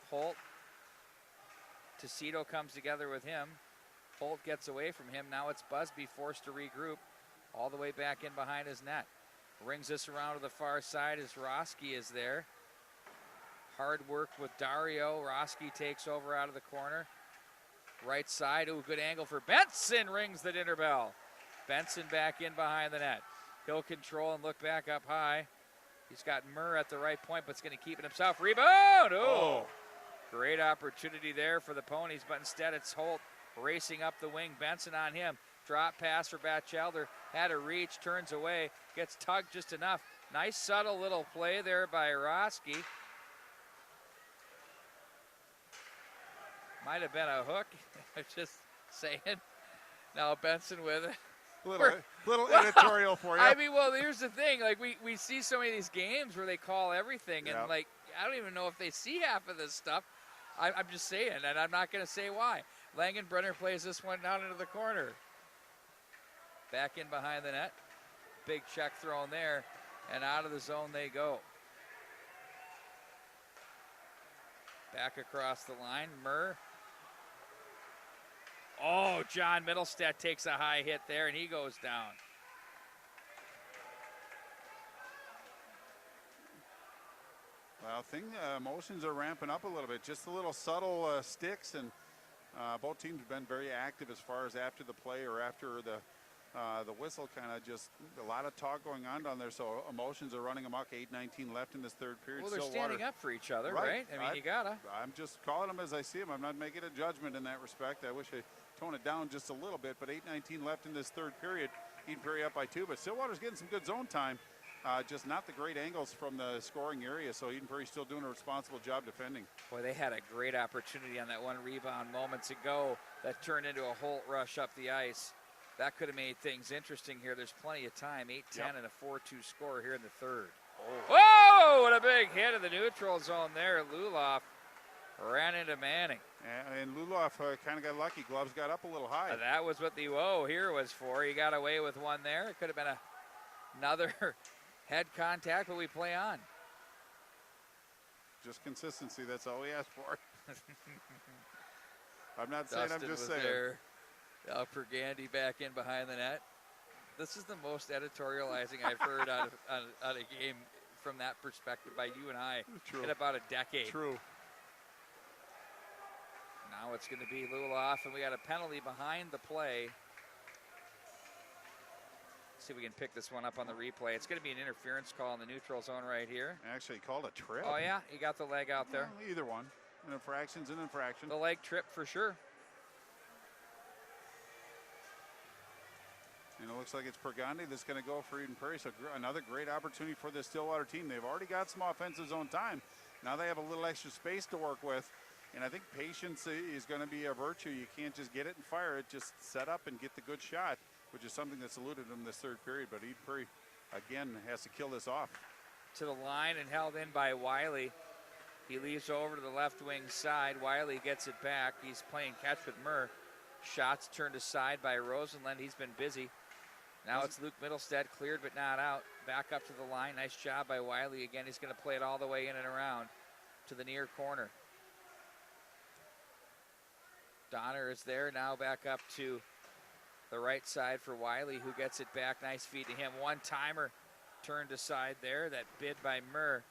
Holt. Tecito comes together with him. Holt gets away from him. Now it's Busby forced to regroup all the way back in behind his net. Rings this around to the far side as Roski is there. Hard work with Dario. Roski takes over out of the corner. Right side, good angle for Benson, rings the dinner bell. Benson back in behind the net. He'll control and look back up high. He's got Murr at the right point, but it's going to keep it himself. Rebound! Great opportunity there for the Ponies, but instead it's Holt racing up the wing. Benson on him. Drop pass for Batchelder. Had a reach, turns away, gets tugged just enough. Nice subtle little play there by Roski. Might have been a hook. I'm just saying. Now Benson with it. Little editorial for you. I mean, well, here's the thing. Like, we see so many of these games where they call everything, and, like, I don't even know if they see half of this stuff. I'm just saying, and I'm not going to say why. Langenbrenner plays this one down into the corner. Back in behind the net. Big check thrown there, and out of the zone they go. Back across the line, Murr. Oh, John Middlestead takes a high hit there, and he goes down. Well, emotions are ramping up a little bit. Just a little subtle sticks, and both teams have been very active as far as after the play or after the whistle. Kind of just a lot of talk going on down there. So emotions are running amok. 8:19 left in this third period. Well, they're Stillwater standing up for each other, right? I mean, you gotta. I'm just calling them as I see them. I'm not making a judgment in that respect. I wish I tone it down just a little bit, but 8:19 left in this third period. Eden Prairie up by 2, but Stillwater's getting some good zone time. Just not the great angles from the scoring area, so Eden Prairie's still doing a responsible job defending. Boy, they had a great opportunity on that one rebound moments ago that turned into a Holt rush up the ice. That could have made things interesting here. There's plenty of time, 8-10 and a 4-2 score here in the third. Whoa, what a big hit in the neutral zone there. Luloff ran into Manning. And Luloff kind of got lucky. Gloves got up a little high. That was what the whoa here was for. He got away with one there. It could have been another head contact, but we play on. Just consistency, that's all we ask for. I'm not saying, Dustin I'm just was saying. There. Upper Gandy back in behind the net. This is the most editorializing I've heard out of a game from that perspective by you and I in about a decade. True. Now it's going to be Luloff, and we got a penalty behind the play. See if we can pick this one up on the replay. It's going to be an interference call in the neutral zone right here. Actually called a trip. Oh, yeah, he got the leg out there. Well, either one. An infraction's an infraction. The leg trip for sure. And it looks like it's Pergandi that's going to go for Eden Prairie. So another great opportunity for this Stillwater team. They've already got some offensive zone time. Now they have a little extra space to work with. And I think patience is going to be a virtue. You can't just get it and fire it. Just set up and get the good shot, which is something that's eluded them this third period. But Eden Prairie, again, has to kill this off. To the line and held in by Wiley. He leaves over to the left wing side. Wiley gets it back. He's playing catch with Murr. Shots turned aside by Rosenlund. He's been busy. Now it's Luke Middlestead, cleared but not out. Back up to the line. Nice job by Wiley. Again, he's going to play it all the way in and around to the near corner. Donner is there. Now back up to the right side for Wiley, who gets it back. Nice feed to him. One-timer turned aside there. That bid by Murr.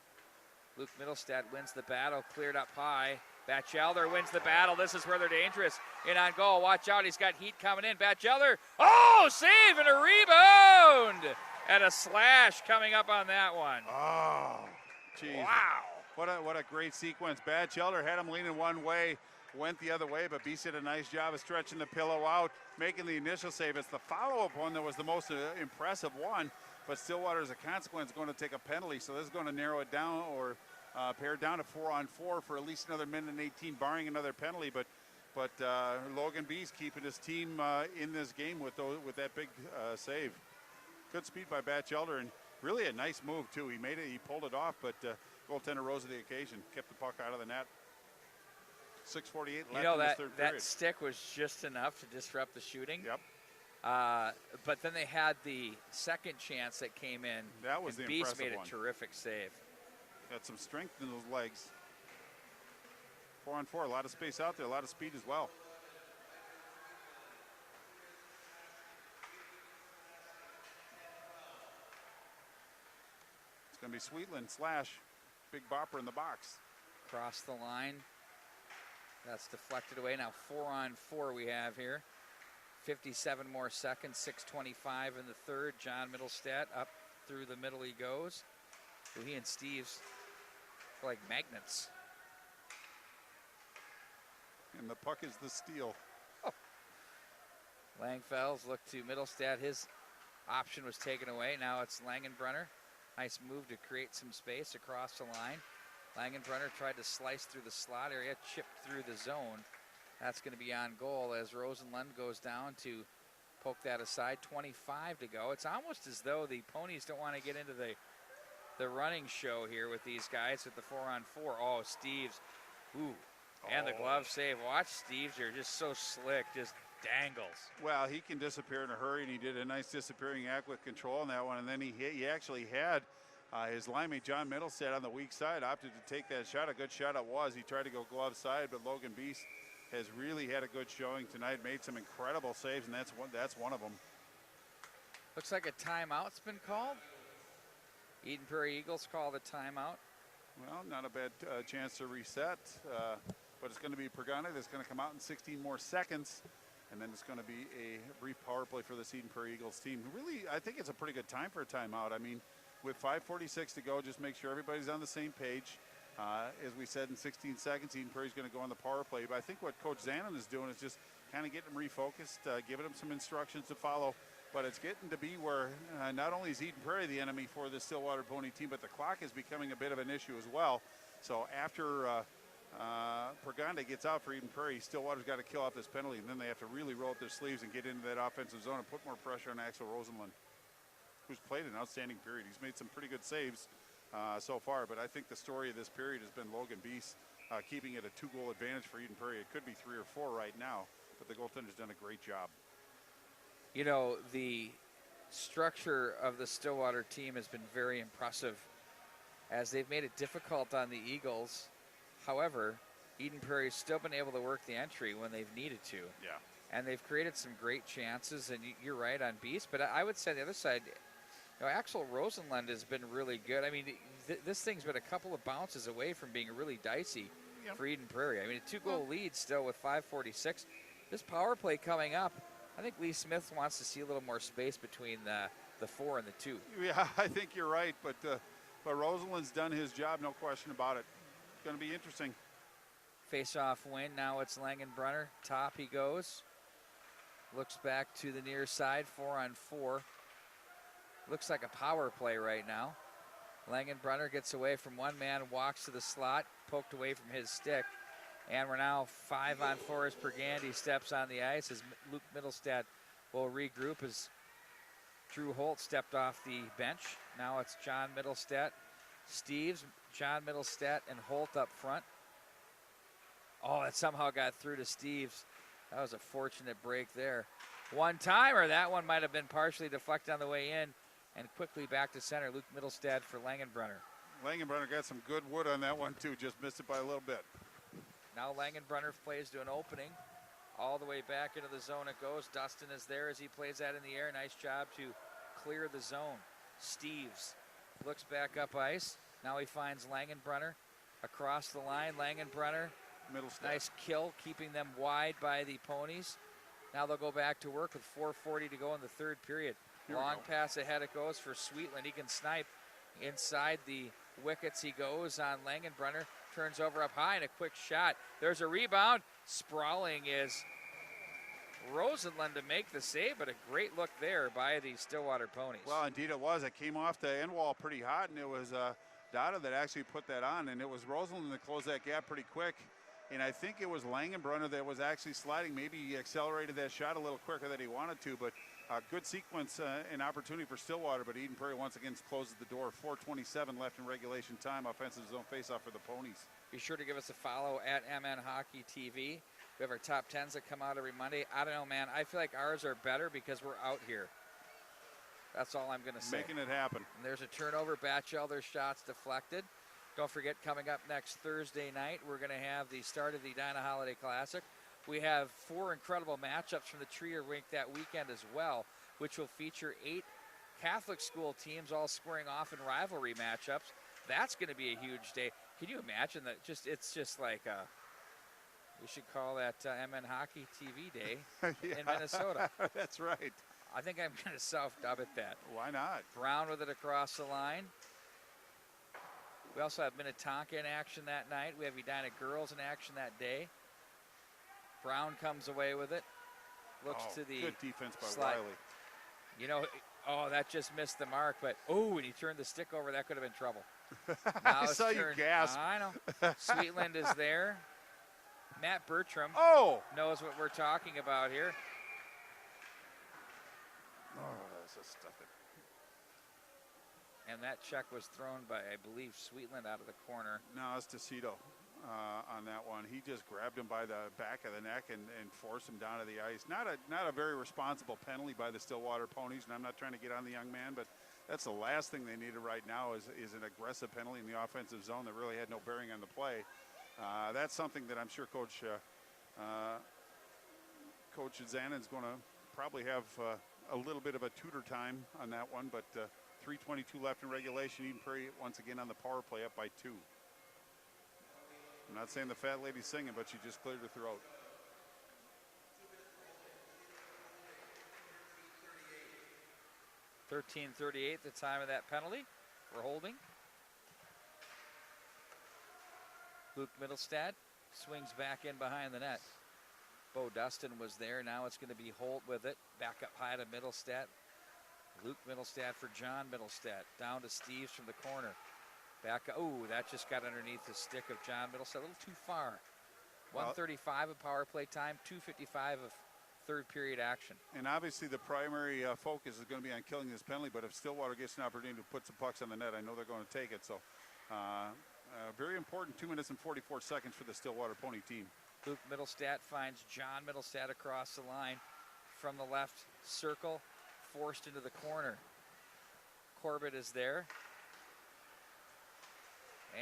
Luke Middlestead wins the battle. Cleared up high. Batchelder wins the battle. This is where they're dangerous. In on goal. Watch out. He's got heat coming in. Batchelder. Oh, save and a rebound. And a slash coming up on that one. Oh, geez. Wow. What a great sequence. Batchelder had him leaning one way, went the other way, but BC did a nice job of stretching the pillow out, making the initial save. It's the follow-up one that was the most impressive one, but Stillwater, as a consequence, going to take a penalty, so this is going to narrow it down or pare down to 4-on-4 for at least another minute and 18, barring another penalty. But Logan B's keeping his team in this game with that big save. Good speed by Batchelder, and really a nice move too. He made it, he pulled it off, but goaltender rose to the occasion, kept the puck out of the net. 6:48 left in this third period. That stick was just enough to disrupt the shooting. Yep. But then they had the second chance that came in. That was the Beast impressive made one. a terrific save. Got some strength in those legs. 4-on-4, a lot of space out there, a lot of speed as well. It's going to be Sweetland / Big Bopper in the box. Across the line. That's deflected away. Now 4-on-4 we have here. 57 more seconds, 6:25 in the third. John Middlestead up through the middle he goes. So he and Steve's are like magnets. And the puck is the steal. Oh. Langfels look to Middlestead. His option was taken away. Now it's Langenbrunner. Nice move to create some space across the line. Langenbrunner tried to slice through the slot area, chipped through the zone. That's going to be on goal as Rosenlund goes down to poke that aside. 25 to go. It's almost as though the Ponies don't want to get into the running show here with these guys with the 4-on-4. Oh, Steves. Ooh. And the glove save. Watch Steves here, just so slick, just dangles. Well, he can disappear in a hurry, and he did a nice disappearing act with control on that one. And then he actually had his linemate John Middlestead on the weak side, opted to take that shot. A good shot it was. He tried to go glove side, but Logan Beast has really had a good showing tonight, made some incredible saves, and that's one of them. Looks like a timeout's been called. Eden Prairie Eagles call the timeout. Well, not a bad chance to reset, but it's going to be Pergani that's going to come out in 16 more seconds, and then it's going to be a brief power play for the Eden Prairie Eagles team. Really, I think it's a pretty good time for a timeout. I mean, with 5:46 to go, just make sure everybody's on the same page. As we said, in 16 seconds, Eden Prairie's going to go on the power play. But I think what Coach Zanon is doing is just kind of getting them refocused, giving them some instructions to follow. But it's getting to be where not only is Eden Prairie the enemy for the Stillwater Pony team, but the clock is becoming a bit of an issue as well. So after Perganda gets out for Eden Prairie, Stillwater's got to kill off this penalty, and then they have to really roll up their sleeves and get into that offensive zone and put more pressure on Axel Rosenlund, who's played an outstanding period. He's made some pretty good saves so far. But I think the story of this period has been Logan Beast keeping it a 2-goal advantage for Eden Prairie. It could be 3 or 4 right now, but the goaltender's done a great job. You know, the structure of the Stillwater team has been very impressive as they've made it difficult on the Eagles. However, Eden Prairie's still been able to work the entry when they've needed to. Yeah. And they've created some great chances, and you're right on Beast. But I would say on the other side, you know, Axel Rosenlund has been really good. I mean, this thing's been a couple of bounces away from being really dicey for Eden Prairie. I mean, a 2-goal lead still with 5:46. This power play coming up, I think Lee Smith wants to see a little more space between the 4 and the 2. Yeah, I think you're right, but Rosenlund's done his job, no question about it. It's going to be interesting. Face-off win. Now it's Langenbrunner. Top he goes. Looks back to the near side, 4-on-4. Looks like a power play right now. Langenbrunner gets away from one man, walks to the slot, poked away from his stick. And we're now 5-on-4 as Pergandy steps on the ice as Luke Middlestad will regroup as Drew Holt stepped off the bench. Now it's John Middlestad, Steves, John Middlestad, and Holt up front. Oh, it somehow got through to Steves. That was a fortunate break there. One-timer. That one might have been partially deflected on the way in. And quickly back to center, Luke Middlestad for Langenbrunner. Langenbrunner got some good wood on that one, too. Just missed it by a little bit. Now Langenbrunner plays to an opening. All the way back into the zone it goes. Dustin is there as he plays that in the air. Nice job to clear the zone. Steves looks back up ice. Now he finds Langenbrunner across the line. Langenbrunner, nice kill, keeping them wide by the Ponies. Now they'll go back to work with 4:40 to go in the third period. Long pass ahead it goes for Sweetland. He can snipe inside the wickets. He goes on Langenbrunner. Turns over up high and a quick shot. There's a rebound. Sprawling is Rosenlund to make the save, but a great look there by the Stillwater Ponies. Well, indeed it was. It came off the end wall pretty hot, and it was Dada that actually put that on, and it was Rosenlund that closed that gap pretty quick. And I think it was Langenbrunner that was actually sliding. Maybe he accelerated that shot a little quicker than he wanted to, but good sequence and opportunity for Stillwater, but Eden Prairie once again closes the door. 4:27 left in regulation time. Offensive zone faceoff for the Ponies. Be sure to give us a follow at MN Hockey TV. We have our top 10s that come out every Monday. I don't know, man. I feel like ours are better because we're out here. That's all I'm going to say. Making it happen. And there's a turnover. Batchelder shots deflected. Don't forget, coming up next Thursday night, we're going to have the start of the Dinah Holiday Classic. We have 4 incredible matchups from the Trier Rink that weekend as well, which will feature 8 Catholic school teams all squaring off in rivalry matchups. That's going to be a huge day. Can you imagine that? It's just like we should call that MN Hockey TV Day in Minnesota. That's right. I think I'm going to self-dub it that. Why not? Brown with it across the line. We also have Minnetonka in action that night. We have Edina girls in action that day. Brown comes away with it. Looks to the good defense by slide. Wiley. You know, that just missed the mark, but when he turned the stick over, that could have been trouble. I saw you gasp. I know. Sweetland is there. Matt Bertram knows what we're talking about here. That's a stuff it. And that check was thrown by, I believe, Sweetland out of the corner. No, it's Tecito on that one. He just grabbed him by the back of the neck and forced him down to the ice. Not a very responsible penalty by the Stillwater Ponies, and I'm not trying to get on the young man, but that's the last thing they needed right now is an aggressive penalty in the offensive zone that really had no bearing on the play. That's something that I'm sure Coach Zannon's going to probably have a little bit of a tutor time on that one, but 3:22 left in regulation. Eden Prairie once again on the power play up by 2. I'm not saying the fat lady's singing, but she just cleared her throat. .13:38 the time of that penalty for holding. Luke Middlestad swings back in behind the net. Bo Dustin was there. Now it's going to be Holt with it. Back up high to Middlestad. Luke Middlestad for John Middlestad. Down to Steves from the corner. Back. That just got underneath the stick of John Middlestad. A little too far. 1:35 of power play time. 2:55 of third period action. And obviously the primary focus is going to be on killing this penalty, but if Stillwater gets an opportunity to put some pucks on the net, I know they're going to take it. So very important 2 minutes and 44 seconds for the Stillwater Pony team. Luke Middlestat finds John Middlestat across the line from the left circle, forced into the corner. Corbett is there.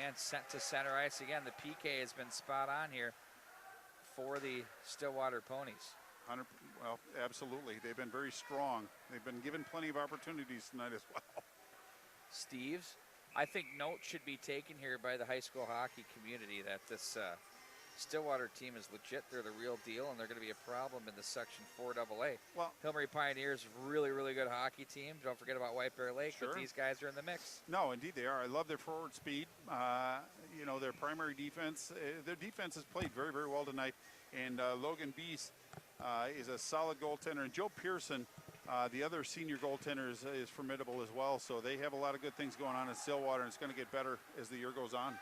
And sent to center ice again. The PK has been spot on here for the Stillwater Ponies. Well, absolutely. They've been very strong. They've been given plenty of opportunities tonight as well. Steves, I think note should be taken here by the high school hockey community that this Stillwater team is legit. They're the real deal, and they're going to be a problem in the Section 4AA. Well, Hillary Pioneers, really, really good hockey team. Don't forget about White Bear Lake, sure. But these guys are in the mix. No, indeed they are. I love their forward speed. You know, their primary defense. Their defense has played very, very well tonight. And Logan Beese is a solid goaltender. And Joe Pearson, the other senior goaltender, is formidable as well. So they have a lot of good things going on in Stillwater, and it's going to get better as the year goes on.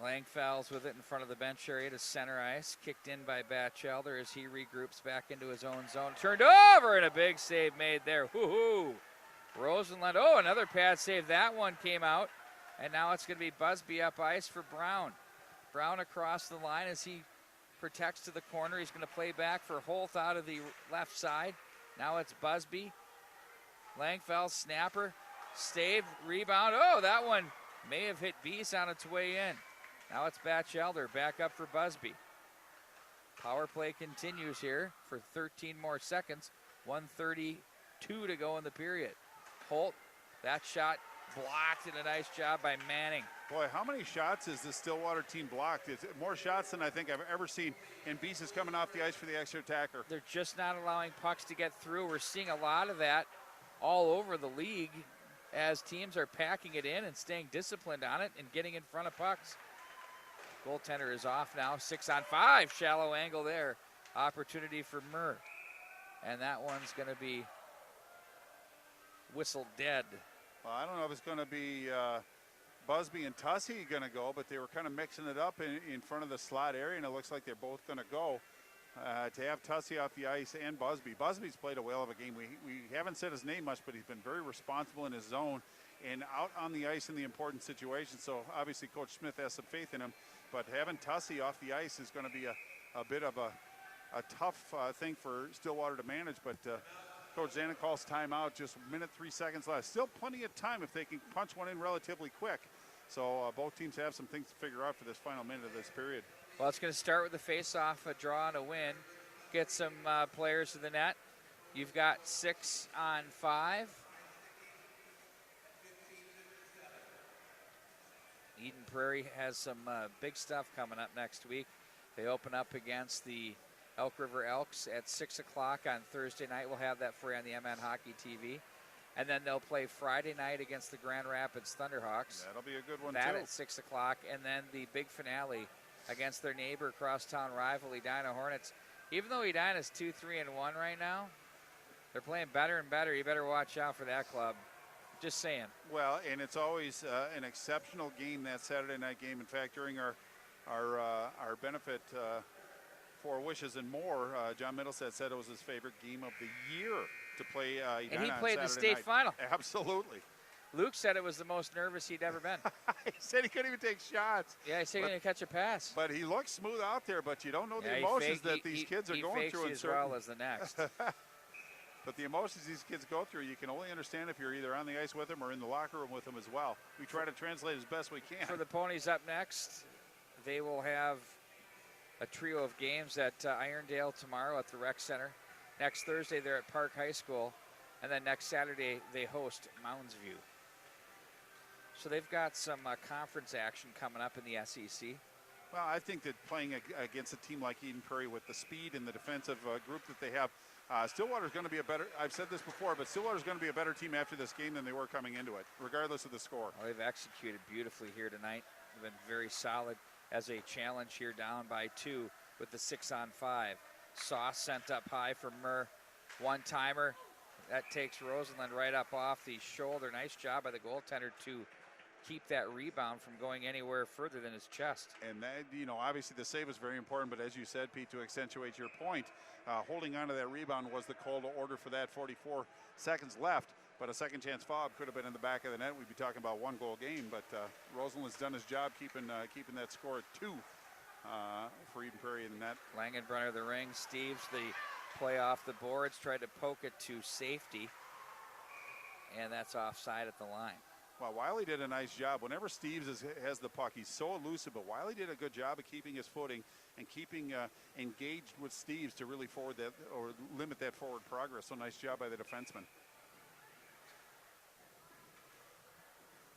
Langfell's with it in front of the bench area to center ice. Kicked in by Batchelder as he regroups back into his own zone. Turned over and a big save made there. Woohoo! Rosenlund, oh, another pad save. That one came out. And now it's going to be Busby up ice for Brown. Brown across the line as he protects to the corner. He's going to play back for Holt out of the left side. Now it's Busby. Langfell, snapper, stave, rebound. Oh, that one may have hit Beese on its way in. Now it's Batchelder back up for Busby. Power play continues here for 13 more seconds. 1:32 to go in the period. Holt, that shot blocked, and a nice job by Manning. Boy, how many shots has the Stillwater team blocked? It's more shots than I think I've ever seen. And Beese is coming off the ice for the extra attacker. They're just not allowing pucks to get through. We're seeing a lot of that all over the league as teams are packing it in and staying disciplined on it and getting in front of pucks. Goaltender is off now, 6-on-5, shallow angle there. Opportunity for Murr. And that one's going to be whistled dead. Well, I don't know if it's going to be Busby and Tussey going to go, but they were kind of mixing it up in front of the slot area, and it looks like they're both going to go. To have Tussey off the ice and Busby. Busby's played a whale of a game. We haven't said his name much, but he's been very responsible in his zone and out on the ice in the important situations. So obviously Coach Smith has some faith in him, but having Tussey off the ice is going to be a bit of a tough thing for Stillwater to manage. But Coach Zanuck calls timeout, just 1 minute 3 seconds left. Still plenty of time if they can punch one in relatively quick. So both teams have some things to figure out for this final minute of this period. Well, it's going to start with a face-off, a draw, and a win. Get some players to the net. You've got 6-on-5. Eden Prairie has some big stuff coming up next week. They open up against the Elk River Elks at 6 o'clock on Thursday night. We'll have that for you on the MN Hockey TV. And then they'll play Friday night against the Grand Rapids Thunderhawks. That'll be a good one, that too. At 6 o'clock. And then the big finale against their neighbor crosstown rival, Edina Hornets. Even though Edina's 2-3-1 right now, they're playing better and better. You better watch out for that club. Just saying. Well, and it's always an exceptional game, that Saturday night game. In fact, during our benefit for Wishes and More, John Middleset said it was his favorite game of the year to play Edina. And he played on the Saturday state night. final. Absolutely. Luke said it was the most nervous he'd ever been. He said he couldn't even take shots. Yeah, he said he couldn't catch a pass. But he looks smooth out there, but you don't know the emotions that these kids are going through. He fakes as well as the next. But the emotions these kids go through, you can only understand if you're either on the ice with them or in the locker room with them as well. We try to translate as best we can. For the Ponies up next, they will have a trio of games at Irondale tomorrow at the Rec Center. Next Thursday, they're at Park High School. And then next Saturday, they host Mounds View. So they've got some conference action coming up in the SEC. Well, I think that playing against a team like Eden Prairie with the speed and the defensive group that they have, Stillwater's going to be a better, I've said this before, but Stillwater's going to be a better team after this game than they were coming into it, regardless of the score. Well, they've executed beautifully here tonight. They've been very solid as a challenge here, down by 2 with the 6-on-5. Sauce sent up high for Murr. One-timer. That takes Rosenlund right up off the shoulder. Nice job by the goaltender to keep that rebound from going anywhere further than his chest. And that, obviously the save is very important, but as you said, Pete, to accentuate your point, holding on to that rebound was the call to order for that. 44 seconds left, but a second chance foul could have been in the back of the net. We'd be talking about 1-goal game, but Roseland's done his job keeping that score at 2 for Eden Prairie in the net. Langenbrunner the ring, Steves the play off the boards, tried to poke it to safety, and that's offside at the line. Well, Wiley did a nice job. Whenever Steves has the puck, he's so elusive, but Wiley did a good job of keeping his footing and keeping engaged with Steves to really forward that or limit that forward progress. So nice job by the defenseman.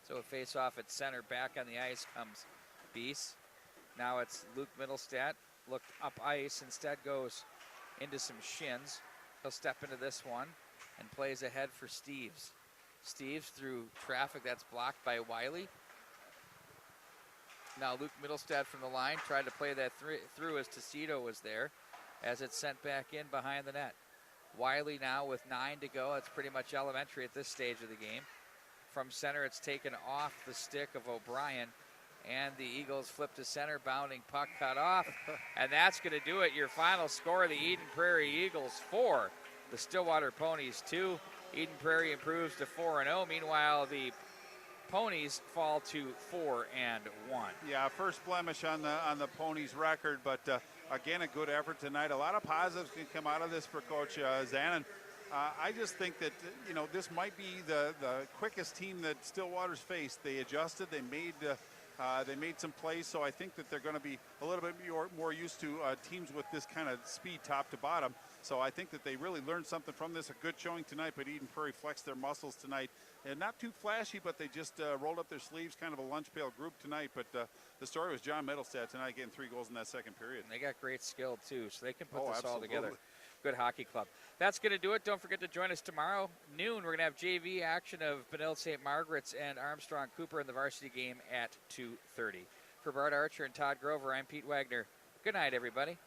So a face-off at center. Back on the ice comes Beese. Now it's Luke Middlestat. Looked up ice, instead goes into some shins. He'll step into this one and plays ahead for Steves. Steves through traffic that's blocked by Wiley. Now Luke Middlestat from the line tried to play that through as Tecito was there, as it's sent back in behind the net. Wiley now with 9 to go. It's pretty much elementary at this stage of the game. From center, it's taken off the stick of O'Brien, and the Eagles flip to center, bounding puck cut off, and that's going to do it. Your final score, the Eden Prairie Eagles 4, the Stillwater Ponies 2. Eden Prairie improves to 4-0. Meanwhile, the Ponies fall to 4-1. Yeah, first blemish on the Ponies record, but again, a good effort tonight. A lot of positives can come out of this for Coach Zanin. I just think that this might be the quickest team that Stillwater's faced. They adjusted. They made some plays, so I think that they're going to be a little bit more used to teams with this kind of speed top to bottom. So I think that they really learned something from this. A good showing tonight, but Eden Prairie flexed their muscles tonight. And not too flashy, but they just rolled up their sleeves, kind of a lunch pail group tonight. But the story was John Middlestat tonight getting 3 goals in that second period. And they got great skill, too, so they can put this absolutely. all together. Good hockey club. That's going to do it. Don't forget to join us tomorrow, noon. We're going to have JV action of Benilde St. Margaret's and Armstrong Cooper in the varsity game at 2:30. For Bart Archer and Todd Grover, I'm Pete Wagner. Good night, everybody.